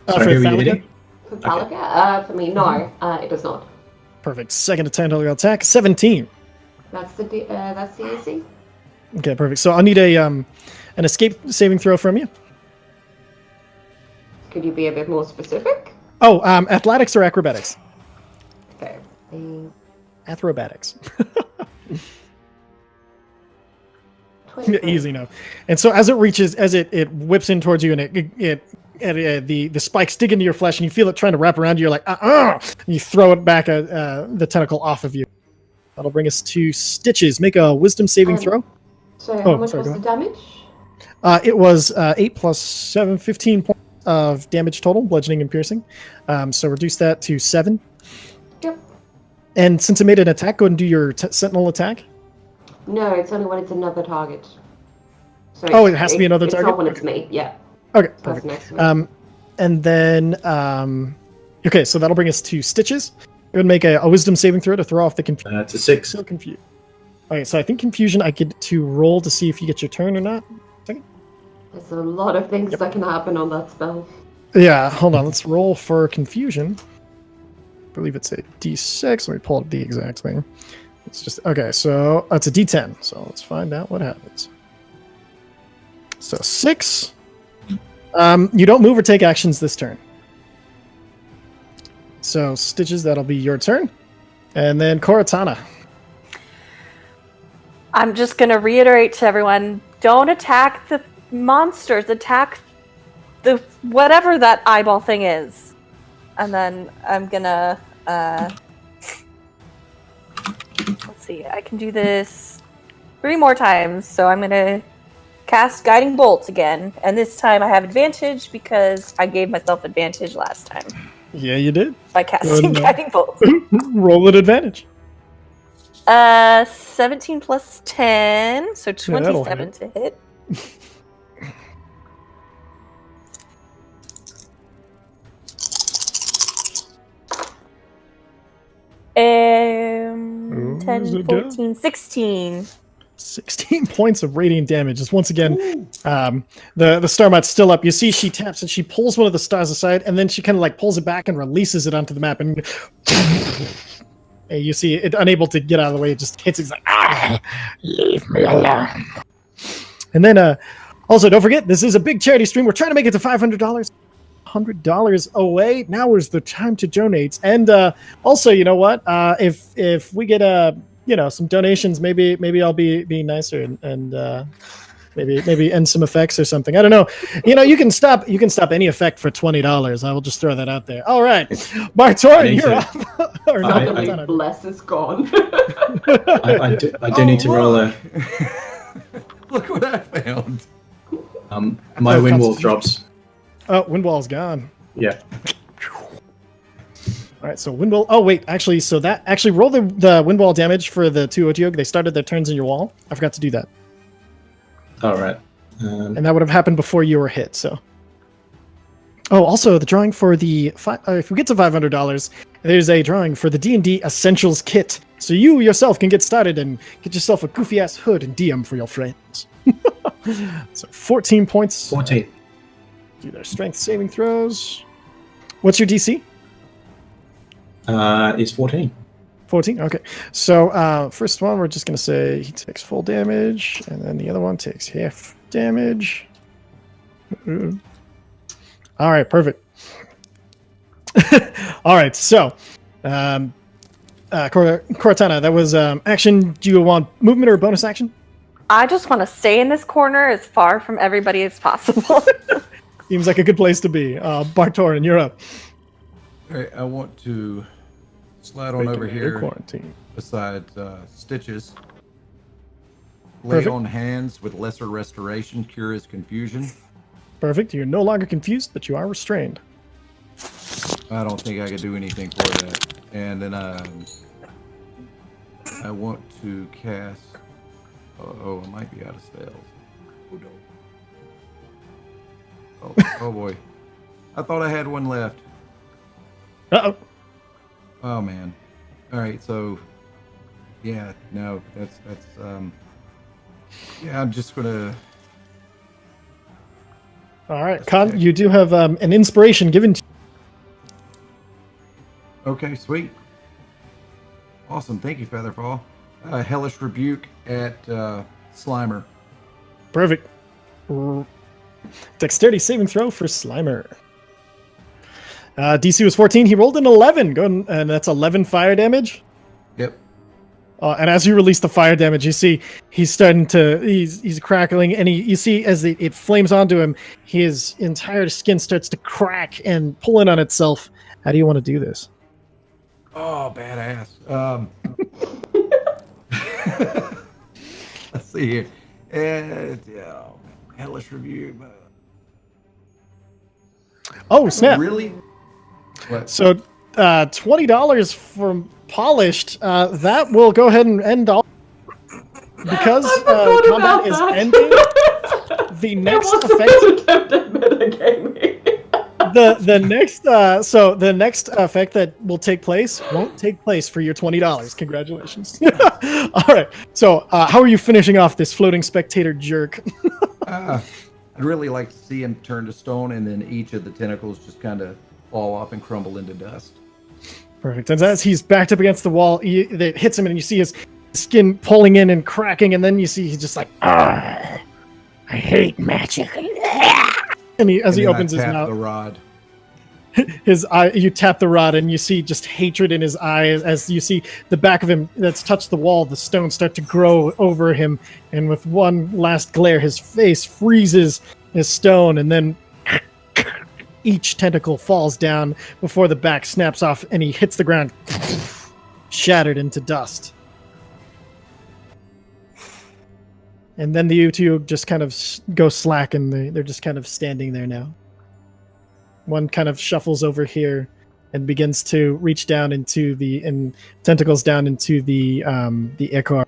Speaker 3: sorry, who were you
Speaker 1: Thalica?
Speaker 3: hitting?
Speaker 2: For Thalica? For me, no, it does not.
Speaker 1: Perfect. Second tentacle attack, 17.
Speaker 2: That's the AC.
Speaker 1: Okay, perfect. So I'll need an escape saving throw from you.
Speaker 2: Could you be a bit more specific?
Speaker 1: Oh, athletics or acrobatics?
Speaker 2: Okay.
Speaker 1: Acrobatics.
Speaker 2: 23.
Speaker 1: Easy enough. And so as it whips in towards you, and the spikes dig into your flesh, and you feel it trying to wrap around you, you're like, and you throw it back, the tentacle off of you. That'll bring us to Stitches. Make a wisdom saving throw.
Speaker 2: So how much was the damage?
Speaker 1: It was 8 plus 7, 15 points of damage total, bludgeoning and piercing. So reduce that to 7.
Speaker 2: Yep.
Speaker 1: And since it made an attack, go ahead and do your sentinel attack.
Speaker 2: No, it's only when it's another target. So
Speaker 1: It has to be another target?
Speaker 2: It's not when it's me, yeah.
Speaker 1: Okay,
Speaker 2: So that's
Speaker 1: perfect.
Speaker 2: next to me.
Speaker 1: And then, okay, so that'll bring us to Stitches. Go ahead and make a wisdom saving throw to throw off the confusion.
Speaker 3: It's a 6.
Speaker 1: Still confused. Okay, so I think confusion I get to roll to see if you get your turn or not.
Speaker 2: There's a lot of things that can happen on that spell.
Speaker 1: Yeah, hold on. Let's roll for confusion. I believe it's a D6. Let me pull up the exact thing. It's just okay. So it's a D10. So let's find out what happens. So 6. You don't move or take actions this turn. So Stitches, that'll be your turn, and then Koratana.
Speaker 5: I'm just going to reiterate to everyone, don't attack the monsters, attack the whatever that eyeball thing is. And then I'm going to let's see, I can do this 3 more times. So I'm going to cast Guiding Bolt again, and this time I have advantage because I gave myself advantage last time
Speaker 1: Yeah, you did.
Speaker 5: by casting Guiding Bolt.
Speaker 1: Roll at advantage.
Speaker 5: 17 plus 10, so
Speaker 1: that'll
Speaker 5: 27 to hit.
Speaker 1: Ooh,
Speaker 5: 10,
Speaker 1: is it good?
Speaker 5: 14, 16.
Speaker 1: 16 points of radiant damage. Just once again, the star map's still up. You see she taps and she pulls one of the stars aside, and then she kind of like pulls it back and releases it onto the map. And you see it unable to get out of the way. It just hits it. It's like,
Speaker 6: Leave me alone.
Speaker 1: And then also, don't forget, this is a big charity stream. We're trying to make it to $500. $100 away. Now is the time to donate. And also, you know what? If we get some donations, maybe I'll be nicer and maybe end some effects or something. I don't know. You can stop any effect for $20. I will just throw that out there. All right, Bartorin, you're up. Or no,
Speaker 2: My bless is gone.
Speaker 3: I do need to roll a.
Speaker 4: Look what I found.
Speaker 3: My wind wall drops.
Speaker 1: Oh, wind wall's gone.
Speaker 3: Yeah.
Speaker 1: All right, so wind wall. Oh wait, actually, so that actually roll the wind wall damage for the two Otyug. They started their turns in your wall. I forgot to do that,
Speaker 3: All right.
Speaker 1: and that would have happened before you were hit. So. Oh, also the drawing for the if we get to $500, there's a drawing for the D&D Essentials Kit, so you yourself can get started and get yourself a goofy ass hood and DM for your friends. So 14 points.
Speaker 3: 14.
Speaker 1: Do their strength saving throws. What's your DC?
Speaker 3: Is 14.
Speaker 1: 14. Okay. So first one, we're just gonna say he takes full damage, and then the other one takes half damage. All right, perfect. All right, so Cortana, that was action. Do you want movement or bonus action?
Speaker 5: I just want to stay in this corner as far from everybody as possible.
Speaker 1: Seems like a good place to be. Bartorin, you're up.
Speaker 4: All right, I want to slide on over here
Speaker 1: Quarantine.
Speaker 4: beside Stitches. Lay
Speaker 1: Perfect.
Speaker 4: on hands with lesser restoration, cure his confusion.
Speaker 1: Perfect. You're no longer confused, but you are restrained.
Speaker 4: I don't think I could do anything for that. And then I want to cast. Oh, I might be out of spells. Oh no. Oh boy. I thought I had one left.
Speaker 1: Uh-oh.
Speaker 4: Oh man. All right, so yeah, no, that's yeah, I'm just gonna.
Speaker 1: All right, Con, you do have an inspiration given to you.
Speaker 4: Okay, sweet. Awesome, thank you, Featherfall. Hellish Rebuke at Slimer.
Speaker 1: Perfect. Dexterity saving throw for Slimer. DC was 14. He rolled an 11. And that's 11 fire damage.
Speaker 4: Yep.
Speaker 1: And as you release the fire damage, you see he's starting to he's crackling, and you see as it flames onto him, his entire skin starts to crack and pull in on itself. How do you want to do this?
Speaker 4: Oh, badass. Let's see here. Oh, Hellish Rebuke.
Speaker 1: Oh snap!
Speaker 4: Really? What?
Speaker 1: So $20 from Polished. That will go ahead and end all because combat is ending. The next effect. The next effect that will take place won't take place for your $20. Congratulations. All right. So how are you finishing off this floating spectator jerk?
Speaker 4: I'd really like to see him turn to stone, and then each of the tentacles just kind of fall off and crumble into dust.
Speaker 1: Perfect. And as he's backed up against the wall, it hits him, and you see his skin pulling in and cracking, and then you see he's just like,
Speaker 6: I hate magic.
Speaker 1: and as he
Speaker 4: And then
Speaker 1: opens
Speaker 4: I
Speaker 1: his
Speaker 4: tap
Speaker 1: mouth,
Speaker 4: the rod.
Speaker 1: his eye, you tap the rod, and you see just hatred in his eyes as you see the back of him that's touched the wall, the stones start to grow over him, and with one last glare, his face freezes his stone, and then each tentacle falls down before the back snaps off, and he hits the ground, shattered into dust. And then the U2 just kind of go slack, and they're just kind of standing there now. One kind of shuffles over here and begins to reach down into tentacles down into the ichor.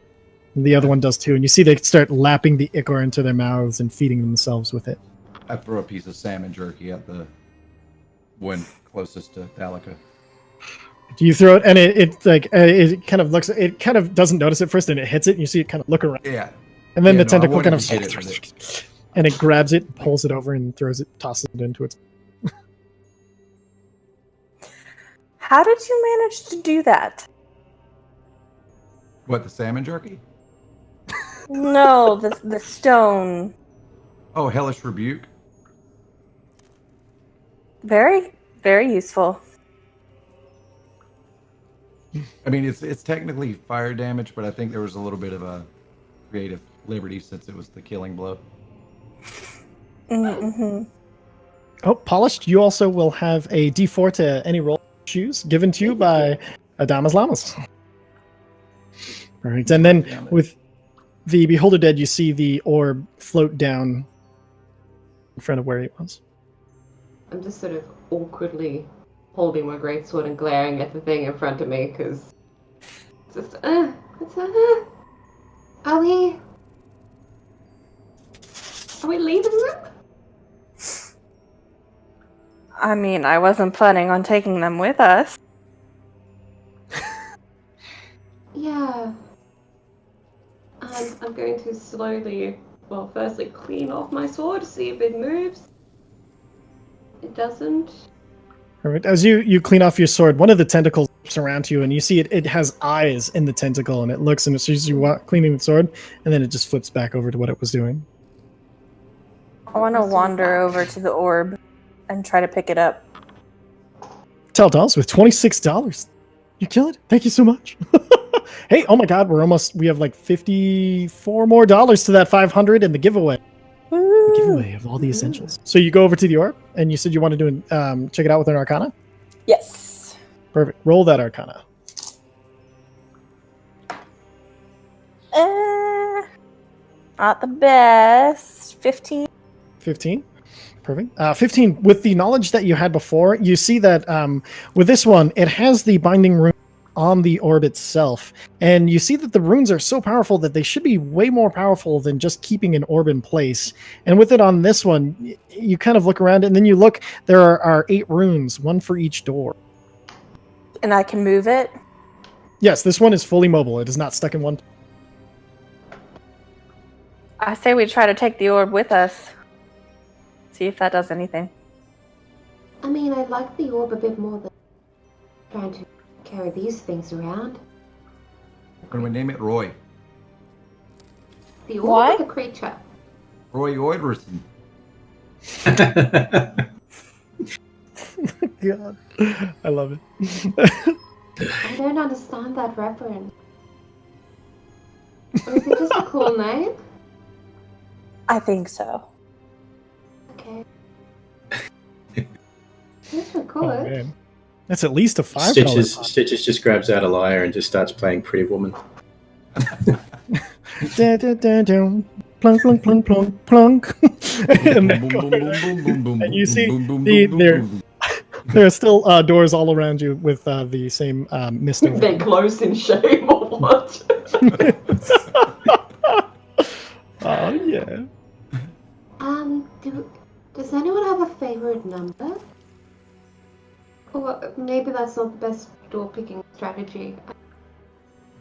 Speaker 1: And the other one does too, and you see they start lapping the ichor into their mouths and feeding themselves with it.
Speaker 4: I throw a piece of salmon jerky at the one closest to Thalica.
Speaker 1: Do you throw it, and it kind of doesn't notice it first, and it hits it, and you see it kind of look around.
Speaker 4: Yeah.
Speaker 1: And then
Speaker 4: Yeah,
Speaker 1: the
Speaker 4: no,
Speaker 1: tentacle
Speaker 4: I
Speaker 1: kind
Speaker 4: wanted
Speaker 1: of
Speaker 4: to hit it with it.
Speaker 1: and it grabs it, pulls it over, and tosses it into its.
Speaker 5: How did you manage to do that?
Speaker 4: What, the salmon jerky?
Speaker 5: No, the stone.
Speaker 4: Oh, Hellish Rebuke.
Speaker 5: Very, very useful.
Speaker 4: I mean, it's technically fire damage, but I think there was a little bit of a creative liberty since it was the killing blow.
Speaker 5: Mm-hmm.
Speaker 1: Oh, Polished, you also will have a D4 to any roll choose given to you by Adamas Lamas. All right, and then with the Beholder Dead, you see the orb float down in front of where he was.
Speaker 2: I'm just sort of awkwardly holding my greatsword and glaring at the thing in front of me, because just, are we leaving them?
Speaker 5: I mean, I wasn't planning on taking them with us.
Speaker 2: Yeah. I'm going to slowly, well, firstly clean off my sword, see if it moves. It doesn't.
Speaker 1: Perfect. As you clean off your sword, one of the tentacles wraps around you, and you see it has eyes in the tentacle, and it looks and it sees you cleaning the sword, and then it just flips back over to what it was doing.
Speaker 5: I want to wander over to the orb and try to pick it up.
Speaker 1: $12 with $26. You kill it. Thank you so much. Hey, oh my God, we have like $54 more to that 500 in the giveaway. The giveaway of all the essentials. So you go over to the orb, and you said you want to do check it out with an Arcana?
Speaker 5: Yes.
Speaker 1: Perfect. Roll that Arcana.
Speaker 5: Not the best. 15.
Speaker 1: 15. Perfect. 15. With the knowledge that you had before, you see that with this one, it has the binding rune on the orb itself. And you see that the runes are so powerful that they should be way more powerful than just keeping an orb in place. And with it on this one, you kind of look around, and then you look, there are 8 runes, one for each door.
Speaker 5: And I can move it?
Speaker 1: Yes, this one is fully mobile. It is not stuck in one.
Speaker 5: I say we try to take the orb with us. See if that does anything.
Speaker 2: I mean, I like the orb a bit more than trying to carry these things around.
Speaker 4: Can we name it Roy?
Speaker 2: The orb
Speaker 5: What?
Speaker 2: or the creature?
Speaker 4: Roy Oiderson.
Speaker 1: God, I love it.
Speaker 2: I don't understand that reference. Or is it just a cool name?
Speaker 5: I think so.
Speaker 2: Okay. Yes, we
Speaker 1: Oh,
Speaker 2: could.
Speaker 1: man. That's at least a $5.
Speaker 3: Stitches just grabs out a lyre and just starts playing Pretty Woman.
Speaker 1: Da, da, da, da. Plunk, plunk, plunk, plunk, plunk. And they go and you see there are still doors all around you with the same mist over
Speaker 2: They
Speaker 1: them.
Speaker 2: close in shame or what?
Speaker 1: Oh, yeah.
Speaker 2: Does anyone have a favorite number? Or maybe that's not the best door picking strategy.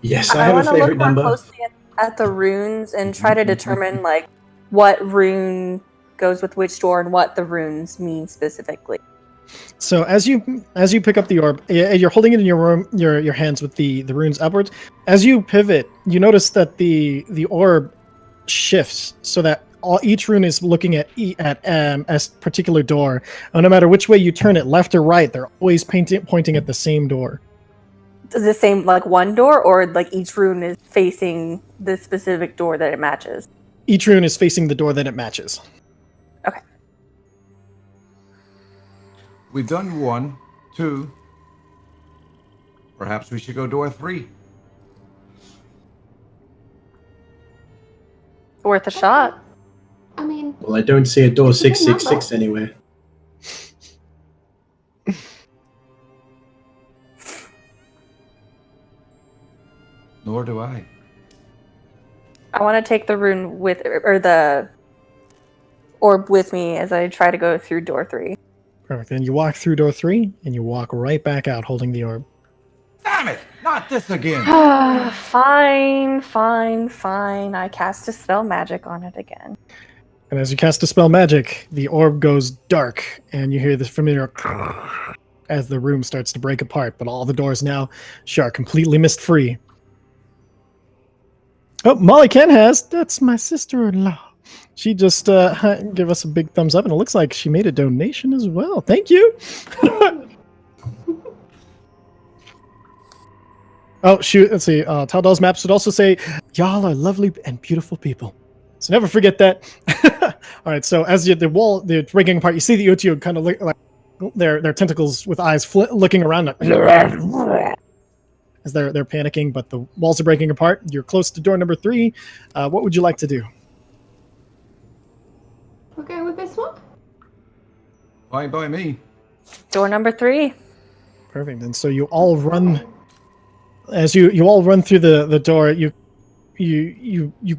Speaker 3: Yes, I
Speaker 5: I
Speaker 3: have a
Speaker 5: want to look
Speaker 3: favorite
Speaker 5: more
Speaker 3: number.
Speaker 5: closely at the runes and try to determine like what rune goes with which door and what the runes mean specifically.
Speaker 1: So as you pick up the orb, you're holding it in your hands with the runes upwards. As you pivot, you notice that the orb shifts so that each rune is looking at a particular door. And no matter which way you turn it, left or right, they're always pointing at the same door.
Speaker 5: The same like one door, or like each rune is facing the specific door that it matches?
Speaker 1: Each rune is facing the door that it matches.
Speaker 5: Okay.
Speaker 4: We've done 1, 2. Perhaps we should go door 3.
Speaker 5: Worth a shot.
Speaker 2: I mean,
Speaker 3: Well, I don't see a door
Speaker 2: It's a good
Speaker 3: 666 anywhere.
Speaker 4: Nor do I.
Speaker 5: I want to take the rune with, or the orb with me as I try to go through door 3.
Speaker 1: Perfect. Then you walk through door 3, and you walk right back out holding the orb.
Speaker 4: Damn it! Not this again!
Speaker 5: Fine. I cast a spell magic on it again.
Speaker 1: And as you cast a spell magic, the orb goes dark, and you hear this familiar as the room starts to break apart, but all the doors now are completely mist-free. Oh, Molly Ken has. That's my sister-in-law. She just gave us a big thumbs up, and it looks like she made a donation as well. Thank you. Oh, shoot. Let's see. Taldal's maps would also say, y'all are lovely and beautiful people. So never forget that. All right. So as the wall, they're breaking apart, you see the Uchiyo kind of look like their tentacles with eyes looking around as they're panicking, but the walls are breaking apart. You're close to door number 3. What would you like to do?
Speaker 2: we'll go with this one.
Speaker 4: Fine by me.
Speaker 5: Door number 3.
Speaker 1: Perfect. And so you all run as you all run through the door. You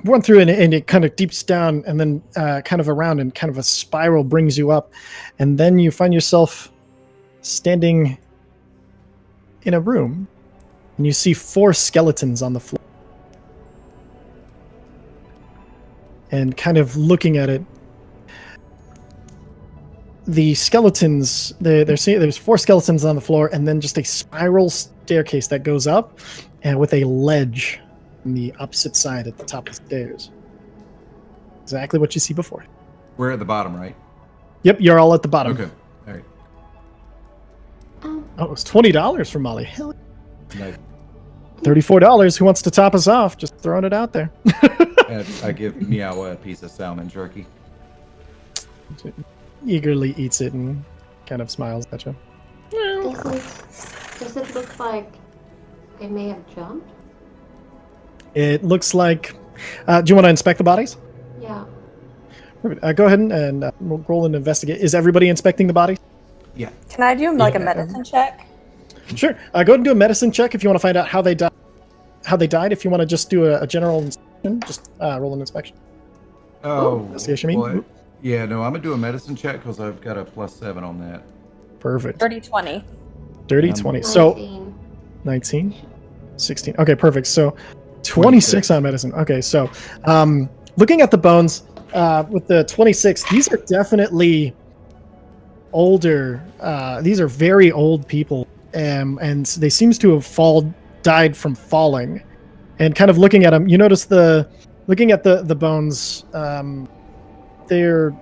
Speaker 1: run through and it kind of deeps down and then kind of around and kind of a spiral brings you up, and then you find yourself standing in a room, and you see 4 skeletons on the floor. And kind of looking at it, the skeletons, there's 4 skeletons on the floor, and then just a spiral staircase that goes up, and with a ledge on the opposite side at the top of the stairs. Exactly what you see before.
Speaker 4: We're at the bottom, right?
Speaker 1: Yep, you're all at the bottom.
Speaker 4: Okay. All right.
Speaker 1: Oh, it's $20 for Molly. Hell,
Speaker 4: No,
Speaker 1: $34. Who wants to top us off? Just throwing it out there.
Speaker 4: and I give Meow a piece of salmon jerky.
Speaker 1: Eagerly eats it and kind of smiles at you.
Speaker 2: Does it look like they may have jumped?
Speaker 1: It looks like. Do you want to inspect the bodies?
Speaker 2: Yeah.
Speaker 1: Go ahead and roll and investigate. Is everybody inspecting the bodies?
Speaker 4: Yeah.
Speaker 5: Can I do like a medicine check?
Speaker 1: Sure. Go ahead and do a medicine check if you want to find out how they died. If you want to just do a general inspection, just roll an inspection.
Speaker 4: Oh.
Speaker 1: Investigation,
Speaker 4: Well, yeah, no, I'm going to do a medicine check because I've got a +7 on that.
Speaker 1: Perfect.
Speaker 5: Dirty 20.
Speaker 1: Dirty 20. So 19, 16. Okay, perfect. So 26 on medicine. Okay, so looking at the bones with the 26, these are definitely older. These are very old people, and they seems to have died from falling. And kind of looking at them, you notice looking at the bones, they're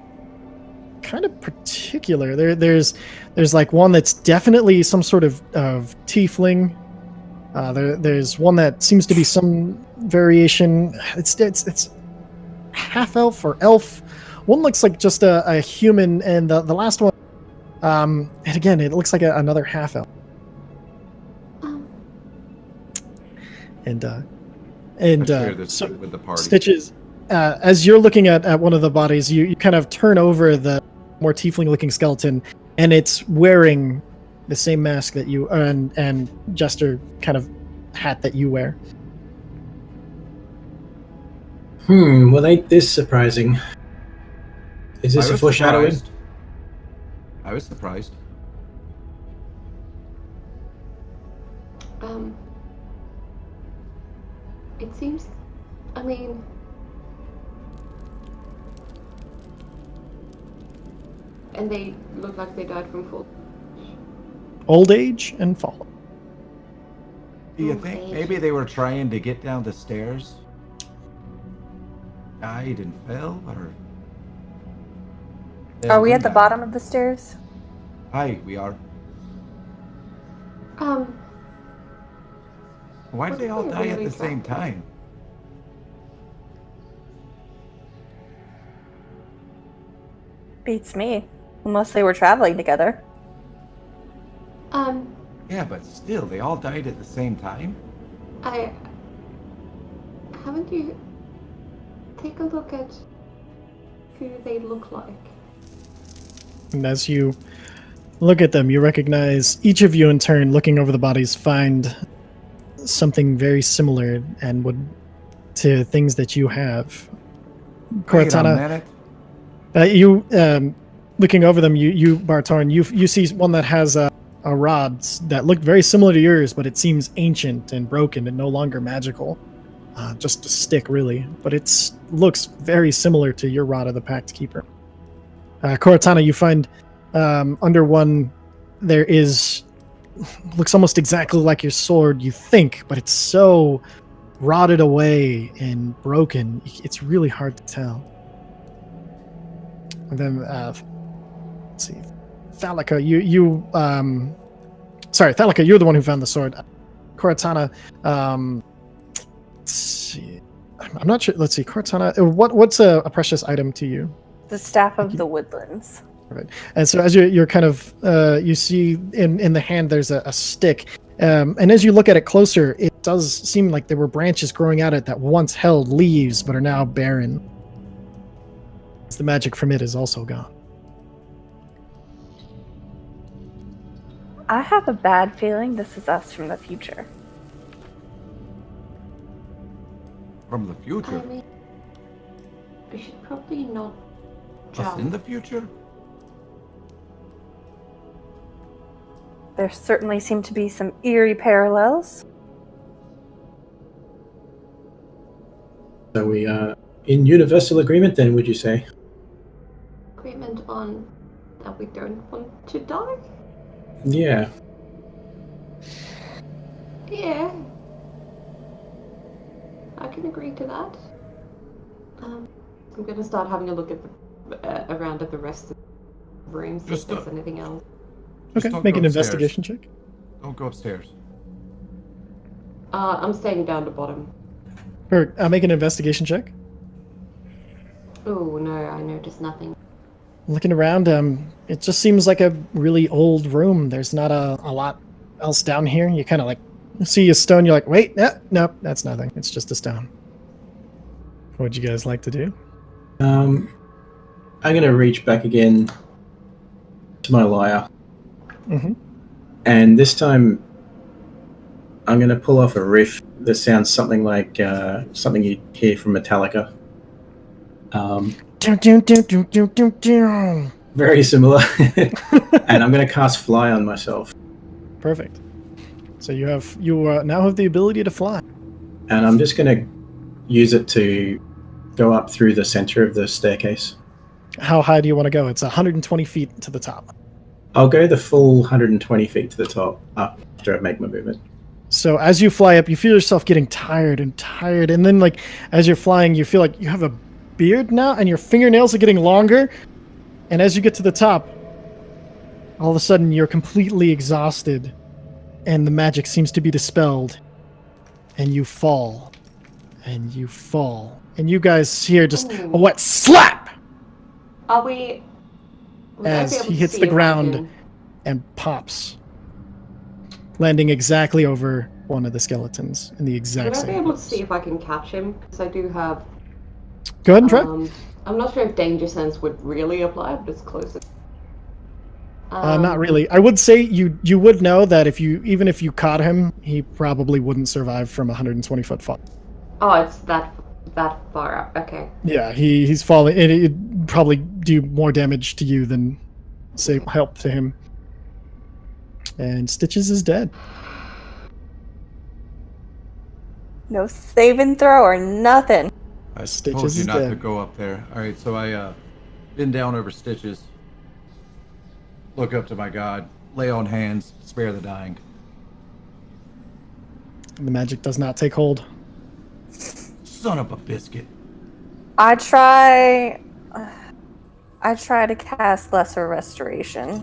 Speaker 1: kind of particular. There's like one that's definitely some sort of tiefling. There's one that seems to be some variation. It's half elf or elf. One looks like just a human, and the last one, and again, it looks like another half elf. And
Speaker 4: share this
Speaker 1: so
Speaker 4: with the party.
Speaker 1: Stitches, as you're looking at one of the bodies, you kind of turn over the more tiefling-looking skeleton, and it's wearing the same mask that you and jester kind of hat that you wear.
Speaker 3: Well, ain't this surprising? Is this a foreshadowing?
Speaker 4: I was surprised.
Speaker 2: It seems, I mean, and they look like they died from full
Speaker 1: Old age and fall.
Speaker 4: Do you think
Speaker 2: Okay.
Speaker 4: maybe they were trying to get down the stairs? Died and fell? Or
Speaker 5: Are we at the bottom of the stairs?
Speaker 4: Hi, we are. Why did they all die at the same time?
Speaker 5: Beats me. Unless they were traveling together.
Speaker 4: Yeah, but still, they all died at the same time?
Speaker 2: Haven't you take a look at who they look like?
Speaker 1: And as you look at them, you recognize each of you in turn, looking over the bodies, find something very similar and to things that you have.
Speaker 4: Wait a
Speaker 1: Cortana,
Speaker 4: minute.
Speaker 1: you looking over them, you Bartorn, you see one that has a rod that looked very similar to yours, but it seems ancient and broken and no longer magical. Just a stick, really, but it looks very similar to your rod of the Pact Keeper. Cortana, you find under one there looks almost exactly like your sword, you think, but it's so rotted away and broken, it's really hard to tell. And then, let's see, Thalika, Thalika, you're the one who found the sword. Cortana, let's see, I'm not sure. Let's see, Cortana, what's a precious item to you?
Speaker 5: The Staff of the Woodlands.
Speaker 1: Right. And so as you're kind of, you see in the hand, there's a stick. And as you look at it closer, it does seem like there were branches growing out of it that once held leaves, but are now barren. The magic from it is also gone.
Speaker 5: I have a bad feeling this is us from the future.
Speaker 4: From the future?
Speaker 2: I mean, we should probably not
Speaker 4: Us in
Speaker 2: jump.
Speaker 4: the future?
Speaker 5: There certainly seem to be some eerie parallels.
Speaker 3: So we are in universal agreement then, would you say?
Speaker 2: Agreement on that we don't want to die?
Speaker 3: Yeah.
Speaker 2: Yeah. I can agree to that. I'm gonna start having a look at the around at the rest of the room, see if there's anything else.
Speaker 4: Just
Speaker 1: Okay,
Speaker 4: don't
Speaker 1: make
Speaker 4: go
Speaker 1: an
Speaker 4: upstairs.
Speaker 1: investigation check.
Speaker 4: Don't go upstairs.
Speaker 2: I'm staying down to bottom.
Speaker 1: Or make an investigation check.
Speaker 2: Oh no, I noticed nothing.
Speaker 1: Looking around, it just seems like a really old room. There's not a lot else down here. You kind of like see a stone. You're like, wait, no, that's nothing. It's just a stone. What would you guys like to do?
Speaker 3: I'm going to reach back again to my lyre.
Speaker 1: Mm-hmm.
Speaker 3: And this time, I'm going to pull off a riff that sounds something like something you hear from Metallica. Very similar. And I'm going to cast Fly on myself.
Speaker 1: Perfect. So you now have the ability to fly.
Speaker 3: And I'm just going to use it to go up through the center of the staircase.
Speaker 1: How high do you want to go? It's 120 feet to the top.
Speaker 3: I'll go the full 120 feet to the top after I make my movement.
Speaker 1: So as you fly up, you feel yourself getting tired, and then like as you're flying, you feel like you have a beard now, and your fingernails are getting longer. And as you get to the top, all of a sudden you're completely exhausted, and the magic seems to be dispelled, and you fall, and you fall, and you guys hear just a wet slap
Speaker 2: Are we? would I be
Speaker 1: as
Speaker 2: able
Speaker 1: he
Speaker 2: to
Speaker 1: hits
Speaker 2: see
Speaker 1: the
Speaker 2: if I
Speaker 1: ground
Speaker 2: can-
Speaker 1: and pops, landing exactly over one of the skeletons in the exact
Speaker 2: Would I be
Speaker 1: same
Speaker 2: able to
Speaker 1: place.
Speaker 2: see if I can catch him? Because I do have.
Speaker 1: Go ahead and try.
Speaker 2: I'm not sure if danger sense would really apply, but it's close.
Speaker 1: Not really. I would say you would know that even if you caught him, he probably wouldn't survive from a 120-foot fall.
Speaker 2: Oh, it's that far up. Okay.
Speaker 1: Yeah, he's falling. It'd probably do more damage to you than say help to him. And Stitches is dead.
Speaker 5: No save and throw or nothing.
Speaker 4: I
Speaker 1: Stitches
Speaker 4: told you
Speaker 1: is
Speaker 4: not to
Speaker 1: dead.
Speaker 4: go up there. All right, so I bend down over Stitches, look up to my god, lay on hands, spare the dying.
Speaker 1: The magic does not take hold.
Speaker 4: Son of a biscuit.
Speaker 5: I try to cast Lesser Restoration.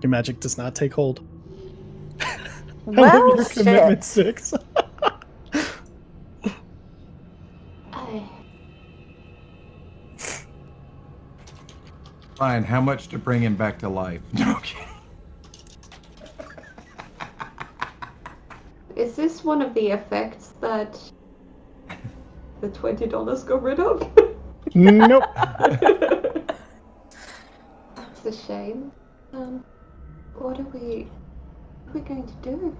Speaker 1: Your magic does not take hold.
Speaker 5: Well,
Speaker 1: your
Speaker 5: shit.
Speaker 1: commitment 6.
Speaker 4: Fine, how much to bring him back to life? Okay.
Speaker 2: Is this one of the effects that the $20 got rid of?
Speaker 1: Nope.
Speaker 2: It's a shame. What are we going to do?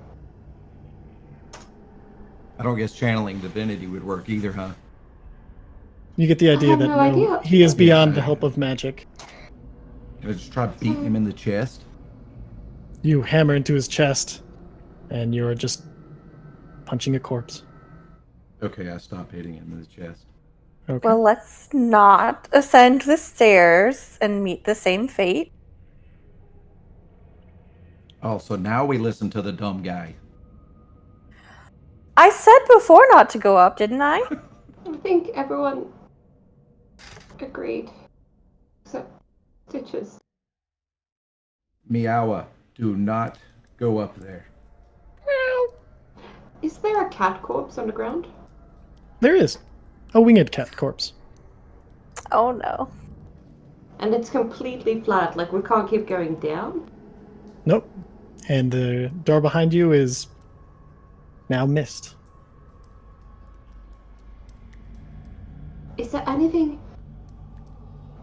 Speaker 4: I don't guess channeling divinity would work either, huh?
Speaker 1: You get the idea
Speaker 2: have
Speaker 1: that
Speaker 2: no idea.
Speaker 1: he is beyond the
Speaker 4: Yeah.
Speaker 1: help of magic.
Speaker 4: Can I just try beating him in the chest?
Speaker 1: You hammer into his chest, and you're just punching a corpse.
Speaker 4: Okay, I stop hitting him in the chest.
Speaker 1: Okay.
Speaker 5: Well, let's not ascend the stairs and meet the same fate.
Speaker 4: Oh, so now we listen to the dumb guy.
Speaker 5: I said before not to go up, didn't I?
Speaker 2: I think everyone agreed. Except Stitches.
Speaker 4: Meowa, do not go up there.
Speaker 2: Is there a cat corpse underground?
Speaker 1: There is a winged cat corpse.
Speaker 5: Oh no.
Speaker 2: And it's completely flat, like we can't keep going down?
Speaker 1: Nope. And the door behind you is now mist.
Speaker 2: Is there anything...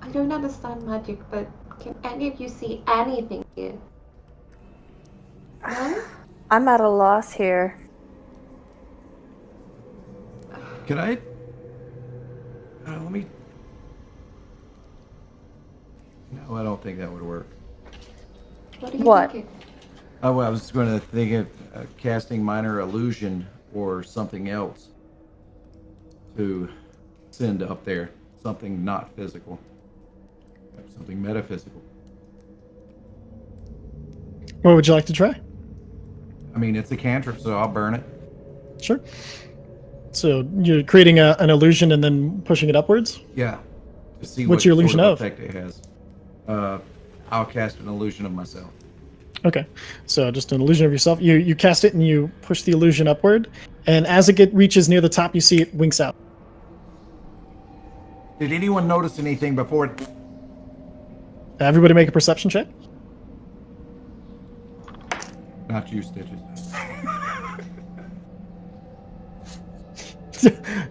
Speaker 2: I don't understand magic, but can any of you see anything here? No?
Speaker 5: I'm at a loss here.
Speaker 4: Can I? Let me. No, I don't think that would work.
Speaker 2: What are you
Speaker 5: What?
Speaker 2: thinking?
Speaker 4: Oh, well, I was going to think of casting minor illusion or something else to send up there. Something not physical. Something metaphysical.
Speaker 1: What would you like to try?
Speaker 4: I mean, it's a cantrip, so I'll burn it.
Speaker 1: Sure. So you're creating an illusion and then pushing it upwards?
Speaker 4: Yeah. To see
Speaker 1: What's
Speaker 4: what
Speaker 1: your
Speaker 4: sort
Speaker 1: illusion
Speaker 4: of
Speaker 1: of?
Speaker 4: effect it has. I'll cast an illusion of myself.
Speaker 1: Okay. So just an illusion of yourself. You cast it and you push the illusion upward, and as it reaches near the top, you see it winks out.
Speaker 4: Did anyone notice anything before it?
Speaker 1: Everybody make a perception check.
Speaker 4: Not you, Stitches.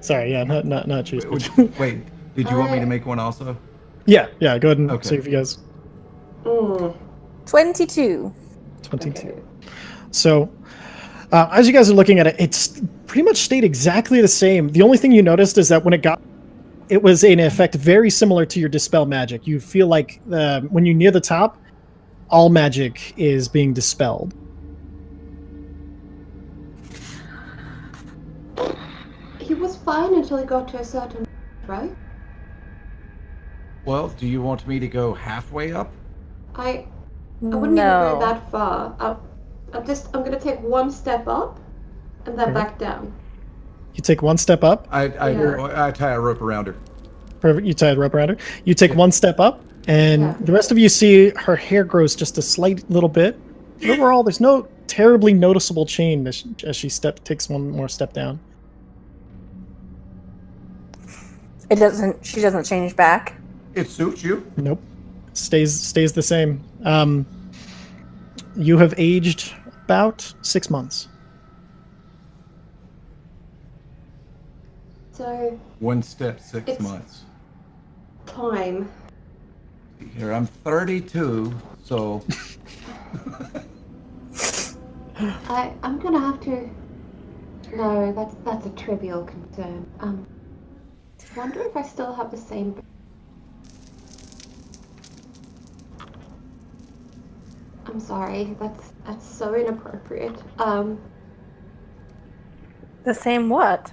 Speaker 1: Sorry, yeah, not you.
Speaker 4: Wait, did you want me to make one also?
Speaker 1: Yeah, go ahead and
Speaker 4: Okay.
Speaker 1: see if you guys
Speaker 5: 22.
Speaker 1: 22.
Speaker 2: Okay.
Speaker 1: So, as you guys are looking at it, it's pretty much stayed exactly the same. The only thing you noticed is that when it was in effect very similar to your dispel magic. You feel like when you're near the top, all magic is being dispelled.
Speaker 2: He was fine until he got to a certain right?
Speaker 4: Well, do you want me to go halfway up?
Speaker 2: I wouldn't even go that far. I'm gonna take one step up and then back down.
Speaker 1: You take one step up.
Speaker 4: I tie a rope around her.
Speaker 1: Perfect. You tie a rope around her. You take one step up, and the rest of you see her hair grows just a slight little bit. But overall, there's no terribly noticeable change as she takes one more step down.
Speaker 5: She doesn't change back.
Speaker 4: It suits you.
Speaker 1: Nope. Stays the same. You have aged about 6 months.
Speaker 2: So,
Speaker 4: One step, 6
Speaker 2: It's-
Speaker 4: months.
Speaker 2: time.
Speaker 4: Here, I'm 32, so
Speaker 2: I'm gonna have to. No, that's a trivial concern. Wonder if I still have the same. I'm sorry. That's so inappropriate.
Speaker 5: The same what?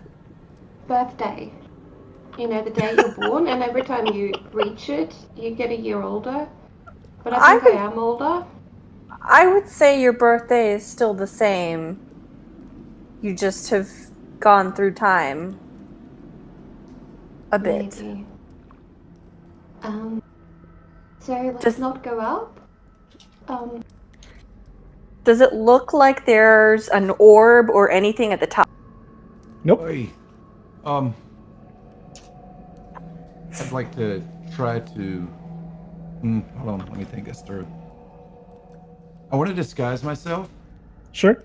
Speaker 2: Birthday. You know, the day you're born, and every time you reach it, you get a year older. But I think I am older.
Speaker 5: I would say your birthday is still the same. You just have gone through time a bit.
Speaker 2: Maybe. So let's not go up.
Speaker 5: Does it look like there's an orb or anything at the top?
Speaker 1: Nope.
Speaker 4: Oi. I'd like to try to. Hold on, let me think this through. I want to disguise myself
Speaker 1: Sure.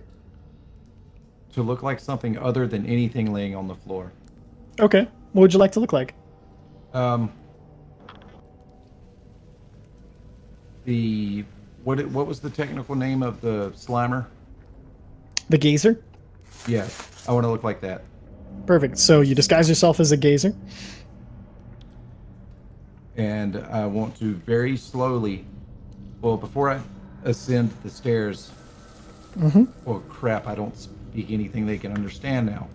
Speaker 4: to look like something other than anything laying on the floor.
Speaker 1: Okay. What would you like to look like?
Speaker 4: What was the technical name of the Slimer?
Speaker 1: The gazer?
Speaker 4: Yeah, I want to look like that.
Speaker 1: Perfect. So you disguise yourself as a gazer.
Speaker 4: And I want to very slowly, well, before I ascend the stairs. Oh crap! I don't speak anything they can understand now.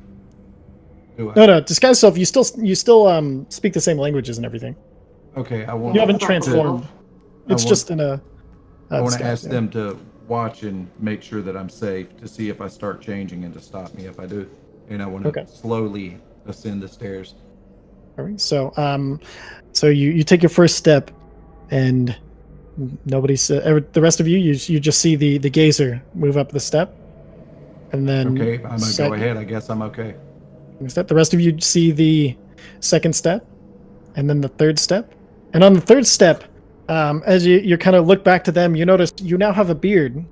Speaker 4: Do I?
Speaker 1: No. Disguise yourself. You still speak the same languages and everything.
Speaker 4: Okay, I want.
Speaker 1: You haven't
Speaker 2: That's not
Speaker 1: transformed.
Speaker 2: cool.
Speaker 1: It's just in a.
Speaker 4: I want to
Speaker 1: disguise,
Speaker 4: ask
Speaker 1: yeah.
Speaker 4: them to watch and make sure that I'm safe, to see if I start changing and to stop me if I do. And I want to
Speaker 1: Okay.
Speaker 4: slowly ascend the stairs.
Speaker 1: All right. So you take your first step, and nobody's the rest of you just see the gazer move up the step, and then
Speaker 4: Okay, I'm gonna go ahead. I guess I'm okay.
Speaker 1: step. The rest of you see the second step, and then the third step, and on the third step, as you kind of look back to them, you notice you now have a beard,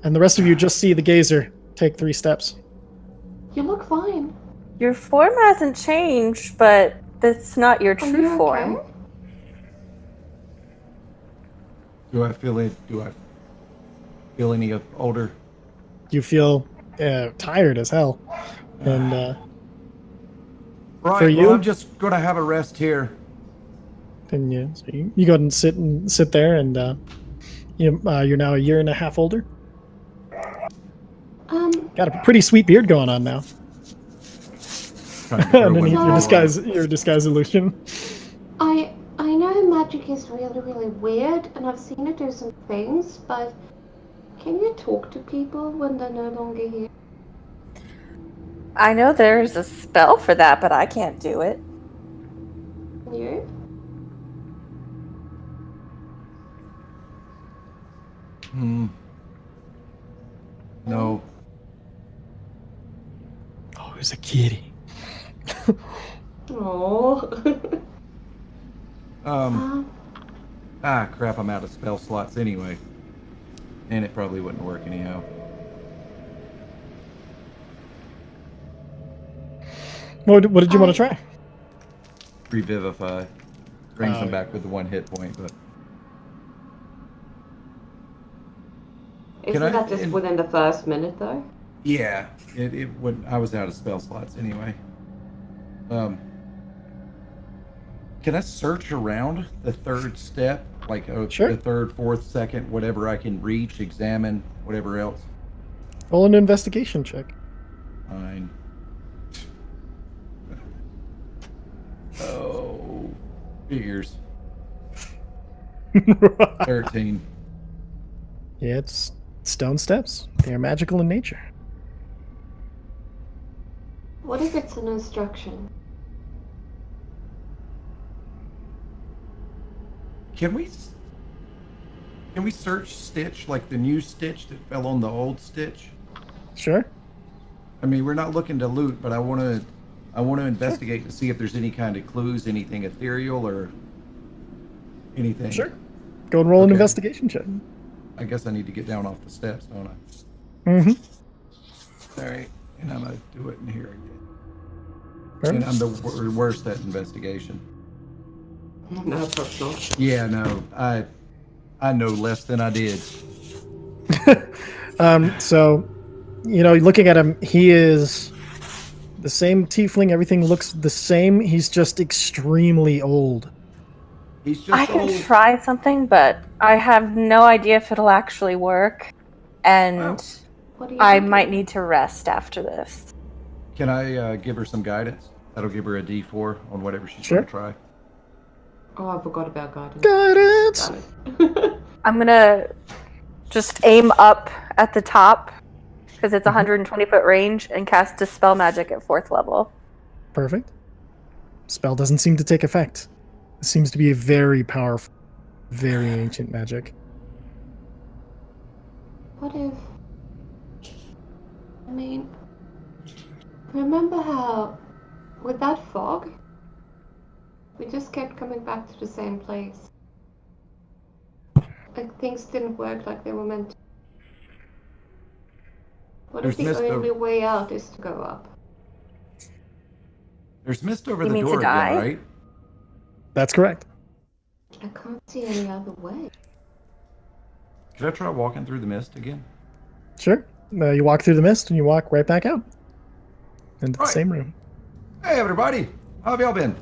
Speaker 1: and the rest of you just see the gazer take 3 steps.
Speaker 2: You look fine.
Speaker 5: Your form hasn't changed, but that's not your
Speaker 2: Are
Speaker 5: true
Speaker 2: you
Speaker 5: form.
Speaker 2: okay?
Speaker 4: Do I feel it? feel any older?
Speaker 1: You feel tired as hell. And
Speaker 4: Right,
Speaker 1: for you?
Speaker 4: well, I'm just gonna have a rest here.
Speaker 1: then so you go ahead and sit there, and you're now a year and a half older. Got a pretty sweet beard going on now.
Speaker 4: Trying to grow one
Speaker 1: Underneath
Speaker 4: more.
Speaker 1: your disguise illusion.
Speaker 2: I know magic is really, really weird, and I've seen it do some things, but can you talk to people when they're no longer here?
Speaker 5: I know there's a spell for that, but I can't do it.
Speaker 2: You?
Speaker 4: No.
Speaker 1: Oh, who's a kitty?
Speaker 2: Oh.
Speaker 4: Crap, I'm out of spell slots anyway. And it probably wouldn't work anyhow.
Speaker 1: What did you want to try?
Speaker 4: Revivify. Brings them back with the 1 hit point, but...
Speaker 2: Isn't that just within the first minute, though?
Speaker 4: Yeah, it would. I was out of spell slots anyway. Can I search around the third step, like
Speaker 1: Sure.
Speaker 4: the third, fourth, second, whatever I can reach, examine, whatever else?
Speaker 1: Roll an investigation check.
Speaker 4: Fine. Oh, figures. 13.
Speaker 1: Yeah, it's stone steps. They are magical in nature.
Speaker 2: What if it's an instruction?
Speaker 4: Can we search Stitch, like the new Stitch that fell on the old Stitch?
Speaker 1: Sure.
Speaker 4: I mean, we're not looking to loot, but I want to investigate to see if there's any kind of clues, anything ethereal or anything.
Speaker 1: Sure. Go and roll an
Speaker 4: Okay.
Speaker 1: investigation check.
Speaker 4: I guess I need to get down off the steps, don't I?
Speaker 1: Mm-hmm.
Speaker 4: All right, and I'm gonna do it in here again.
Speaker 1: Perfect.
Speaker 4: And I'm the worst at investigation.
Speaker 2: No, personal.
Speaker 4: Yeah, no, I know less than I did.
Speaker 1: So, looking at him, he is the same tiefling. Everything looks the same. He's just extremely old.
Speaker 4: He's just
Speaker 5: I can
Speaker 4: old.
Speaker 5: try something, but I have no idea if it'll actually work, and
Speaker 2: What do you
Speaker 5: I
Speaker 2: think?
Speaker 5: might need to rest after this.
Speaker 4: Can I give her some guidance? That'll give her a D4 on whatever she's
Speaker 1: Sure.
Speaker 4: gonna try.
Speaker 2: Oh, I forgot about guidance.
Speaker 1: Guidance.
Speaker 2: Damn it.
Speaker 5: I'm gonna just aim up at the top, because it's 120-foot range, and cast Dispel Magic at 4th level.
Speaker 1: Perfect. Spell doesn't seem to take effect. It seems to be a very powerful, very ancient magic.
Speaker 2: What if... I mean... Remember how... With that fog... We just kept coming back to the same place. Like, things didn't work like they were meant to. What if
Speaker 4: There's
Speaker 2: the
Speaker 4: mist
Speaker 2: only
Speaker 4: over-
Speaker 2: way out is to go up?
Speaker 4: There's mist over
Speaker 5: You
Speaker 4: the
Speaker 5: mean to
Speaker 4: door again,
Speaker 5: die?
Speaker 4: right?
Speaker 1: That's correct.
Speaker 2: I can't see any other way.
Speaker 4: Could I try walking through the mist again?
Speaker 1: Sure. You walk through the mist and you walk right back out into the
Speaker 4: Right.
Speaker 1: same room.
Speaker 4: Hey, everybody! How have y'all been?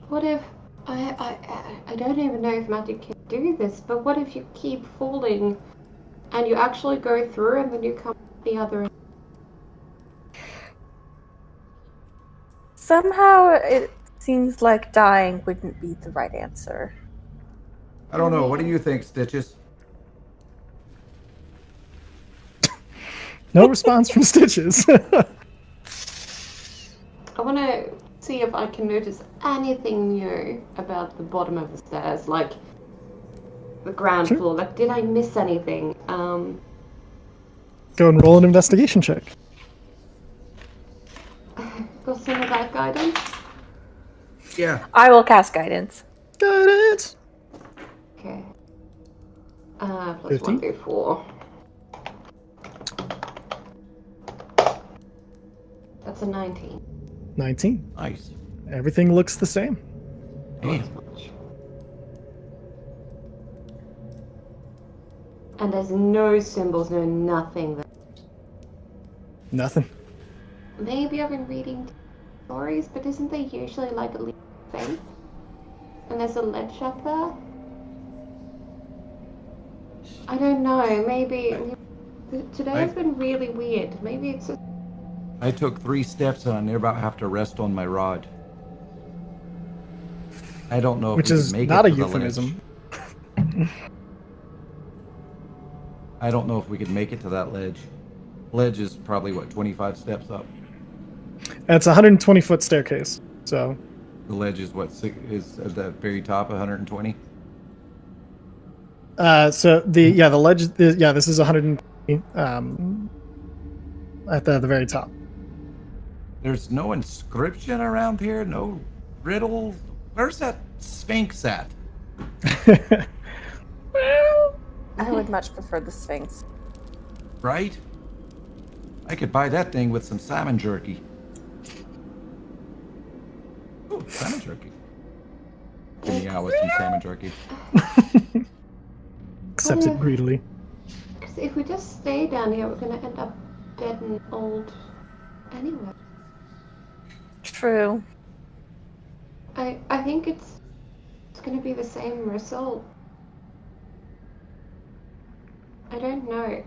Speaker 2: What if... I don't even know if magic can do this, but what if you keep falling and you actually go through and then you come the other end?
Speaker 5: Somehow it seems like dying wouldn't be the right answer.
Speaker 4: I don't know. What do you think, Stitches?
Speaker 1: No response from Stitches.
Speaker 2: I want to see if I can notice anything new about the bottom of the stairs, like the ground
Speaker 1: Sure.
Speaker 2: floor. Like, did I miss anything?
Speaker 1: Go and roll an investigation check.
Speaker 2: Got some of that guidance?
Speaker 4: Yeah.
Speaker 5: I will cast Guidance.
Speaker 1: Guidance.
Speaker 2: Okay. Plus
Speaker 1: 15?
Speaker 2: 1d4. That's a 19.
Speaker 1: 19.
Speaker 4: Nice.
Speaker 1: Everything looks the same.
Speaker 4: Damn.
Speaker 2: Much. And there's no symbols, no nothing.
Speaker 1: Nothing.
Speaker 2: Maybe I've been reading stories, but isn't there usually like a leap of faith? And there's a ledge up there? I don't know, maybe today has been really weird. Maybe it's just...
Speaker 4: I took 3 steps and I near about have to rest on my rod. I don't know if
Speaker 1: Which
Speaker 4: we
Speaker 1: is
Speaker 4: can make
Speaker 1: not
Speaker 4: it
Speaker 1: a
Speaker 4: to the ledge.
Speaker 1: euphemism.
Speaker 4: I don't know if we could make it to that ledge. Ledge is probably, what, 25 steps up?
Speaker 1: It's a 120-foot staircase, so...
Speaker 4: The ledge is what, is at the very top, 120?
Speaker 1: So the ledge, this is 120, at the very top.
Speaker 4: There's no inscription around here, no riddle. Where's that Sphinx at?
Speaker 5: I would much prefer the Sphinx.
Speaker 4: Right? I could buy that thing with some salmon jerky. Oh, salmon jerky. Give me out with some salmon jerky.
Speaker 1: Accepts it greedily.
Speaker 2: Because if we just stay down here, we're going to end up dead and old anyway.
Speaker 5: True.
Speaker 2: I think it's going to be the same result. I don't know.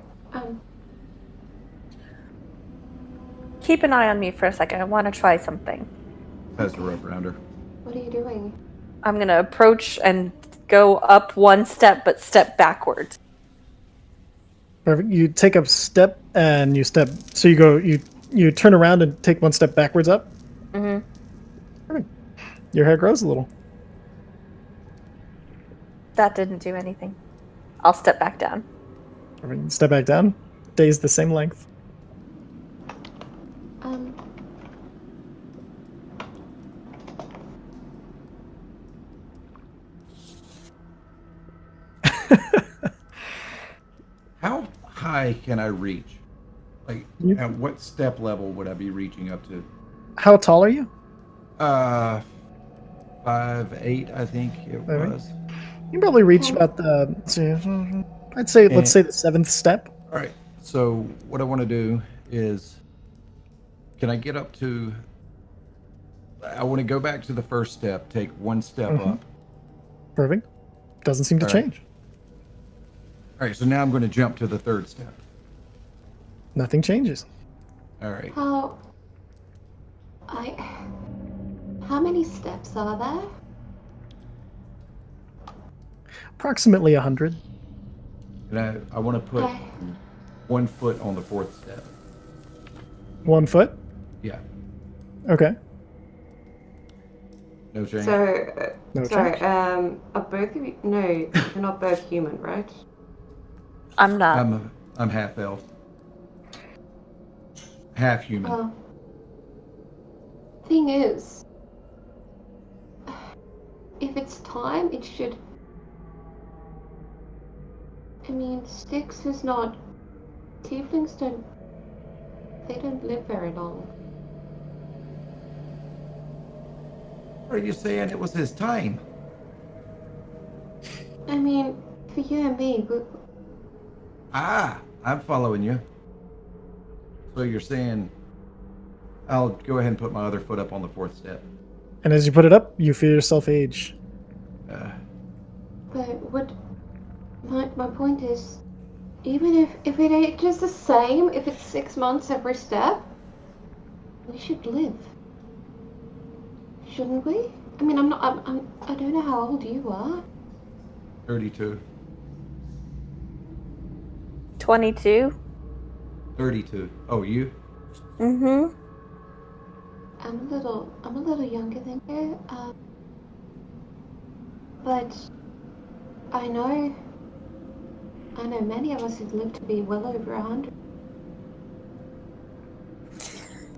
Speaker 5: Keep an eye on me for a second. I want to try something.
Speaker 4: Has the rope around her.
Speaker 2: What are you doing?
Speaker 5: I'm going to approach and go up 1 step, but step backwards.
Speaker 1: Perfect. You take a step and you step. So you turn around and take 1 step backwards up.
Speaker 5: Mm-hmm.
Speaker 1: Perfect. Your hair grows a little.
Speaker 5: That didn't do anything. I'll step back down.
Speaker 1: Perfect. Step back down. Stays the same length.
Speaker 4: How high can I reach? Like, at what step level would I be reaching up to?
Speaker 1: How tall are you?
Speaker 4: 5'8", I think it was.
Speaker 1: You can probably reach about the. I'd say, let's say the 7th step.
Speaker 4: All right. So what I want to do is, can I get up to? I want to go back to the first step, take 1 step up.
Speaker 1: Perfect. Doesn't seem to change.
Speaker 4: All right. So now I'm going to jump to the 3rd step.
Speaker 1: Nothing changes.
Speaker 4: All right.
Speaker 2: How many steps are there?
Speaker 1: Approximately 100.
Speaker 4: And I want to put 1 foot on the 4th step.
Speaker 1: 1 foot?
Speaker 4: Yeah.
Speaker 1: Okay.
Speaker 4: No change.
Speaker 2: So,
Speaker 1: No
Speaker 2: sorry,
Speaker 1: change.
Speaker 2: are both of you... No, you're not both human, right?
Speaker 5: I'm not.
Speaker 4: I'm half elf. Half human.
Speaker 2: Thing is, if it's time, it should... I mean, Styx is not... Tieflings don't... They don't live very long.
Speaker 4: Are you saying it was his time?
Speaker 2: I mean, for you and me,
Speaker 4: I'm following you. So you're saying I'll go ahead and put my other foot up on the 4th step.
Speaker 1: And as you put it up, you feel yourself age.
Speaker 2: But what... My point is, even if it ages the same, if it's 6 months every step, we should live. Shouldn't we? I mean, I don't know how old you are.
Speaker 4: 32.
Speaker 5: 22.
Speaker 4: 32. Oh, you?
Speaker 5: Mm-hmm.
Speaker 2: I'm a little younger than you. But I know many of us who've lived to be well over 100.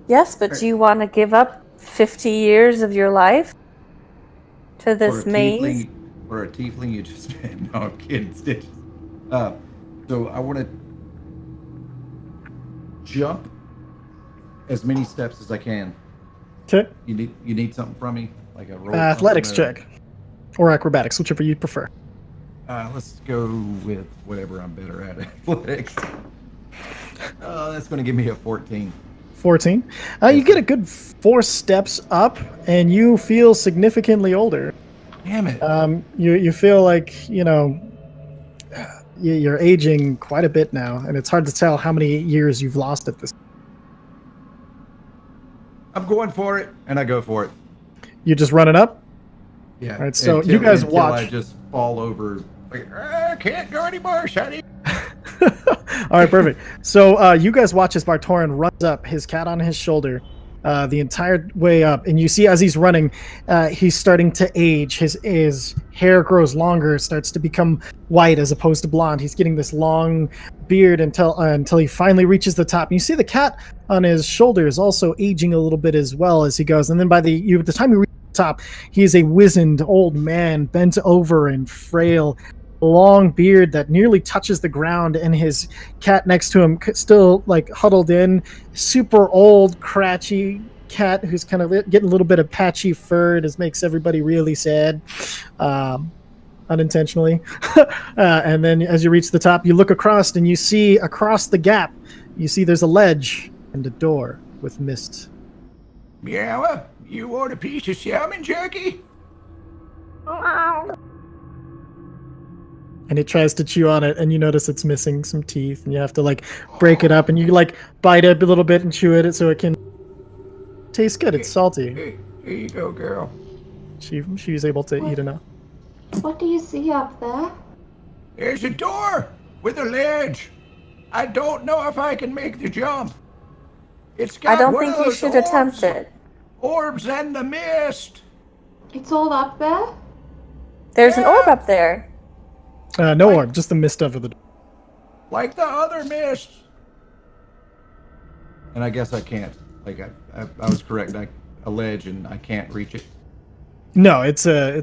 Speaker 5: Yes, but do you want to give up 50 years of your life to this maze?
Speaker 4: For a tiefling, you just... No, I'm kidding, Stitch. So I want to jump as many steps as I can.
Speaker 1: Okay.
Speaker 4: You need something from me? Like a roll?
Speaker 1: Athletics check. Or acrobatics, whichever you prefer.
Speaker 4: Let's go with whatever I'm better at. Athletics. That's going to give me a 14.
Speaker 1: 14. You get a good 4 steps up, and you feel significantly older.
Speaker 4: Damn it.
Speaker 1: You feel like, you're aging quite a bit now, and it's hard to tell how many years you've lost at this.
Speaker 4: I'm going for it, and I go for it.
Speaker 1: You just running up?
Speaker 4: Yeah.
Speaker 1: All right, so you guys watch.
Speaker 4: I just fall over. Like, I can't go anymore, Shady.
Speaker 1: All right, perfect. So you guys watch as Bartoran runs up, his cat on his shoulder, the entire way up, and you see as he's running, he's starting to age. His hair grows longer, starts to become white as opposed to blonde. He's getting this long beard until he finally reaches the top. And you see the cat on his shoulder is also aging a little bit as well as he goes. And then by the time you reach the top, he is a wizened old man, bent over and frail. Long beard that nearly touches the ground, and his cat next to him still like huddled in, super old cratchy cat who's kind of getting a little bit of patchy fur. This makes everybody really sad, unintentionally. And then as you reach the top, you look across and you see across the gap, you see there's a ledge and a door with mist.
Speaker 4: Meow, you want a piece of salmon jerky?
Speaker 1: And it tries to chew on it, and you notice it's missing some teeth, and you have to like break it up, and you like bite it a little bit and chew it so it can taste good. It's salty.
Speaker 4: Here you go, girl.
Speaker 1: She's able to eat enough.
Speaker 2: What do you see up there?
Speaker 4: There's a door with a ledge. I don't know if I can make the jump. It's got
Speaker 5: I don't
Speaker 4: one
Speaker 5: think
Speaker 4: of
Speaker 5: you
Speaker 4: those
Speaker 5: should
Speaker 4: orbs,
Speaker 5: attempt it.
Speaker 4: Orbs and the mist.
Speaker 2: It's all up there?
Speaker 5: There's an orb up there.
Speaker 1: No orb, just the mist over the door.
Speaker 4: Like the other mist. And I guess I can't. Like I was correct. A ledge, and I can't reach it.
Speaker 1: No, it's a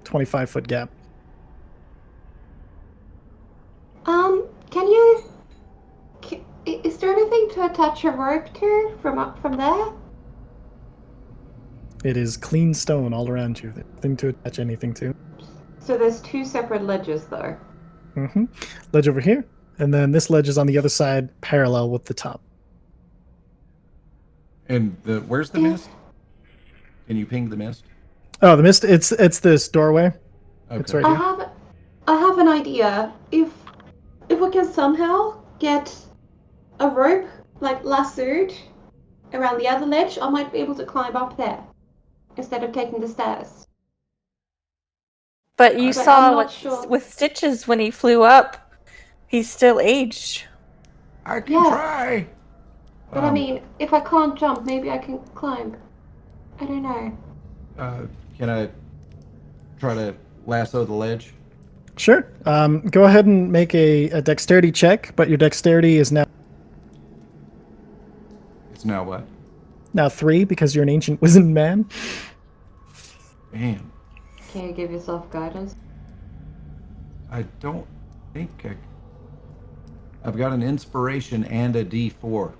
Speaker 1: 25-foot gap.
Speaker 2: Is there anything to attach a rope to from there?
Speaker 1: It is clean stone all around you. There's nothing to attach anything to.
Speaker 2: So there's 2 separate ledges though.
Speaker 1: Mm-hmm. Ledge over here, and then this ledge is on the other side, parallel with the top.
Speaker 4: And where's the mist? Can you ping the mist?
Speaker 1: Oh, the mist. It's this doorway.
Speaker 4: Okay.
Speaker 1: It's right here.
Speaker 2: I have an idea. If we can somehow get a rope like lassoed around the other ledge, I might be able to climb up there instead of taking the stairs.
Speaker 5: But you
Speaker 2: But I'm
Speaker 5: saw
Speaker 2: not sure.
Speaker 5: with Stitches when he flew up, he's still aged.
Speaker 4: I can
Speaker 2: Yeah.
Speaker 4: try.
Speaker 2: But I mean, if I can't jump, maybe I can climb. I don't know.
Speaker 4: Can I try to lasso the ledge?
Speaker 1: Sure. Go ahead and make a dexterity check, but your dexterity is now
Speaker 4: It's now what?
Speaker 1: 3 because you're an ancient wizened man.
Speaker 4: Damn.
Speaker 2: Can you give yourself guidance?
Speaker 4: I don't think I've got an inspiration and a D4.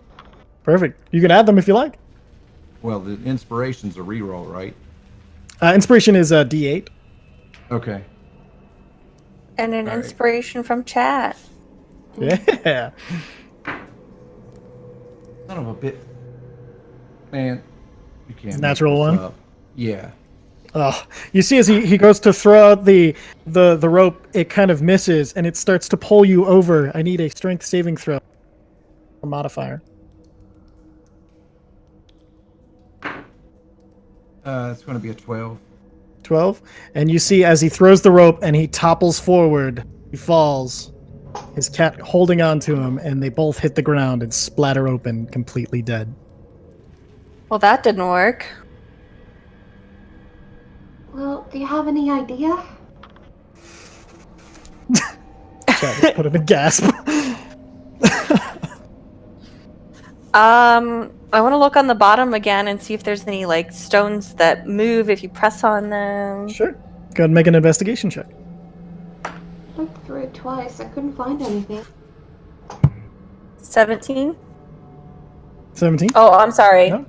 Speaker 1: Perfect. You can add them if you like.
Speaker 4: Well, the inspiration's a reroll, right?
Speaker 1: Inspiration is a D8.
Speaker 4: Okay.
Speaker 5: And an
Speaker 4: All right.
Speaker 5: inspiration from chat.
Speaker 1: Yeah.
Speaker 4: Son of a bit. Man, you can't. make
Speaker 1: Natural
Speaker 4: this
Speaker 1: one?
Speaker 4: up. Yeah.
Speaker 1: Oh, you see as he goes to throw out the rope, it kind of misses, and it starts to pull you over. I need a strength saving throw. A modifier.
Speaker 4: It's going to be a 12.
Speaker 1: 12. And you see as he throws the rope and he topples forward, he falls. His cat holding on to him, and they both hit the ground and splatter open, completely dead.
Speaker 5: Well, that didn't work.
Speaker 2: Well, do you have any idea?
Speaker 1: Chat just put in a gasp.
Speaker 5: I want to look on the bottom again and see if there's any like stones that move if you press on them.
Speaker 1: Sure. Go ahead and make an investigation check.
Speaker 2: Looked through it twice. I couldn't find anything.
Speaker 5: 17?
Speaker 1: 17.
Speaker 5: Oh, I'm sorry.
Speaker 1: No.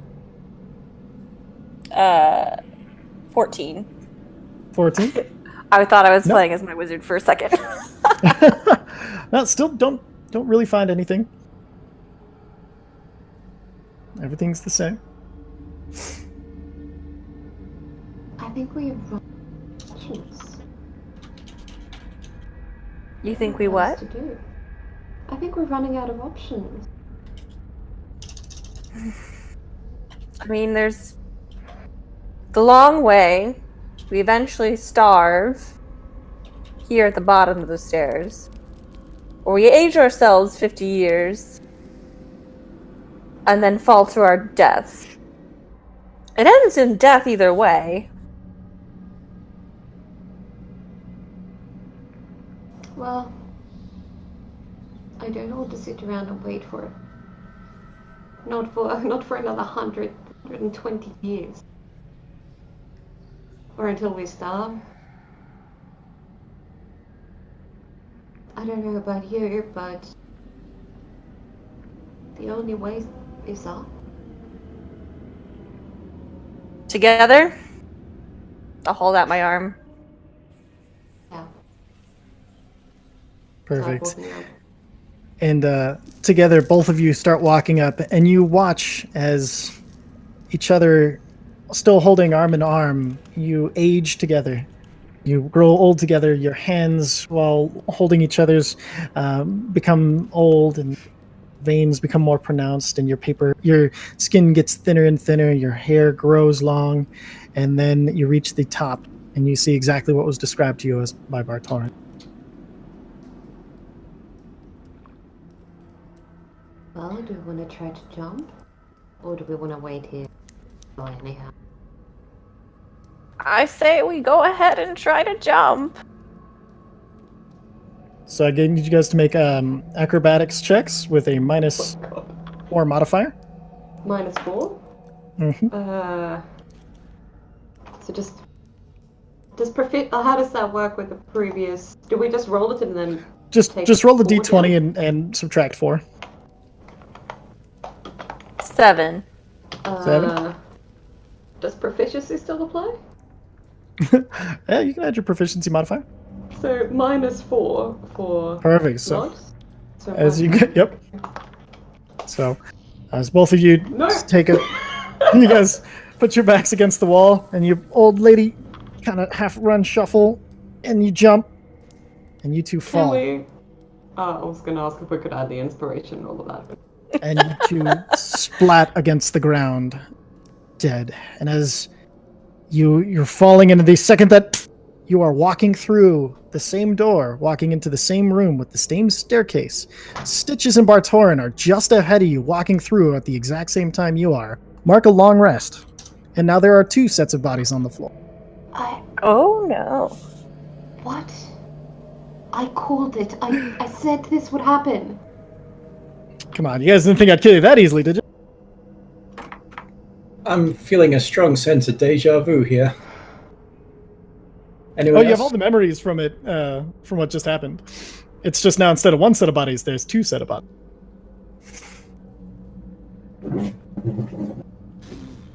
Speaker 5: 14.
Speaker 1: 14.
Speaker 5: I thought I was
Speaker 1: Nope.
Speaker 5: playing as my wizard for a second.
Speaker 1: No, still don't really find anything. Everything's the same.
Speaker 2: I think we have run options.
Speaker 5: You think we
Speaker 2: What else
Speaker 5: what?
Speaker 2: to do? I think we're running out of options.
Speaker 5: I mean, there's the long way. We eventually starve here at the bottom of the stairs. Or we age ourselves 50 years and then fall to our deaths. It ends in death either way.
Speaker 2: Well, I don't want to sit around and wait for it. Not for another 120 years. Or until we starve. I don't know about you, but the only way is up.
Speaker 5: Together, I'll hold out my arm.
Speaker 2: Yeah.
Speaker 1: Perfect.
Speaker 2: Start walking up.
Speaker 1: And together, both of you start walking up, and you watch as each other, still holding arm in arm, you age together. You grow old together. Your hands, while holding each other's, become old, and veins become more pronounced, and your skin gets thinner and thinner. Your hair grows long, and then you reach the top, and you see exactly what was described to you as by Bartoran.
Speaker 2: Well, do we want to try to jump? Or do we want to wait here? Oh, anyhow.
Speaker 5: I say we go ahead and try to jump.
Speaker 1: So I need you guys to make acrobatics checks with a -4 modifier.
Speaker 2: -4?
Speaker 1: Mm-hmm.
Speaker 2: So just how does that work with the previous? Do we just roll it and then take
Speaker 1: Just roll the
Speaker 2: 4
Speaker 1: d20
Speaker 2: down?
Speaker 1: and subtract 4.
Speaker 5: 7.
Speaker 1: 7?
Speaker 2: Does proficiency still apply?
Speaker 1: Yeah, you can add your proficiency modifier.
Speaker 2: So -4 for
Speaker 1: Perfect. So
Speaker 2: mods. So
Speaker 1: as you get, yep. So as both of you
Speaker 2: No.
Speaker 1: take a, you guys put your backs against the wall, and you old lady kind of half run shuffle, and you jump, and you two
Speaker 2: Can
Speaker 1: fall,
Speaker 2: we? I was gonna ask if we could add the inspiration and all of that.
Speaker 1: and you two splat against the ground, dead. And as you're falling into the second that you are walking through the same door, walking into the same room with the same staircase, Stitches and Bartoran are just ahead of you, walking through at the exact same time you are. Mark a long rest. And now there are 2 sets of bodies on the floor.
Speaker 5: Oh no.
Speaker 2: What? I called it. I said this would happen.
Speaker 1: Come on, you guys didn't think I'd kill you that easily, did you?
Speaker 3: I'm feeling a strong sense of deja vu here. Anyone
Speaker 1: Oh, you have
Speaker 3: else?
Speaker 1: all the memories from it, from what just happened. It's just now instead of 1 set of bodies, there's 2 set of bodies.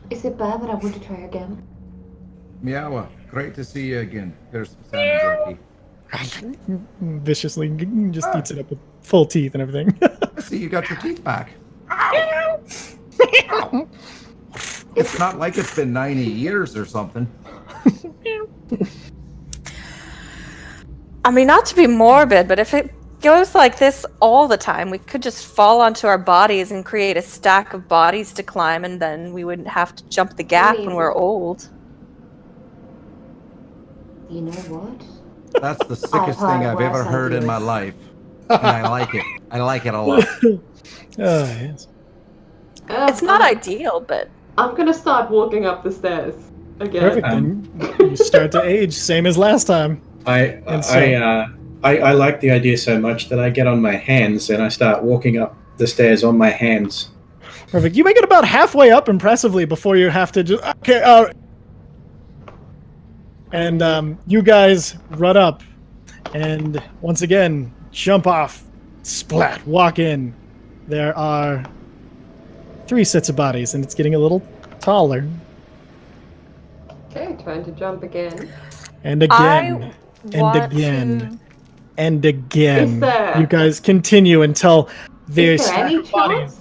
Speaker 2: Is it bad that I want to try again?
Speaker 4: Meow, great to see you again. There's some salmon jerky.
Speaker 1: Viciously, just eats it up with full teeth and everything.
Speaker 4: I see you got your teeth back. Ow. It's not like it's been 90 years or something.
Speaker 5: I mean, not to be morbid, but if it goes like this all the time, we could just fall onto our bodies and create a stack of bodies to climb, and then we wouldn't have to jump the gap when we're old.
Speaker 2: You know what?
Speaker 4: That's the sickest thing I've ever heard in my life. And I like it. I like it a lot.
Speaker 1: Oh, yes.
Speaker 5: It's not ideal, but
Speaker 2: I'm gonna start walking up the stairs again.
Speaker 1: Perfect. Then you start to age, same as last time.
Speaker 3: I
Speaker 1: And
Speaker 3: like the idea so much that I get on my hands and I start walking up the stairs on my hands.
Speaker 1: Perfect. You make it about halfway up impressively before you have to just okay. And you guys run up, and once again jump off, splat, walk in. There are 3 sets of bodies, and it's getting a little taller.
Speaker 2: Okay, trying to jump again.
Speaker 1: And again, and
Speaker 5: Want
Speaker 1: again
Speaker 5: to-
Speaker 1: and again.
Speaker 2: Is there-
Speaker 1: You guys continue until there's
Speaker 2: Is there any
Speaker 1: stack of bodies.
Speaker 2: chance?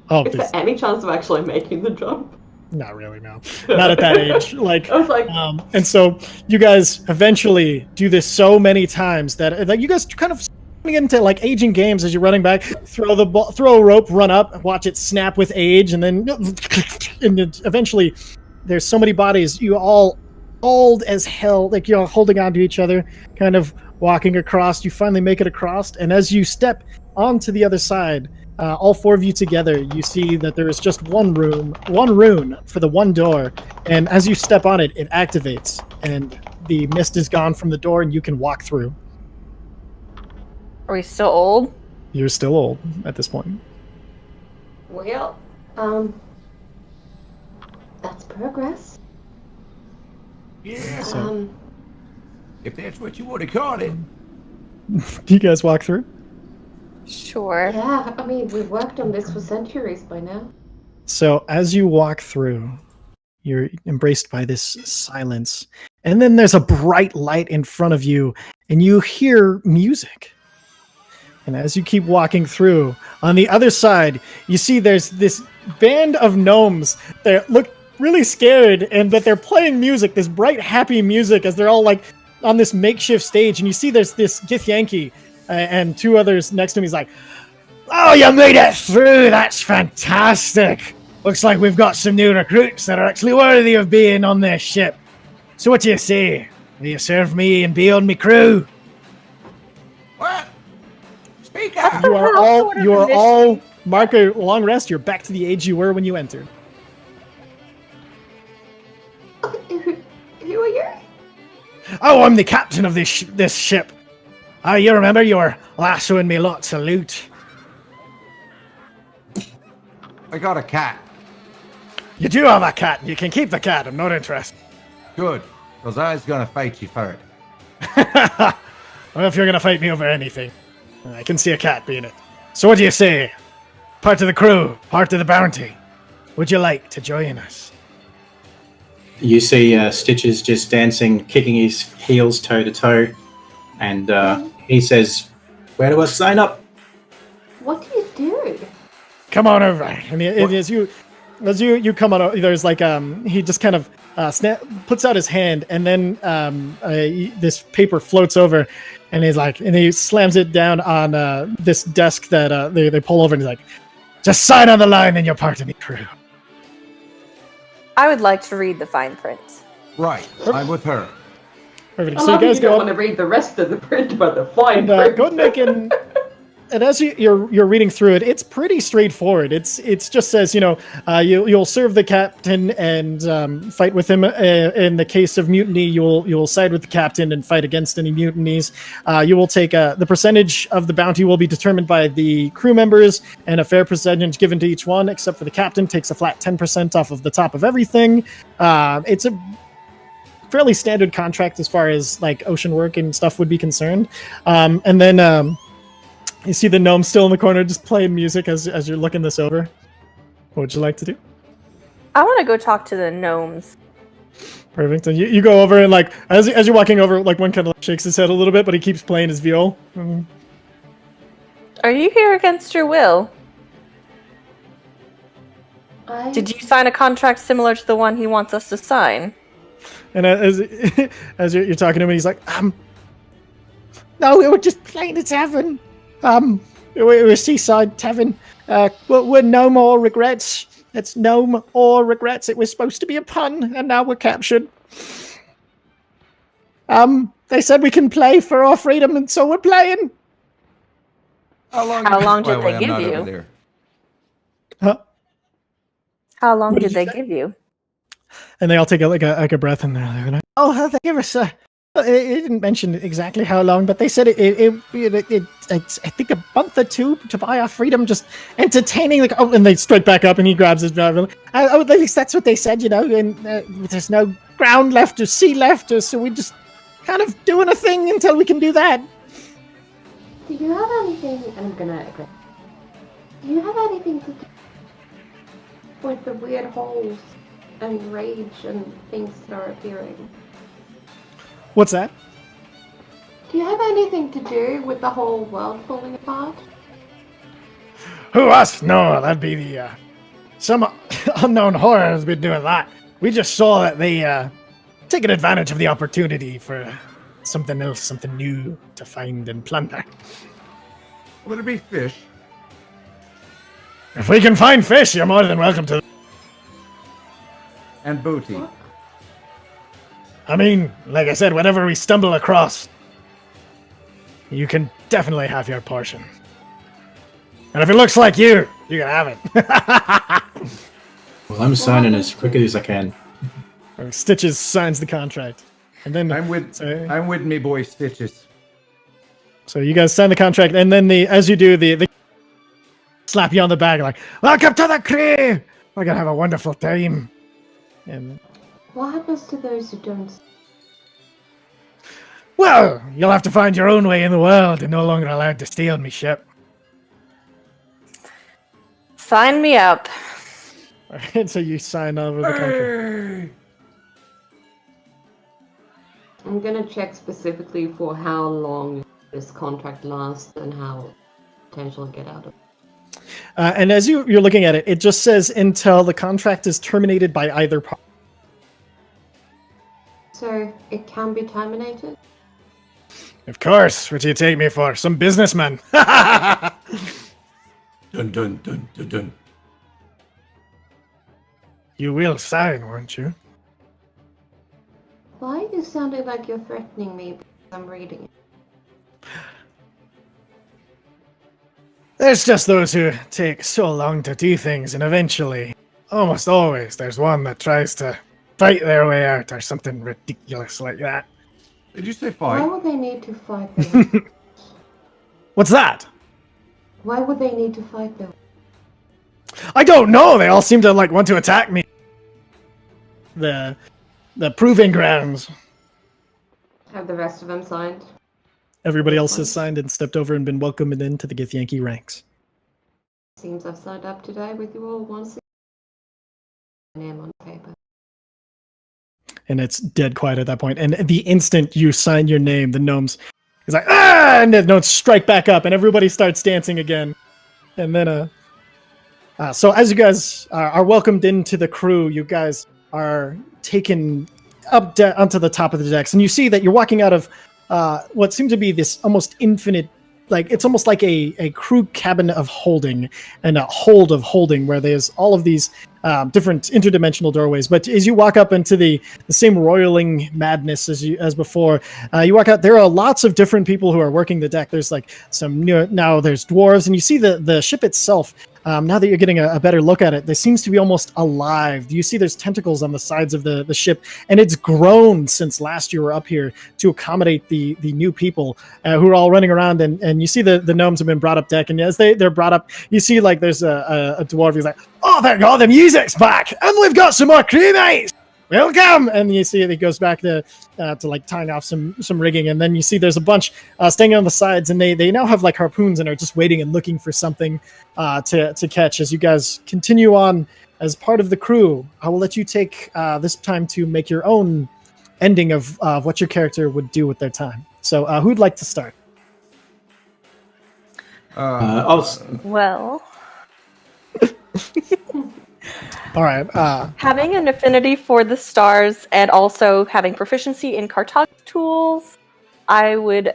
Speaker 1: Oh,
Speaker 2: Is there
Speaker 1: there's
Speaker 2: any chance of actually making the jump?
Speaker 1: not really, no. Not at that age. Like,
Speaker 2: I was like,
Speaker 1: and so you guys eventually do this so many times that like you guys kind of get into like aging games as you're running back, throw the ball, throw a rope, run up, watch it snap with age, and then and then eventually there's so many bodies, you all old as hell, like you're all holding on to each other, kind of walking across. You finally make it across, and as you step onto the other side, all four of you together, you see that there is just one rune for the one door, and as you step on it, it activates, and the mist is gone from the door, and you can walk through.
Speaker 5: Are we still old?
Speaker 1: You're still old at this point.
Speaker 2: well, that's progress.
Speaker 4: Yeah.
Speaker 1: So-
Speaker 4: If that's what you would have called it.
Speaker 1: Do you guys walk through?
Speaker 5: Sure.
Speaker 2: Yeah, I mean, we've worked on this for centuries by now.
Speaker 1: So as you walk through, you're embraced by this silence, and then there's a bright light in front of you, and you hear music. And as you keep walking through, on the other side, you see there's this band of gnomes that look really scared, and that they're playing music, this bright, happy music, as they're all like on this makeshift stage. And you see there's this Githyanki and two others next to him. He's like, "Oh, you made it through! That's fantastic! Looks like we've got some new recruits that are actually worthy of being on this ship. So what do you say? Will you serve me and be on me crew?"
Speaker 4: What? Speak up!
Speaker 1: You are
Speaker 5: What
Speaker 1: all,
Speaker 5: sort of
Speaker 1: you are
Speaker 5: mission?
Speaker 1: all, mark a long rest. You're back to the age you were when you entered.
Speaker 2: Who are you?
Speaker 1: Oh, I'm the captain of this ship. Ah, you remember you were lassoing me lots of loot.
Speaker 4: I got a cat.
Speaker 1: You do have a cat. You can keep the cat. I'm not interested.
Speaker 4: Good. Because I was going to fight you for it.
Speaker 1: Well, if you're gonna fight me over anything, I can see a cat being it. So what do you say? Part of the crew, part of the bounty. Would you like to join us?
Speaker 3: You see Stitches just dancing, kicking his heels toe to toe, and he says, "Where do I sign up?"
Speaker 2: What do you do?
Speaker 1: Come on over. And as you come on, there's like he just kind of puts out his hand, and then this paper floats over, and he slams it down on this desk that they pull over, and he's like, "Just sign on the line, and you're part of the crew."
Speaker 5: I would like to read the fine print.
Speaker 4: Right. I'm with her.
Speaker 1: Perfect.
Speaker 2: I
Speaker 1: So you
Speaker 2: love
Speaker 1: guys
Speaker 2: you don't
Speaker 1: go
Speaker 2: want to read the rest of the print, but the fine
Speaker 1: and
Speaker 2: print.
Speaker 1: go and make an. And as you're reading through it, it's pretty straightforward. It's just says, you'll serve the captain and fight with him. In the case of mutiny, you'll side with the captain and fight against any mutinies. You will take the percentage of the bounty will be determined by the crew members, and a fair percentage given to each one, except for the captain takes a flat 10% off of the top of everything. It's a fairly standard contract as far as like ocean work and stuff would be concerned. And then. You see the gnome still in the corner, just playing music as you're looking this over. What would you like to do?
Speaker 5: I want to go talk to the gnomes.
Speaker 1: Perfect. And you go over and like as you're walking over, like one kind of shakes his head a little bit, but he keeps playing his viol.
Speaker 5: Are you here against your will? Did you sign a contract similar to the one he wants us to sign?
Speaker 1: And as you're talking to him, he's like, "No, we were just playing the tavern. We were a seaside tavern. We're no more regrets. It's no more regrets. It was supposed to be a pun, and now we're captured. They said we can play for our freedom, and so we're playing."
Speaker 5: How long did they give you?
Speaker 1: Huh?
Speaker 5: How long
Speaker 1: What
Speaker 5: did
Speaker 1: did
Speaker 5: they
Speaker 1: you say?
Speaker 5: give you?
Speaker 1: And they all take like a breath, and they're like, "Oh, they give us it didn't mention exactly how long, but they said it's I think a month or two to buy our freedom, just entertaining." Like, oh, and they straight back up, and he grabs his driver. At least that's what they said, And there's no ground left or sea left, so we just kind of doing a thing until we can do that.
Speaker 2: Do you have anything? And I'm gonna agree. Do you have anything to do with the weird holes and rage and things that are appearing?
Speaker 1: What's that?
Speaker 2: Do you have anything to do with the whole world falling apart?
Speaker 6: Who, us? No, that'd be the, some unknown horror has been doing that. We just saw that they, taking advantage of the opportunity for something else, something new to find and plunder.
Speaker 4: Would it be fish?
Speaker 6: If we can find fish, you're more than welcome to.
Speaker 4: And booty.
Speaker 6: I mean, like I said, whenever we stumble across, you can definitely have your portion. And if it looks like you can have it.
Speaker 3: Well, I'm signing as quickly as I can.
Speaker 1: Stitches signs the contract, and then
Speaker 4: I'm with me boy Stitches.
Speaker 1: So you guys sign the contract, and then as you do, the slap you on the back like, "Welcome to the crew. We're gonna have a wonderful time." And
Speaker 2: What happens to those who don't?
Speaker 6: Well, you'll have to find your own way in the world and no longer allowed to steal me ship.
Speaker 5: Sign me up.
Speaker 1: and so you sign over the contract.
Speaker 2: I'm gonna check specifically for how long this contract lasts and how potential to get out of it.
Speaker 1: And as you're looking at it, it just says until the contract is terminated by either party.
Speaker 2: So it can be terminated?
Speaker 6: Of course, what do you take me for? Some businessman.
Speaker 4: Dun dun dun dun dun.
Speaker 6: You will sign, won't you?
Speaker 2: Why are you sounding like you're threatening me because I'm reading it?
Speaker 6: There's just those who take so long to do things, and eventually, almost always, there's one that tries to fight their way out or something ridiculous like that.
Speaker 4: Did you say
Speaker 2: Why
Speaker 4: fight?
Speaker 2: would they need to fight them?
Speaker 6: What's that?
Speaker 2: Why would they need to fight them?
Speaker 6: I don't know. They all seem to want to attack me. The proving grounds.
Speaker 2: Have the rest of them signed?
Speaker 1: Everybody else has signed and stepped over and been welcomed into the Githyanki ranks.
Speaker 2: Seems I've signed up today with you all once again. My name on paper.
Speaker 1: And it's dead quiet at that point. And the instant you sign your name, the gnomes is like, ah! And the gnomes strike back up, and everybody starts dancing again. And then, so as you guys are welcomed into the crew, you guys are taken up onto the top of the decks, and you see that you're walking out of what seems to be this almost infinite, it's almost like a crew cabin of holding and a hold of holding, where there's all of these different interdimensional doorways. But as you walk up into the same roiling madness as before, you walk out, there are lots of different people who are working the deck. There's some new, now there's dwarves, and you see the ship itself. Now that you're getting a better look at it, there seems to be almost alive. You see there's tentacles on the sides of the ship, and it's grown since last you were up here to accommodate the new people who are all running around. And you see the gnomes have been brought up deck, and as they're brought up, you see there's a dwarf who's like, "Oh, thank God, the music's back, and we've got some more crewmates. Welcome!" And you see he goes back to tying off some rigging, and then you see there's a bunch staying on the sides, and they now have harpoons and are just waiting and looking for something to catch. As you guys continue on as part of the crew, I will let you take this time to make your own ending of what your character would do with their time. So who'd like to start?
Speaker 5: Well,
Speaker 1: All right.
Speaker 5: having an affinity for the stars and also having proficiency in cartography tools, I would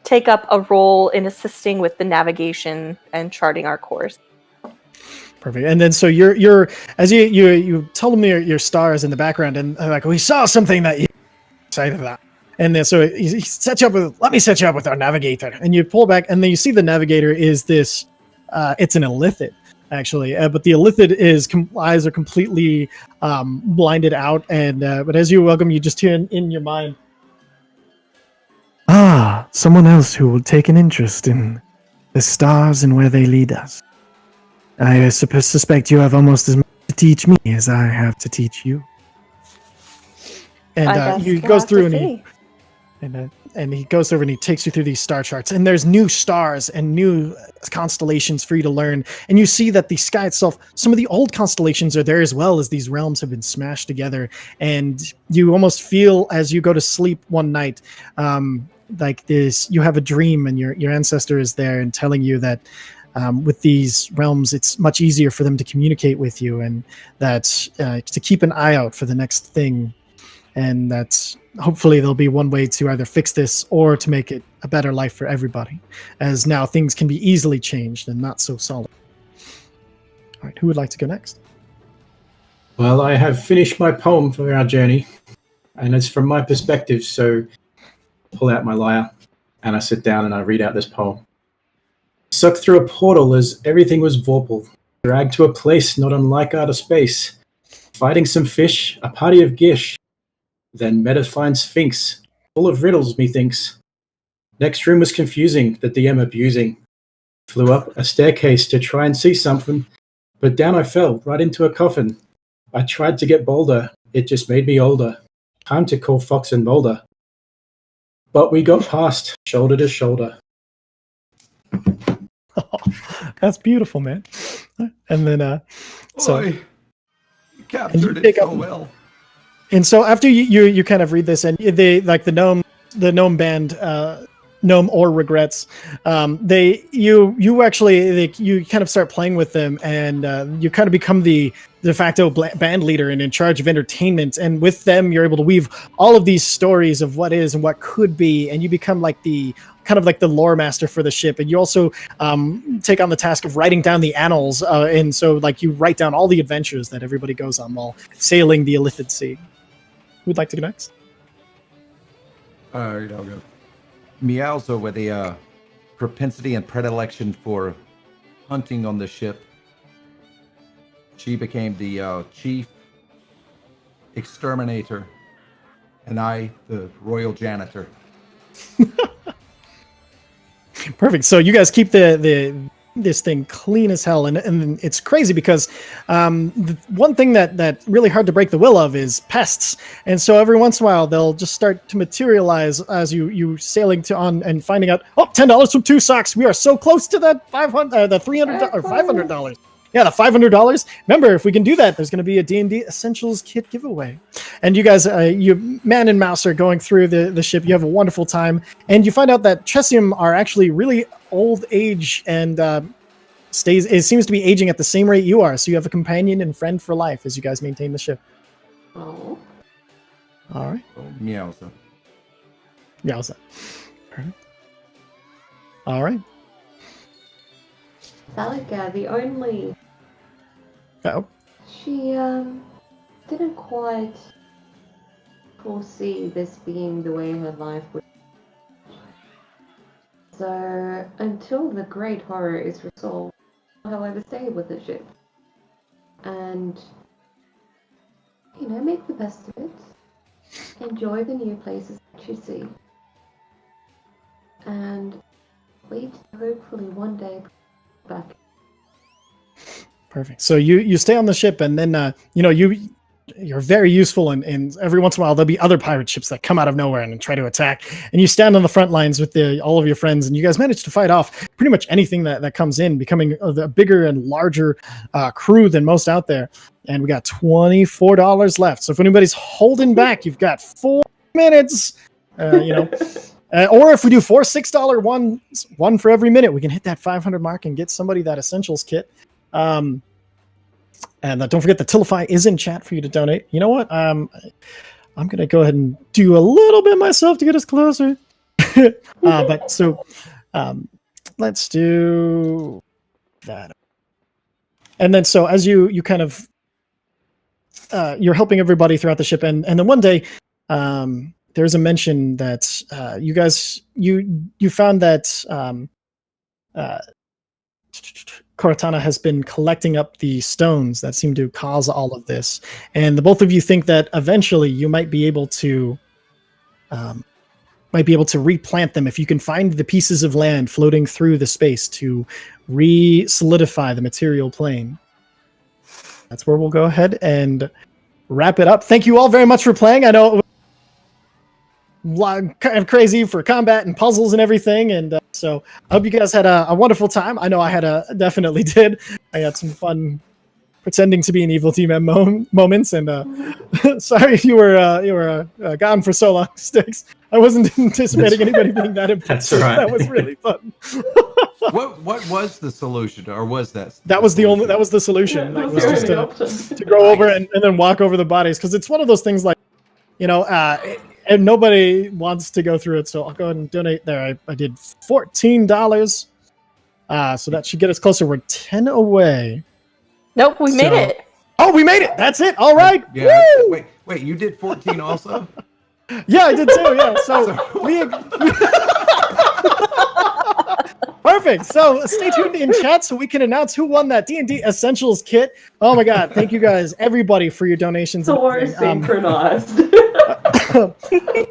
Speaker 5: take up a role in assisting with the navigation and charting our course.
Speaker 1: Perfect. And then so you're as you tell them your stars in the background, and we saw something that you excited about. And then so he sets you up with, let me set you up with our navigator. And you pull back, and then you see the navigator is this, it's an illithid, actually. But the illithid eyes are completely blinded out. And but as you welcome, you just hear in your mind, "Ah, someone else who will take an interest in the stars and where they lead us. I suspect you have almost as much to teach me as I have to teach you." And he goes through and he goes over and he takes you through these star charts, and there's new stars and new constellations for you to learn. And you see that the sky itself, some of the old constellations are there as well, as these realms have been smashed together. And you almost feel as you go to sleep one night, like this, you have a dream, and your ancestor is there and telling you that with these realms, it's much easier for them to communicate with you, and that to keep an eye out for the next thing, and that hopefully there'll be one way to either fix this or to make it a better life for everybody, as now things can be easily changed and not so solid. All right, who would like to go next?
Speaker 3: Well, I have finished my poem for our journey, and it's from my perspective, so pull out my lyre, and I sit down and I read out this poem. Sucked through a portal as everything was vorpal, dragged to a place not unlike outer space, fighting some fish, a party of gish, then met a fine sphinx, full of riddles, methinks. Next room was confusing, the DM abusing. Flew up a staircase to try and see something, but down I fell, right into a coffin. I tried to get bolder, it just made me older. Time to call Fox and Mulder. But we got past, shoulder to shoulder.
Speaker 1: Oh, that's beautiful, man. And then, so
Speaker 4: Boy, you captured it so well.
Speaker 1: And so after you kind of read this, and they like the gnome band, gnome or regrets, you kind of start playing with them, and you kind of become the de facto band leader and in charge of entertainment. And with them, you're able to weave all of these stories of what is and what could be, and you become like the kind of like the lore master for the ship. And you also take on the task of writing down the annals, and so like you write down all the adventures that everybody goes on while sailing the Illithid Sea. Who'd like to go next?
Speaker 4: All right, I'll go. Meowza, with a propensity and predilection for hunting on the ship, she became the chief exterminator, and I, the royal janitor.
Speaker 1: Perfect. So you guys keep this thing clean as hell, and it's crazy because the one thing that really hard to break the will of is pests, and so every once in a while they'll just start to materialize as you sailing to on and finding out, oh, $10 from 2 socks. We are so close to that $500 the $300 or $500. Yeah, the $500. Remember, if we can do that, there's going to be a D&D Essentials kit giveaway. And you guys, you man and mouse are going through the ship. You have a wonderful time, and you find out that Chessium are actually really old age, and it seems to be aging at the same rate you are. So you have a companion and friend for life as you guys maintain the ship.
Speaker 2: Oh.
Speaker 1: All right.
Speaker 4: Oh, Meowza.
Speaker 1: Meowza. All right.
Speaker 2: Salika, the only...
Speaker 1: Oh.
Speaker 2: She, didn't quite foresee this being the way her life would. So, until the great horror is resolved, however, stay with the ship. And, make the best of it. Enjoy the new places that you see. And wait to hopefully one day back.
Speaker 1: Perfect. So you stay on the ship, and then you're very useful, and every once in a while there'll be other pirate ships that come out of nowhere and try to attack, and you stand on the front lines with all of your friends, and you guys manage to fight off pretty much anything that comes in, becoming a bigger and larger crew than most out there. And we got $24 left. So if anybody's holding back, you've got 4 minutes. Or if we do 4 $6 ones, one for every minute, we can hit that 500 mark and get somebody that Essentials kit. And don't forget the Tilify is in chat for you to donate. You know what? I'm going to go ahead and do a little bit myself to get us closer. Let's do that. And then so as you kind of you're helping everybody throughout the ship, and then one day there's a mention that you guys you found that Cortana has been collecting up the stones that seem to cause all of this, and the both of you think that eventually you might be able to replant them if you can find the pieces of land floating through the space to re-solidify the material plane. That's where we'll go ahead and wrap it up. Thank you all very much for playing. I know it was kind of crazy for combat and puzzles and everything, and so I hope you guys had a wonderful time. I know I definitely did. I had some fun pretending to be an evil team at moments. And sorry you were gone for so long, Sticks. I wasn't anticipating anybody being that impulsive.
Speaker 3: That's right.
Speaker 1: That was really fun.
Speaker 4: What was the solution, or was that?
Speaker 1: That was the solution.
Speaker 7: Yeah,
Speaker 1: Like,
Speaker 7: that
Speaker 1: was
Speaker 7: was the
Speaker 1: just
Speaker 7: only option.
Speaker 1: to go over and then walk over the bodies, because it's one of those things like, and nobody wants to go through it. So I'll go ahead and donate there. I did $14. So that should get us closer. We're 10 away.
Speaker 5: Nope, we made
Speaker 1: So-
Speaker 5: it.
Speaker 1: Oh, we made it. That's it. All right.
Speaker 4: Yeah.
Speaker 1: Woo!
Speaker 4: Wait, you did 14 also?
Speaker 1: Yeah, I did too. Yeah. So we. Perfect. So stay tuned in chat so we can announce who won that D&D Essentials kit. Oh my God! Thank you guys, everybody, for your donations. and
Speaker 7: So
Speaker 1: everything.
Speaker 7: synchronized.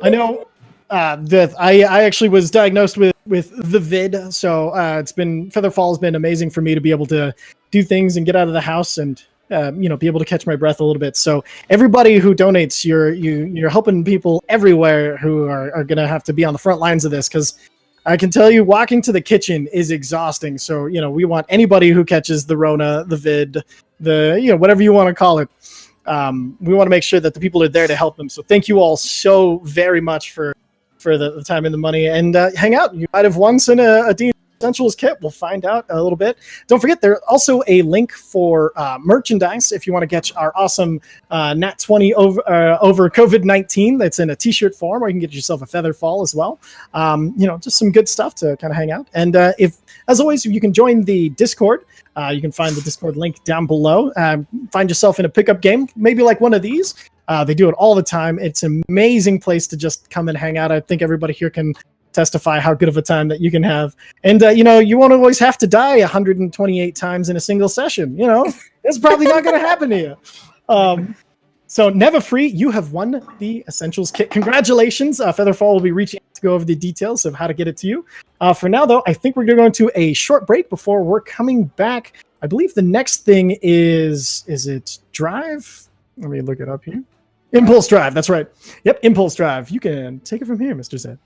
Speaker 1: I know that I actually was diagnosed with the vid, so it's been FeatherFall has been amazing for me to be able to do things and get out of the house and be able to catch my breath a little bit. So everybody who donates, you're helping people everywhere who are going to have to be on the front lines of this, because I can tell you walking to the kitchen is exhausting. So, we want anybody who catches the Rona, the vid, whatever you want to call it. We want to make sure that the people are there to help them. So thank you all so very much for the time and the money, and hang out. You might have won a D&D Essentials kit. We'll find out a little bit. Don't forget, there's also a link for merchandise if you want to get our awesome Nat 20 over COVID-19 that's in a t-shirt form, or you can get yourself a FeatherFall as well. Just some good stuff to kind of hang out. And if, as always, you can join the Discord. You can find the Discord link down below. Find yourself in a pickup game, maybe like one of these. They do it all the time. It's an amazing place to just come and hang out. I think everybody here can testify how good of a time that you can have. And, you won't always have to die 128 times in a single session. It's probably not going to happen to you. So Never Free, you have won the Essentials kit. Congratulations. FeatherFall will be reaching out to go over the details of how to get it to you. For now, though, I think we're going to go into a short break before we're coming back. I believe the next thing is it Drive? Let me look it up here. Impulse Drive, that's right. Yep, Impulse Drive. You can take it from here, Mr. Zed.